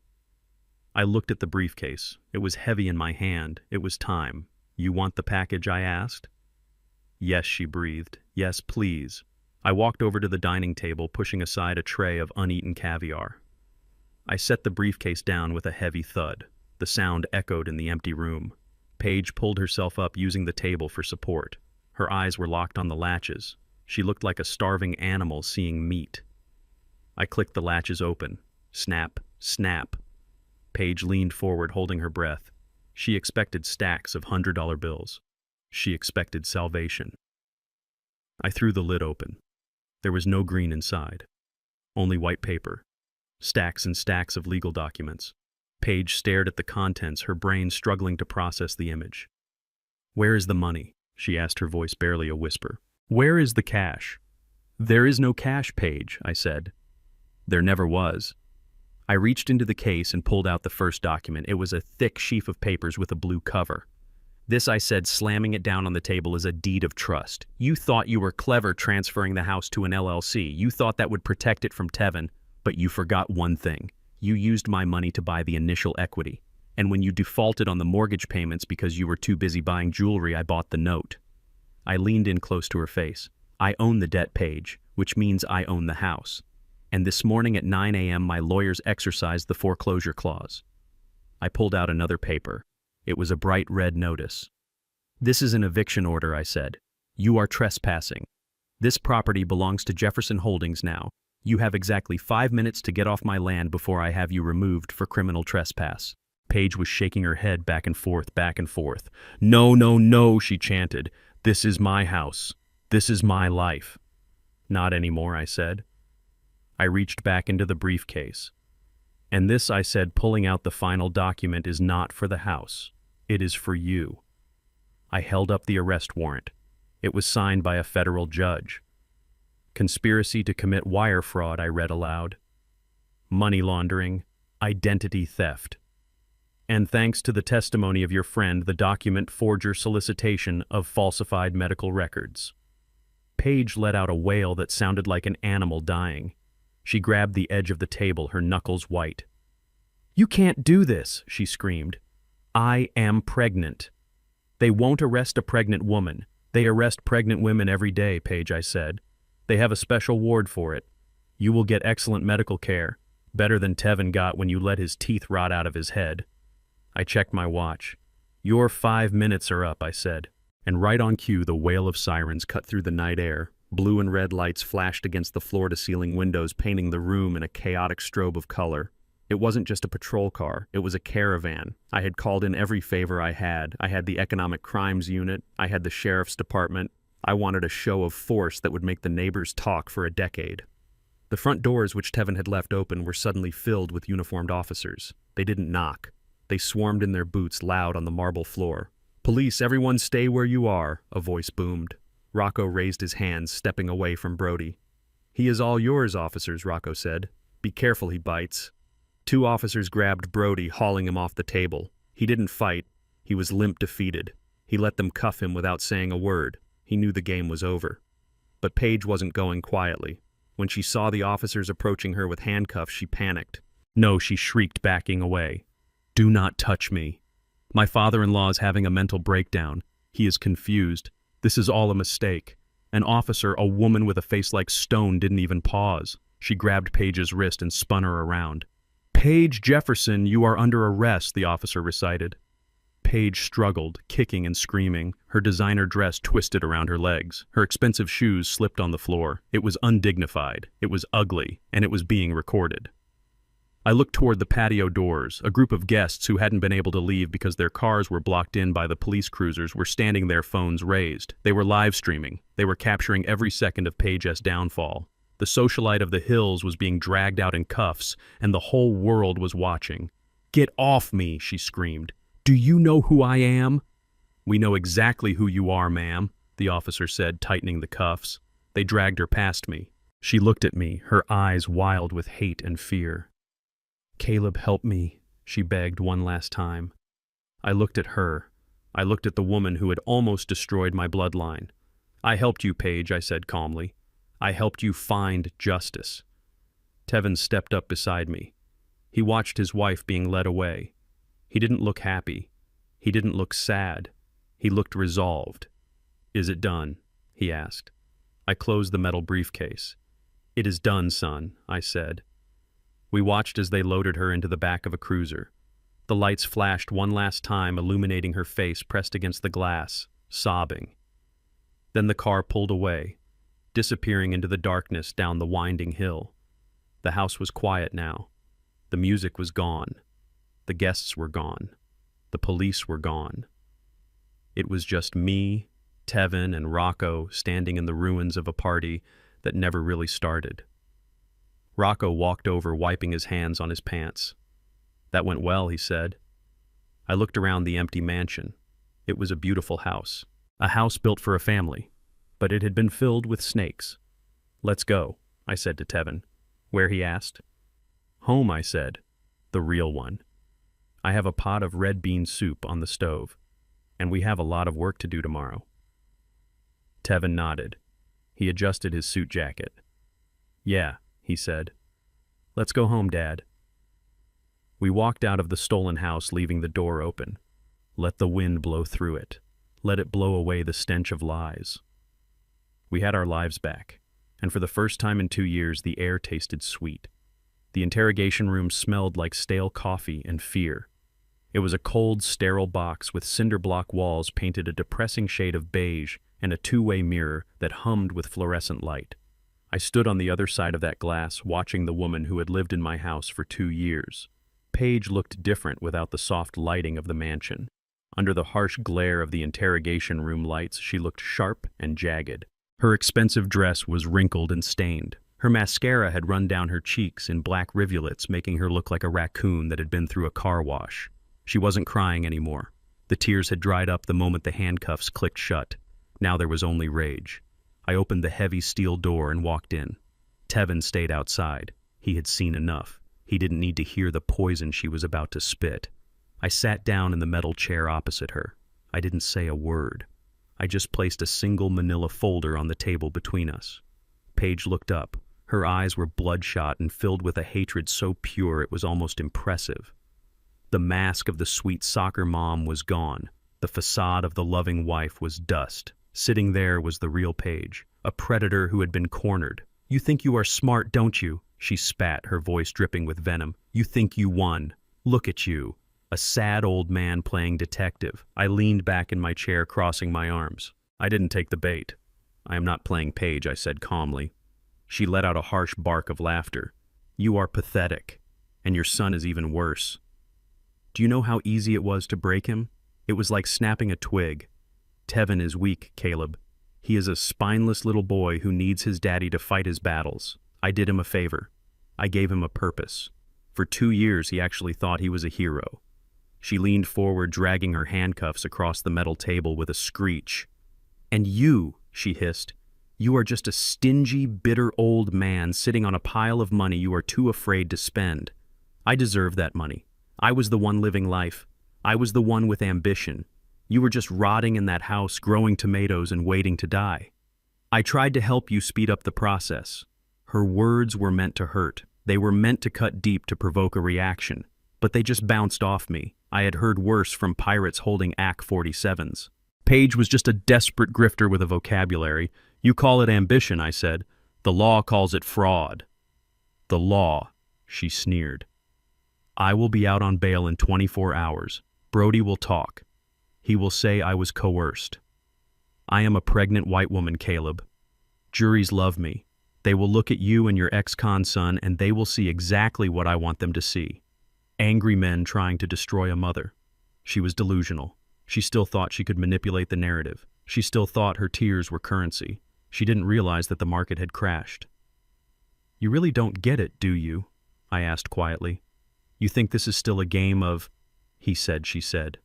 Speaker 1: I looked at the briefcase. It was heavy in my hand. It was time. You want the package, I asked? Yes, she breathed. Yes, please. I walked over to the dining table, pushing aside a tray of uneaten caviar. I set the briefcase down with a heavy thud. The sound echoed in the empty room. Paige pulled herself up, using the table for support. Her eyes were locked on the latches. She looked like a starving animal seeing meat. I clicked the latches open. Snap, snap. Paige leaned forward, holding her breath. She expected stacks of $100 bills. She expected salvation. I threw the lid open. There was no green inside. Only white paper. Stacks and stacks of legal documents. Paige stared at the contents, her brain struggling to process the image. Where is the money? She asked, her voice barely a whisper. Where is the cash? There is no cash, Paige, I said. There never was. I reached into the case and pulled out the first document. It was a thick sheaf of papers with a blue cover. This, I said, slamming it down on the table, is a deed of trust. You thought you were clever transferring the house to an LLC. You thought that would protect it from Tevin, but you forgot one thing. You used my money to buy the initial equity. And when you defaulted on the mortgage payments because you were too busy buying jewelry, I bought the note. I leaned in close to her face. I own the debt, Paige, which means I own the house. And this morning at 9 a.m. my lawyers exercised the foreclosure clause. I pulled out another paper. It was a bright red notice. This is an eviction order, I said. You are trespassing. This property belongs to Jefferson Holdings now. You have exactly 5 minutes to get off my land before I have you removed for criminal trespass. Paige was shaking her head back and forth, back and forth. No, no, no, she chanted. This is my house. This is my life. Not anymore, I said. I reached back into the briefcase. And this, I said, pulling out the final document, is not for the house. It is for you. I held up the arrest warrant. It was signed by a federal judge. Conspiracy to commit wire fraud, I read aloud. Money laundering, identity theft. And thanks to the testimony of your friend, the document forger solicitation of falsified medical records. Paige let out a wail that sounded like an animal dying. She grabbed the edge of the table, her knuckles white. You can't do this, she screamed. I am pregnant. They won't arrest a pregnant woman. They arrest pregnant women every day, Paige, I said. They have a special ward for it. You will get excellent medical care, better than Tevin got when you let his teeth rot out of his head. I checked my watch. Your 5 minutes are up, I said. And right on cue, the wail of sirens cut through the night air. Blue and red lights flashed against the floor-to-ceiling windows, painting the room in a chaotic strobe of color. It wasn't just a patrol car, it was a caravan. I had called in every favor I had. I had the economic crimes unit, I had the sheriff's department. I wanted a show of force that would make the neighbors talk for a decade. The front doors, which Tevin had left open, were suddenly filled with uniformed officers. They didn't knock. They swarmed in their boots, loud on the marble floor. "Police, everyone stay where you are," a voice boomed. Rocco raised his hands, stepping away from Brody. "He is all yours, officers," Rocco said. "Be careful, he bites." 2 officers grabbed Brody, hauling him off the table. He didn't fight. He was limp defeated. He let them cuff him without saying a word. He knew the game was over. But Paige wasn't going quietly. When she saw the officers approaching her with handcuffs, she panicked. "No," she shrieked, backing away. "Do not touch me. My father-in-law is having a mental breakdown. He is confused. This is all a mistake." An officer, a woman with a face like stone, didn't even pause. She grabbed Paige's wrist and spun her around. "Paige Jefferson, you are under arrest," the officer recited. Paige struggled, kicking and screaming. Her designer dress twisted around her legs. Her expensive shoes slipped on the floor. It was undignified. It was ugly, and it was being recorded. I looked toward the patio doors. A group of guests who hadn't been able to leave because their cars were blocked in by the police cruisers were standing there, phones raised. They were live streaming. They were capturing every second of Paige's downfall. The socialite of the hills was being dragged out in cuffs, and the whole world was watching. "Get off me," she screamed. "Do you know who I am?" "We know exactly who you are, ma'am," the officer said, tightening the cuffs. They dragged her past me. She looked at me, her eyes wild with hate and fear. "Caleb, help me," she begged one last time. I looked at her. I looked at the woman who had almost destroyed my bloodline. "I helped you, Paige," I said calmly. "I helped you find justice." Tevin stepped up beside me. He watched his wife being led away. He didn't look happy. He didn't look sad. He looked resolved. "Is it done?" he asked. I closed the metal briefcase. "It is done, son," I said. We watched as they loaded her into the back of a cruiser. The lights flashed one last time, illuminating her face pressed against the glass, sobbing. Then the car pulled away, disappearing into the darkness down the winding hill. The house was quiet now. The music was gone. The guests were gone. The police were gone. It was just me, Tevin, and Rocco standing in the ruins of a party that never really started. Rocco walked over, wiping his hands on his pants. "That went well," he said. I looked around the empty mansion. It was a beautiful house. A house built for a family. But it had been filled with snakes. "Let's go," I said to Tevin. "Where?" he asked. "Home," I said. "The real one. I have a pot of red bean soup on the stove, and we have a lot of work to do tomorrow." Tevin nodded. He adjusted his suit jacket. "Yeah," he said. "Let's go home, Dad." We walked out of the stolen house, leaving the door open. Let the wind blow through it. Let it blow away the stench of lies. We had our lives back, and for the first time in 2 years, the air tasted sweet. The interrogation room smelled like stale coffee and fear. It was a cold, sterile box with cinder block walls painted a depressing shade of beige and a two-way mirror that hummed with fluorescent light. I stood on the other side of that glass, watching the woman who had lived in my house for 2 years. Paige looked different without the soft lighting of the mansion. Under the harsh glare of the interrogation room lights, she looked sharp and jagged. Her expensive dress was wrinkled and stained. Her mascara had run down her cheeks in black rivulets, making her look like a raccoon that had been through a car wash. She wasn't crying anymore. The tears had dried up the moment the handcuffs clicked shut. Now there was only rage. I opened the heavy steel door and walked in. Tevin stayed outside. He had seen enough. He didn't need to hear the poison she was about to spit. I sat down in the metal chair opposite her. I didn't say a word. I just placed a single manila folder on the table between us. Paige looked up. Her eyes were bloodshot and filled with a hatred so pure it was almost impressive. The mask of the sweet soccer mom was gone. The facade of the loving wife was dust. Sitting there was the real Paige, a predator who had been cornered, You think you are smart, don't you? She spat, her voice dripping with venom. You think you won. Look at you. A sad old man playing detective. I leaned back in my chair, crossing my arms. I didn't take the bait. I am not playing Paige, I said calmly. She let out a harsh bark of laughter. You are pathetic, and your son is even worse. Do you know how easy it was to break him? It was like snapping a twig. Tevin is weak, Caleb. He is a spineless little boy who needs his daddy to fight his battles. I did him a favor. I gave him a purpose. For 2 years, he actually thought he was a hero. She leaned forward, dragging her handcuffs across the metal table with a screech. And you, she hissed, you are just a stingy, bitter old man sitting on a pile of money you are too afraid to spend. I deserve that money. I was the one living life. I was the one with ambition. You were just rotting in that house, growing tomatoes and waiting to die. I tried to help you speed up the process. Her words were meant to hurt. They were meant to cut deep to provoke a reaction. But they just bounced off me. I had heard worse from pirates holding AK-47s. Paige was just a desperate grifter with a vocabulary. You call it ambition, I said. The law calls it fraud. The law, she sneered. I will be out on bail in 24 hours. Brody will talk. He will say I was coerced. I am a pregnant white woman, Caleb. Juries love me. They will look at you and your ex-con son and they will see exactly what I want them to see. Angry men trying to destroy a mother. She was delusional. She still thought she could manipulate the narrative. She still thought her tears were currency. She didn't realize that the market had crashed. You really don't get it, do you? I asked quietly. You think this is still a game of, he said, she said.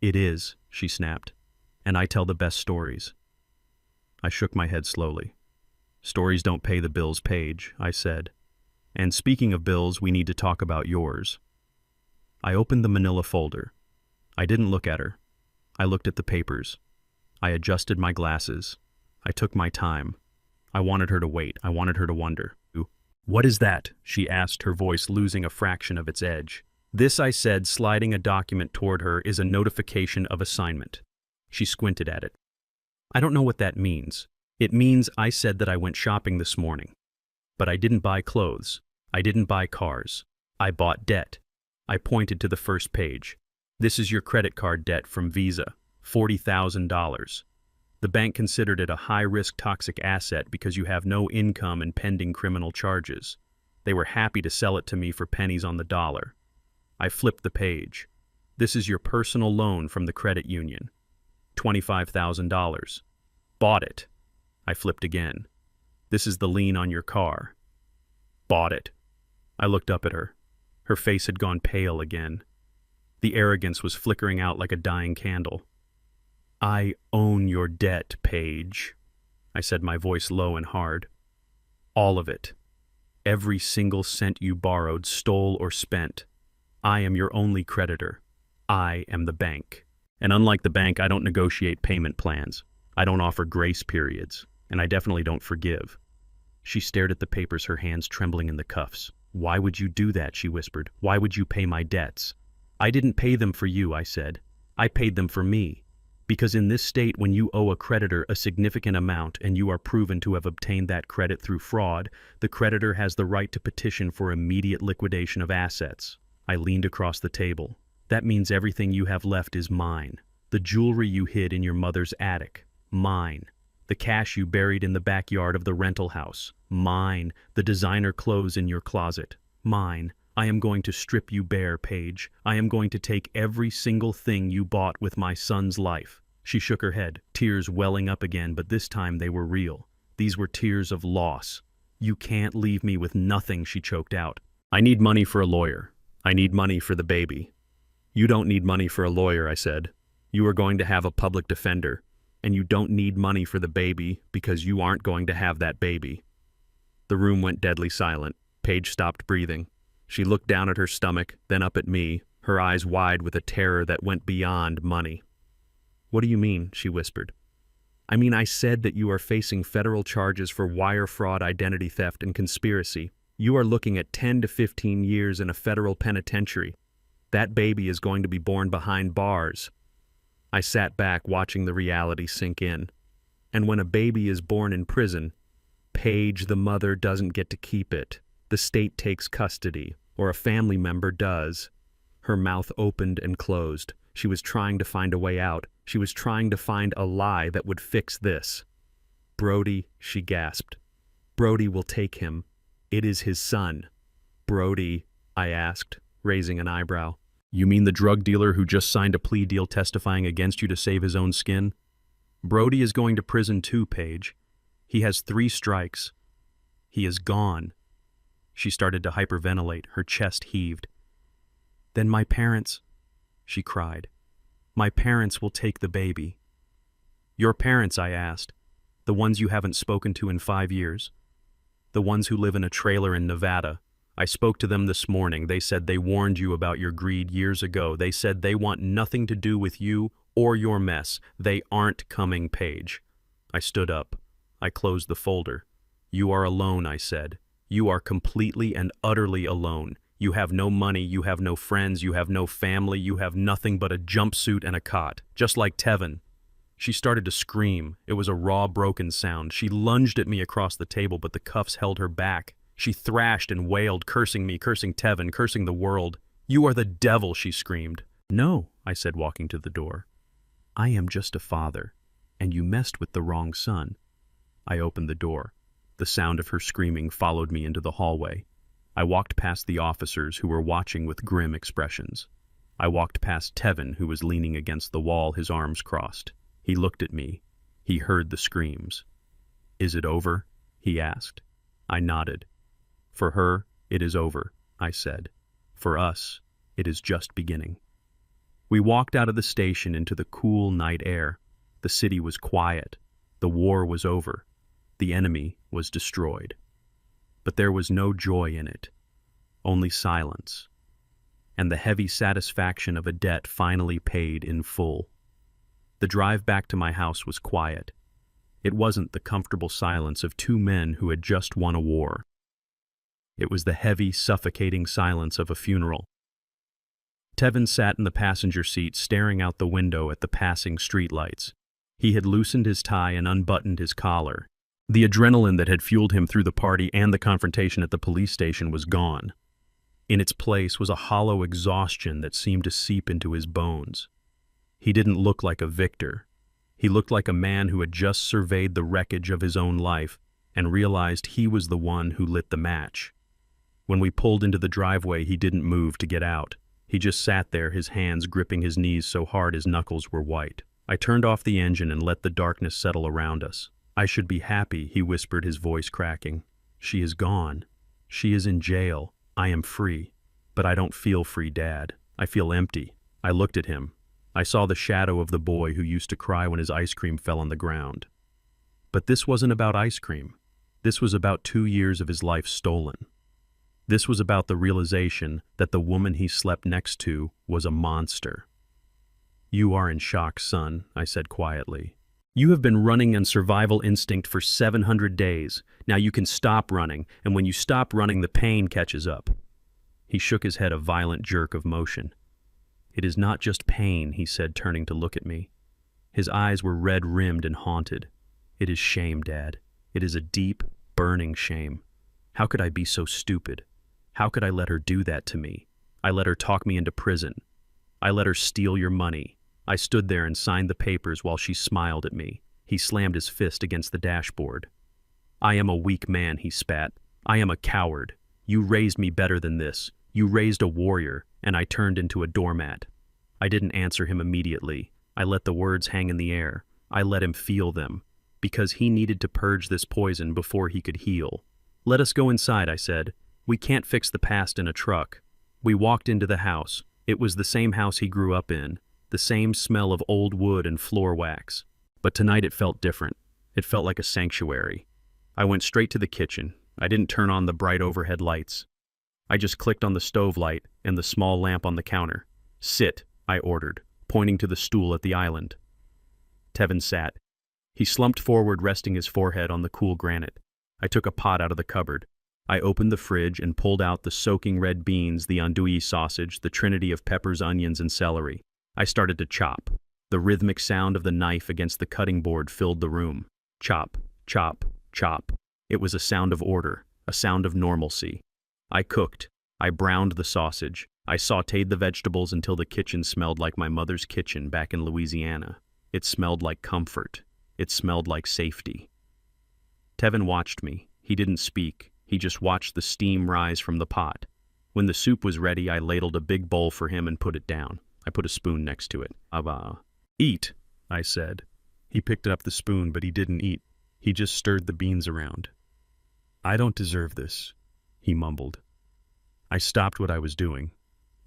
Speaker 1: It is, she snapped, and I tell the best stories. I shook my head slowly. Stories don't pay the bills, Paige, I said. And speaking of bills, we need to talk about yours. I opened the manila folder. I didn't look at her. I looked at the papers. I adjusted my glasses. I took my time. I wanted her to wait. I wanted her to wonder. What is that? She asked, her voice losing a fraction of its edge. This, I said, sliding a document toward her, is a notification of assignment. She squinted at it. I don't know what that means. It means I said that I went shopping this morning. But I didn't buy clothes. I didn't buy cars. I bought debt. I pointed to the first page. This is your credit card debt from Visa, $40,000. The bank considered it a high-risk toxic asset because you have no income and pending criminal charges. They were happy to sell it to me for pennies on the dollar. I flipped the page. This is your personal loan from the credit union. $25,000. Bought it. I flipped again. This is the lien on your car. Bought it. I looked up at her. Her face had gone pale again. The arrogance was flickering out like a dying candle. I own your debt, Paige, I said, my voice low and hard. All of it. Every single cent you borrowed, stole, or spent. I am your only creditor. I am the bank. And unlike the bank, I don't negotiate payment plans. I don't offer grace periods. And I definitely don't forgive. She stared at the papers, her hands trembling in the cuffs. Why would you do that? She whispered. Why would you pay my debts? I didn't pay them for you, I said. I paid them for me. Because in this state, when you owe a creditor a significant amount and you are proven to have obtained that credit through fraud, the creditor has the right to petition for immediate liquidation of assets. I leaned across the table. That means everything you have left is mine. The jewelry you hid in your mother's attic, mine. The cash you buried in the backyard of the rental house, mine. The designer clothes in your closet, mine. I am going to strip you bare, Paige. I am going to take every single thing you bought with my son's life. She shook her head, tears welling up again, but this time they were real. These were tears of loss. You can't leave me with nothing, she choked out. I need money for a lawyer. I need money for the baby. You don't need money for a lawyer, I said. You are going to have a public defender. And you don't need money for the baby because you aren't going to have that baby. The room went deadly silent. Paige stopped breathing. She looked down at her stomach, then up at me, her eyes wide with a terror that went beyond money. What do you mean? She whispered. I mean, I said that you are facing federal charges for wire fraud, identity theft, and conspiracy. You are looking at 10 to 15 years in a federal penitentiary. That baby is going to be born behind bars. I sat back watching the reality sink in. And when a baby is born in prison, Paige, the mother, doesn't get to keep it. The state takes custody, or a family member does. Her mouth opened and closed. She was trying to find a way out. She was trying to find a lie that would fix this. Brody, she gasped. Brody will take him. It is his son. Brody, I asked, raising an eyebrow. You mean the drug dealer who just signed a plea deal testifying against you to save his own skin? Brody is going to prison too, Paige. He has 3 strikes. He is gone. She started to hyperventilate. Her chest heaved. Then my parents, she cried. My parents will take the baby. Your parents, I asked. The ones you haven't spoken to in 5 years? The ones who live in a trailer in Nevada. I spoke to them this morning. They said they warned you about your greed years ago. They said they want nothing to do with you or your mess. They aren't coming, Paige. I stood up. I closed the folder. You are alone, I said. You are completely and utterly alone. You have no money, you have no friends, you have no family, you have nothing but a jumpsuit and a cot, just like Tevin. She started to scream. It was a raw, broken sound. She lunged at me across the table, but the cuffs held her back. She thrashed and wailed, cursing me, cursing Tevin, cursing the world. You are the devil, she screamed. No, I said, walking to the door. I am just a father, and you messed with the wrong son. I opened the door. The sound of her screaming followed me into the hallway. I walked past the officers who were watching with grim expressions. I walked past Tevin, who was leaning against the wall, his arms crossed. He looked at me. He heard the screams. Is it over? He asked. I nodded. For her, it is over, I said. For us, it is just beginning. We walked out of the station into the cool night air. The city was quiet. The war was over. The enemy was destroyed. But there was no joy in it, only silence, and the heavy satisfaction of a debt finally paid in full. The drive back to my house was quiet. It wasn't the comfortable silence of 2 men who had just won a war. It was the heavy, suffocating silence of a funeral. Tevin sat in the passenger seat, staring out the window at the passing streetlights. He had loosened his tie and unbuttoned his collar. The adrenaline that had fueled him through the party and the confrontation at the police station was gone. In its place was a hollow exhaustion that seemed to seep into his bones. He didn't look like a victor. He looked like a man who had just surveyed the wreckage of his own life and realized he was the one who lit the match. When we pulled into the driveway, he didn't move to get out. He just sat there, his hands gripping his knees so hard his knuckles were white. I turned off the engine and let the darkness settle around us. I should be happy, he whispered, his voice cracking. She is gone. She is in jail. I am free. But I don't feel free, Dad. I feel empty. I looked at him. I saw the shadow of the boy who used to cry when his ice cream fell on the ground. But this wasn't about ice cream. This was about 2 years of his life stolen. This was about the realization that the woman he slept next to was a monster. You are in shock, son, I said quietly. You have been running on survival instinct for 700 days. Now you can stop running, and when you stop running, the pain catches up. He shook his head, a violent jerk of motion. It is not just pain, he said, turning to look at me. His eyes were red-rimmed and haunted. It is shame, Dad. It is a deep, burning shame. How could I be so stupid? How could I let her do that to me? I let her talk me into prison. I let her steal your money. I stood there and signed the papers while she smiled at me. He slammed his fist against the dashboard. I am a weak man, he spat. I am a coward. You raised me better than this. You raised a warrior, and I turned into a doormat. I didn't answer him immediately. I let the words hang in the air. I let him feel them, because he needed to purge this poison before he could heal. Let us go inside, I said. We can't fix the past in a truck. We walked into the house. It was the same house he grew up in. The same smell of old wood and floor wax. But tonight it felt different. It felt like a sanctuary. I went straight to the kitchen. I didn't turn on the bright overhead lights. I just clicked on the stove light and the small lamp on the counter. Sit, I ordered, pointing to the stool at the island. Tevin sat. He slumped forward, resting his forehead on the cool granite. I took a pot out of the cupboard. I opened the fridge and pulled out the soaking red beans, the andouille sausage, the trinity of peppers, onions, and celery. I started to chop. The rhythmic sound of the knife against the cutting board filled the room. Chop, chop, chop. It was a sound of order, a sound of normalcy. I cooked. I browned the sausage. I sautéed the vegetables until the kitchen smelled like my mother's kitchen back in Louisiana. It smelled like comfort. It smelled like safety. Tevin watched me. He didn't speak. He just watched the steam rise from the pot. When the soup was ready, I ladled a big bowl for him and put it down. I put a spoon next to it. Eat, I said. He picked up the spoon, but he didn't eat. He just stirred the beans around. I don't deserve this, he mumbled. I stopped what I was doing.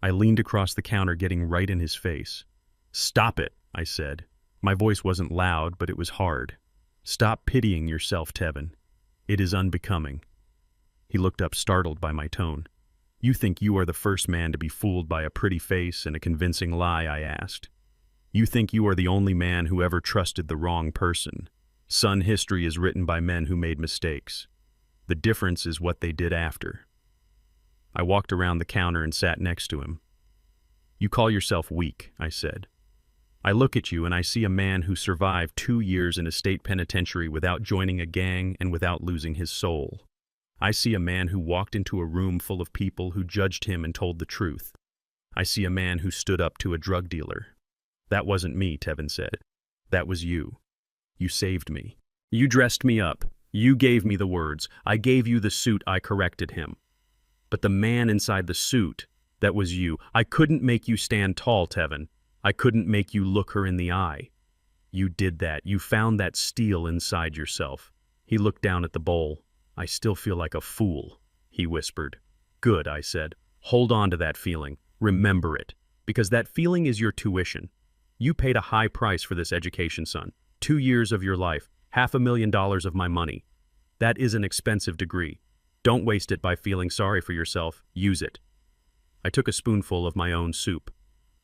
Speaker 1: I leaned across the counter, getting right in his face. Stop it, I said. My voice wasn't loud, but it was hard. Stop pitying yourself, Tevin. It is unbecoming. He looked up, startled by my tone. You think you are the first man to be fooled by a pretty face and a convincing lie, I asked. You think you are the only man who ever trusted the wrong person. Son, history is written by men who made mistakes. The difference is what they did after. I walked around the counter and sat next to him. You call yourself weak, I said. I look at you and I see a man who survived 2 years in a state penitentiary without joining a gang and without losing his soul. I see a man who walked into a room full of people who judged him and told the truth. I see a man who stood up to a drug dealer. That wasn't me, Tevin said. That was you. You saved me. You dressed me up. You gave me the words. I gave you the suit. I corrected him. But the man inside the suit, that was you. I couldn't make you stand tall, Tevin. I couldn't make you look her in the eye. You did that. You found that steel inside yourself. He looked down at the bowl. I still feel like a fool, he whispered. Good, I said. Hold on to that feeling. Remember it. Because that feeling is your tuition. You paid a high price for this education, son. 2 years of your life, $500,000 of my money. That is an expensive degree. Don't waste it by feeling sorry for yourself. Use it. I took a spoonful of my own soup.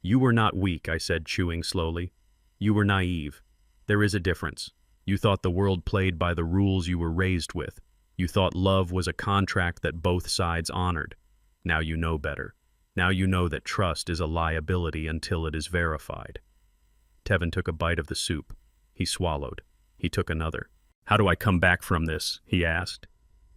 Speaker 1: You were not weak, I said, chewing slowly. You were naive. There is a difference. You thought the world played by the rules you were raised with. You thought love was a contract that both sides honored. Now you know better. Now you know that trust is a liability until it is verified. Tevin took a bite of the soup. He swallowed. He took another. How do I come back from this? He asked.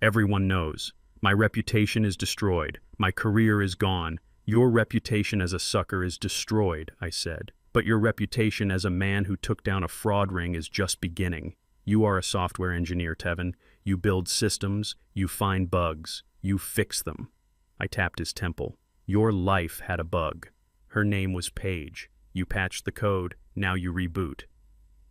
Speaker 1: Everyone knows. My reputation is destroyed. My career is gone. Your reputation as a sucker is destroyed, I said. But your reputation as a man who took down a fraud ring is just beginning. You are a software engineer, Tevin. You build systems, you find bugs, you fix them. I tapped his temple. Your life had a bug. Her name was Paige. You patched the code, now you reboot.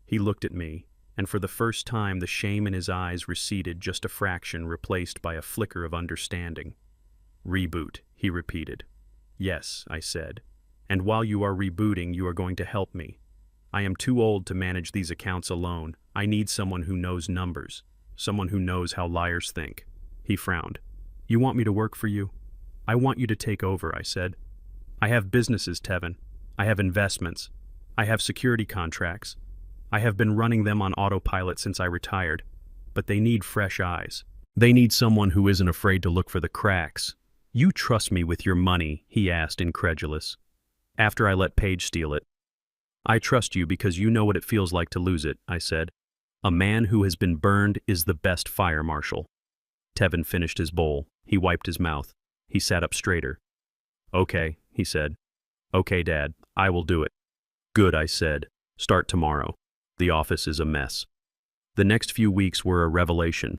Speaker 1: He looked at me, and for the first time the shame in his eyes receded just a fraction, replaced by a flicker of understanding. Reboot, he repeated. Yes, I said. And while you are rebooting, you are going to help me. I am too old to manage these accounts alone. I need someone who knows numbers. Someone who knows how liars think. He frowned. You want me to work for you? I want you to take over, I said. I have businesses, Tevin. I have investments. I have security contracts. I have been running them on autopilot since I retired. But they need fresh eyes. They need someone who isn't afraid to look for the cracks. You trust me with your money, he asked, incredulous. After I let Paige steal it. I trust you because you know what it feels like to lose it, I said. A man who has been burned is the best fire marshal. Tevin finished his bowl. He wiped his mouth. He sat up straighter. Okay, he said. Okay, Dad, I will do it. Good, I said. Start tomorrow. The office is a mess. The next few weeks were a revelation.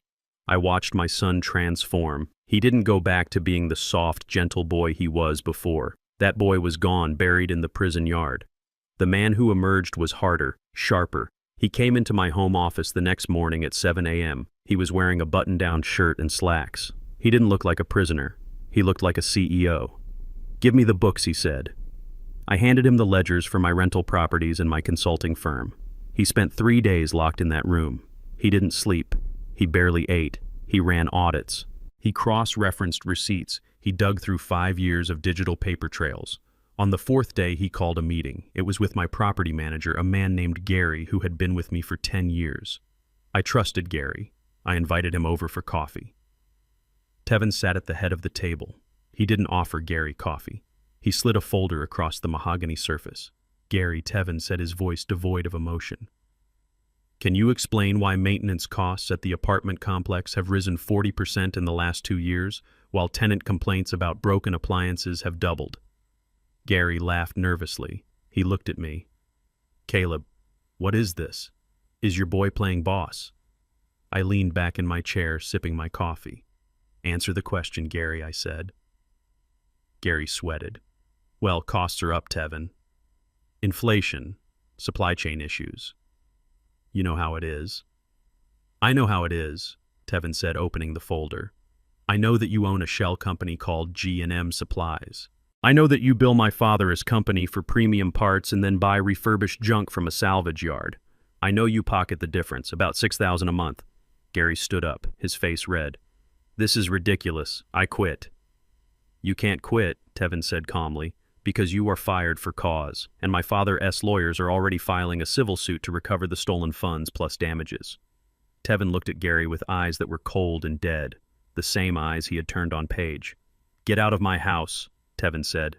Speaker 1: I watched my son transform. He didn't go back to being the soft, gentle boy he was before. That boy was gone, buried in the prison yard. The man who emerged was harder, sharper. He came into my home office the next morning at 7 a.m. He was wearing a button-down shirt and slacks. He didn't look like a prisoner. He looked like a CEO. Give me the books, he said. I handed him the ledgers for my rental properties and my consulting firm. He spent 3 days locked in that room. He didn't sleep. He barely ate. He ran audits. He cross-referenced receipts. He dug through 5 years of digital paper trails. On the 4th day, he called a meeting. It was with my property manager, a man named Gary, who had been with me for 10 years. I trusted Gary. I invited him over for coffee. Tevin sat at the head of the table. He didn't offer Gary coffee. He slid a folder across the mahogany surface. Gary, Tevin said, his voice devoid of emotion. Can you explain why maintenance costs at the apartment complex have risen 40% in the last 2 years, while tenant complaints about broken appliances have doubled? Gary laughed nervously. He looked at me. Caleb, what is this? Is your boy playing boss? I leaned back in my chair, sipping my coffee. Answer the question, Gary, I said. Gary sweated. Well, costs are up, Tevin. Inflation, supply chain issues. You know how it is. I know how it is, Tevin said, opening the folder. I know that you own a shell company called G&M Supplies. I know that you bill my father as company for premium parts and then buy refurbished junk from a salvage yard. I know you pocket the difference, about $6,000 a month. Gary stood up, his face red. This is ridiculous. I quit. You can't quit, Tevin said calmly, because you are fired for cause, and my father's lawyers are already filing a civil suit to recover the stolen funds plus damages. Tevin looked at Gary with eyes that were cold and dead, the same eyes he had turned on Paige. Get out of my house, Tevin said.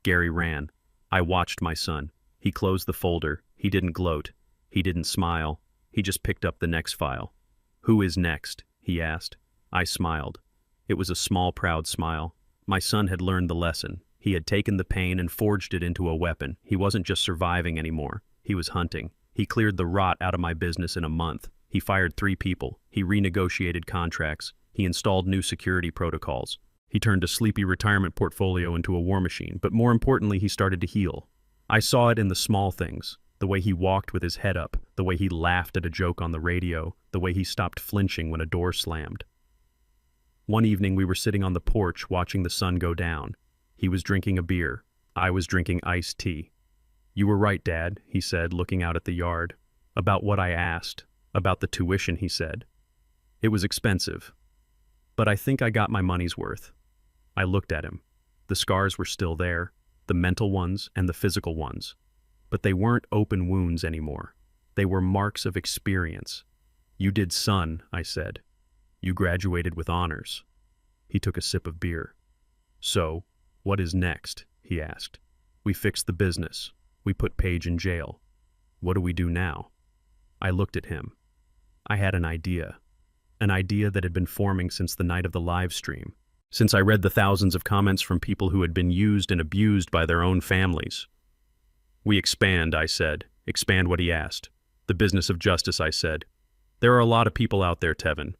Speaker 1: Gary ran. I watched my son. He closed the folder. He didn't gloat. He didn't smile. He just picked up the next file. Who is next? He asked. I smiled. It was a small, proud smile. My son had learned the lesson. He had taken the pain and forged it into a weapon. He wasn't just surviving anymore. He was hunting. He cleared the rot out of my business in a month. He fired 3 people. He renegotiated contracts. He installed new security protocols. He turned a sleepy retirement portfolio into a war machine, but more importantly, he started to heal. I saw it in the small things, the way he walked with his head up, the way he laughed at a joke on the radio, the way he stopped flinching when a door slammed. One evening we were sitting on the porch watching the sun go down. He was drinking a beer. I was drinking iced tea. You were right, Dad, he said, looking out at the yard. About what I asked. About the tuition, he said. It was expensive. But I think I got my money's worth. I looked at him. The scars were still there, the mental ones and the physical ones. But they weren't open wounds anymore. They were marks of experience. You did, son, I said. You graduated with honors. He took a sip of beer. So, what is next? He asked. We fixed the business. We put Paige in jail. What do we do now? I looked at him. I had an idea that had been forming since the night of the live stream, since I read the thousands of comments from people who had been used and abused by their own families. We expand, I said. Expand what he asked. The business of justice, I said. There are a lot of people out there, Tevin.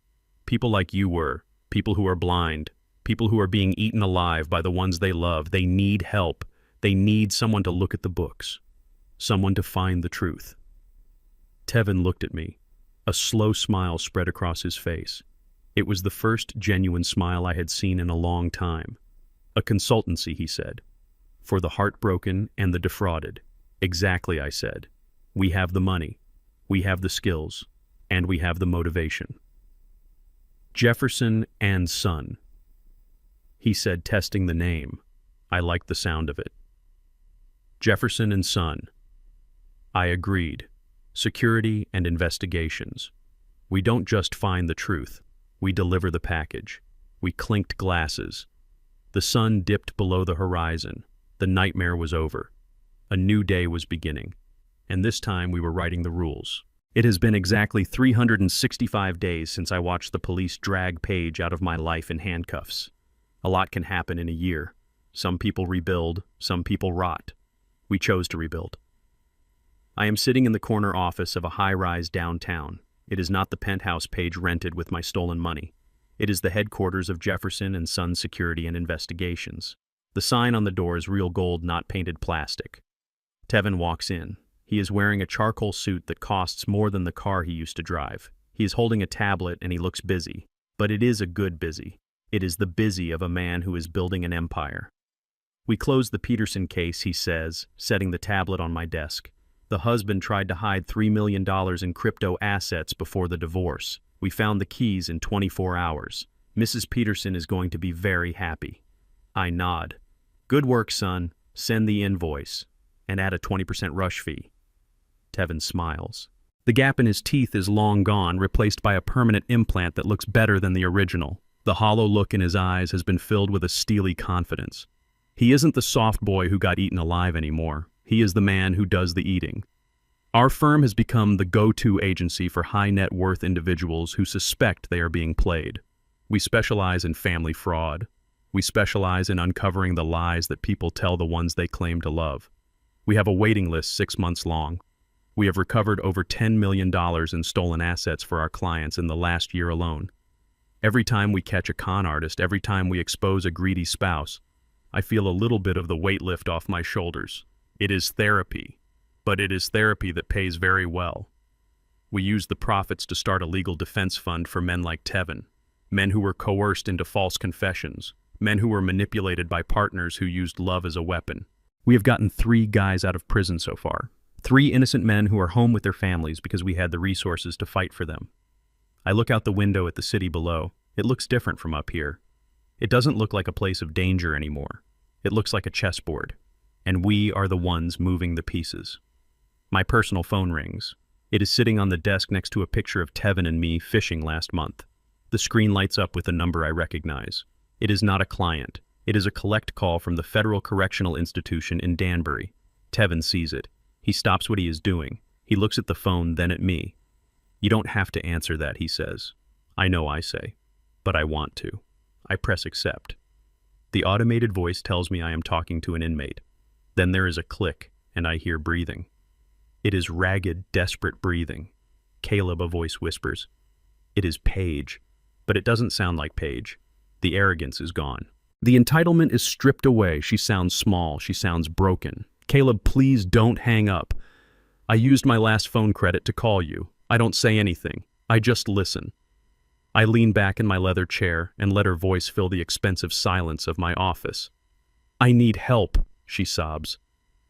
Speaker 1: People like you were, people who are blind, people who are being eaten alive by the ones they love. They need help. They need someone to look at the books, someone to find the truth. Tevin looked at me. A slow smile spread across his face. It was the first genuine smile I had seen in a long time. A consultancy, he said. For the heartbroken and the defrauded. Exactly, I said. We have the money. We have the skills. And we have the motivation. Jefferson and Son. He said, testing the name. I liked the sound of it. Jefferson and Son. I agreed. Security and investigations. We don't just find the truth. We deliver the package. We clinked glasses. The sun dipped below the horizon. The nightmare was over. A new day was beginning. And this time we were writing the rules. It has been exactly 365 days since I watched the police drag Paige out of my life in handcuffs. A lot can happen in a year. Some people rebuild, some people rot. We chose to rebuild. I am sitting in the corner office of a high-rise downtown. It is not the penthouse Paige rented with my stolen money. It is the headquarters of Jefferson and Son Security and Investigations. The sign on the door is real gold, not painted plastic. Tevin walks in. He is wearing a charcoal suit that costs more than the car he used to drive. He is holding a tablet and he looks busy. But it is a good busy. It is the busy of a man who is building an empire. We closed the Peterson case, he says, setting the tablet on my desk. The husband tried to hide $3 million in crypto assets before the divorce. We found the keys in 24 hours. Mrs. Peterson is going to be very happy. I nod. Good work, son. Send the invoice. And add a 20% rush fee. Tevin smiles. The gap in his teeth is long gone, replaced by a permanent implant that looks better than the original. The hollow look in his eyes has been filled with a steely confidence. He isn't the soft boy who got eaten alive anymore. He is the man who does the eating. Our firm has become the go-to agency for high net worth individuals who suspect they are being played. We specialize in family fraud. We specialize in uncovering the lies that people tell the ones they claim to love. We have a waiting list 6 months long. We have recovered over $10 million in stolen assets for our clients in the last year alone. Every time we catch a con artist, every time we expose a greedy spouse, I feel a little bit of the weight lift off my shoulders. It is therapy, but it is therapy that pays very well. We use the profits to start a legal defense fund for men like Tevin, men who were coerced into false confessions, men who were manipulated by partners who used love as a weapon. We have gotten 3 guys out of prison so far. 3 innocent men who are home with their families because we had the resources to fight for them. I look out the window at the city below. It looks different from up here. It doesn't look like a place of danger anymore. It looks like a chessboard. And we are the ones moving the pieces. My personal phone rings. It is sitting on the desk next to a picture of Tevin and me fishing last month. The screen lights up with a number I recognize. It is not a client. It is a collect call from the Federal Correctional Institution in Danbury. Tevin sees it. He stops what he is doing. He looks at the phone, then at me. "You don't have to answer that," he says. I know, I say, but I want to. I press accept. The automated voice tells me I am talking to an inmate. Then there is a click, and I hear breathing. It is ragged, desperate breathing. "Caleb," a voice whispers. It is Paige, but it doesn't sound like Paige. The arrogance is gone. The entitlement is stripped away. She sounds small. She sounds broken. "Caleb, please don't hang up. I used my last phone credit to call you. I don't say anything. I just listen." I lean back in my leather chair and let her voice fill the expensive silence of my office. "I need help," she sobs.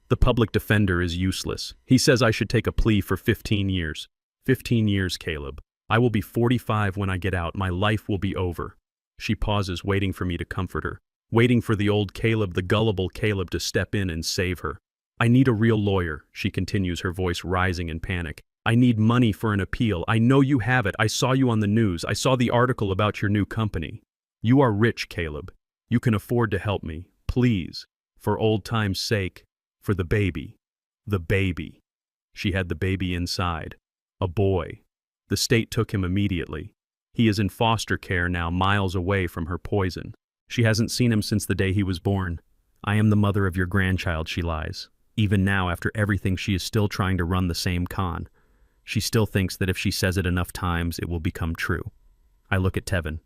Speaker 1: "The public defender is useless. He says I should take a plea for 15 years. 15 years, Caleb. I will be 45 when I get out. My life will be over." She pauses, waiting for me to comfort her, waiting for the old Caleb, the gullible Caleb, to step in and save her. "I need a real lawyer," she continues, her voice rising in panic. "I need money for an appeal. I know you have it. I saw you on the news. I saw the article about your new company. You are rich, Caleb. You can afford to help me. Please, for old time's sake, for the baby." The baby. She had the baby inside. A boy. The state took him immediately. He is in foster care now, miles away from her poison. She hasn't seen him since the day he was born. "I am the mother of your grandchild," she lies. Even now, after everything, she is still trying to run the same con. She still thinks that if she says it enough times, it will become true. I look at Tevin.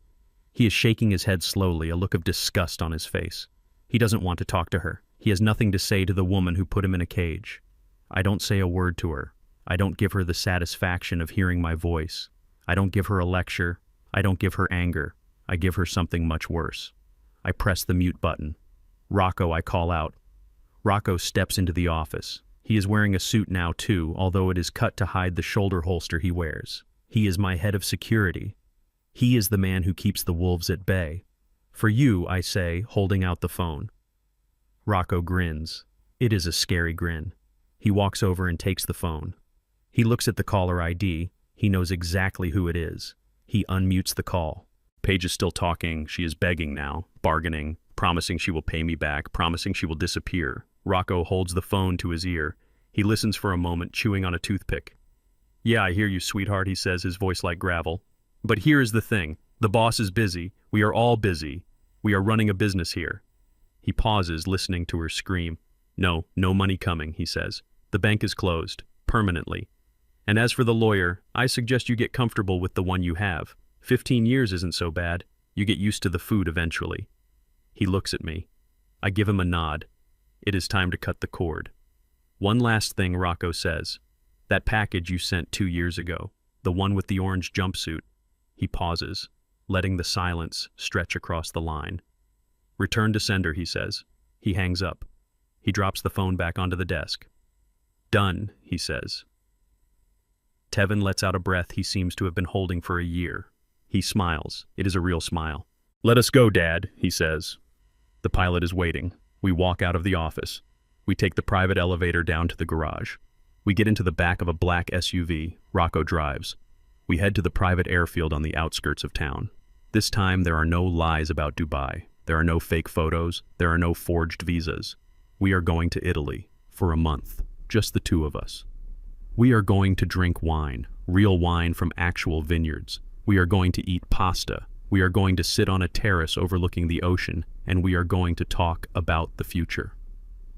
Speaker 1: He is shaking his head slowly, a look of disgust on his face. He doesn't want to talk to her. He has nothing to say to the woman who put him in a cage. I don't say a word to her. I don't give her the satisfaction of hearing my voice. I don't give her a lecture. I don't give her anger. I give her something much worse. I press the mute button. "Rocco," I call out. Rocco steps into the office. He is wearing a suit now too, although it is cut to hide the shoulder holster he wears. He is my head of security. He is the man who keeps the wolves at bay. "For you," I say, holding out the phone. Rocco grins. It is a scary grin. He walks over and takes the phone. He looks at the caller ID. He knows exactly who it is. He unmutes the call. Paige is still talking. She is begging now, bargaining, promising she will pay me back, promising she will disappear. Rocco holds the phone to his ear. He listens for a moment, chewing on a toothpick. "Yeah, I hear you, sweetheart," he says, his voice like gravel. "But here is the thing. The boss is busy. We are all busy. We are running a business here." He pauses, listening to her scream. No money coming," he says. "The bank is closed, permanently. And as for the lawyer, I suggest you get comfortable with the one you have. 15 years isn't so bad. You get used to the food eventually." He looks at me. I give him a nod. It is time to cut the cord. "One last thing," Rocco says. "That package you sent 2 years ago, the one with the orange jumpsuit." He pauses, letting the silence stretch across the line. "Return to sender," he says. He hangs up. He drops the phone back onto the desk. "Done," he says. Tevin lets out a breath he seems to have been holding for a year. He smiles. It is a real smile. "Let us go, Dad," he says. The pilot is waiting. We walk out of the office. We take the private elevator down to the garage. We get into the back of a black SUV. Rocco drives. We head to the private airfield on the outskirts of town. This time there are no lies about Dubai. There are no fake photos. There are no forged visas. We are going to Italy for a month, just the 2 of us. We are going to drink wine, real wine from actual vineyards. We are going to eat pasta. We are going to sit on a terrace overlooking the ocean, and we are going to talk about the future.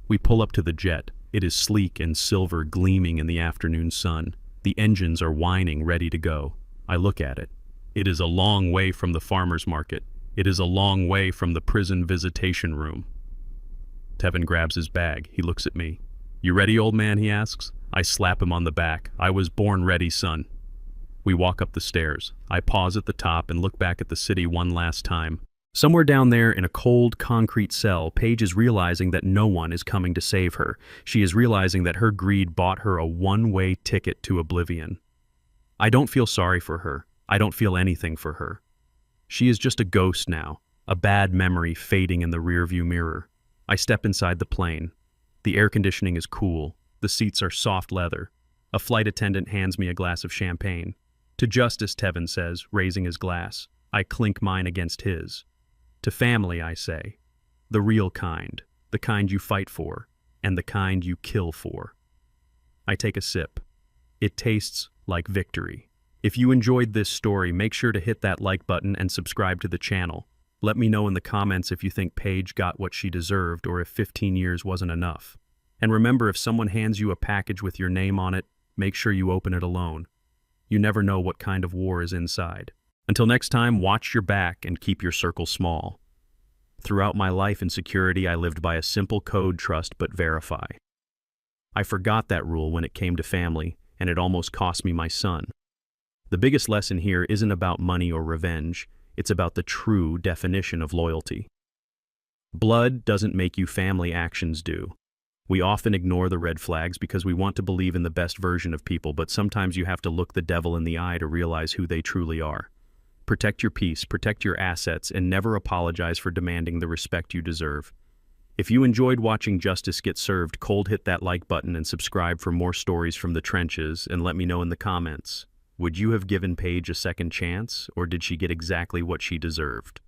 Speaker 1: We pull up to the jet. It is sleek and silver, gleaming in the afternoon sun. The engines are whining, ready to go. I look at it. It is a long way from the farmer's market. It is a long way from the prison visitation room. Tevin grabs his bag. He looks at me. "You ready, old man?" he asks. I slap him on the back. "I was born ready, son." We walk up the stairs. I pause at the top and look back at the city one last time. Somewhere down there in a cold concrete cell, Paige is realizing that no one is coming to save her. She is realizing that her greed bought her a one-way ticket to oblivion. I don't feel sorry for her. I don't feel anything for her. She is just a ghost now, a bad memory fading in the rearview mirror. I step inside the plane. The air conditioning is cool. The seats are soft leather. A flight attendant hands me a glass of champagne. "To justice," Tevin says, raising his glass. I clink mine against his. "To family," I say. The real kind. The kind you fight for. And the kind you kill for. I take a sip. It tastes like victory. If you enjoyed this story, make sure to hit that like button and subscribe to the channel. Let me know in the comments if you think Paige got what she deserved or if 15 years wasn't enough. And remember, if someone hands you a package with your name on it, make sure you open it alone. You never know what kind of war is inside. Until next time, watch your back and keep your circle small. Throughout my life in security, I lived by a simple code: trust but verify. I forgot that rule when it came to family, and it almost cost me my son. The biggest lesson here isn't about money or revenge. It's about the true definition of loyalty. Blood doesn't make you, family actions do. We often ignore the red flags because we want to believe in the best version of people, but sometimes you have to look the devil in the eye to realize who they truly are. Protect your peace, protect your assets, and never apologize for demanding the respect you deserve. If you enjoyed watching justice get served, hit that like button and subscribe for more stories from the trenches, and let me know in the comments. Would you have given Paige a second chance, or did she get exactly what she deserved?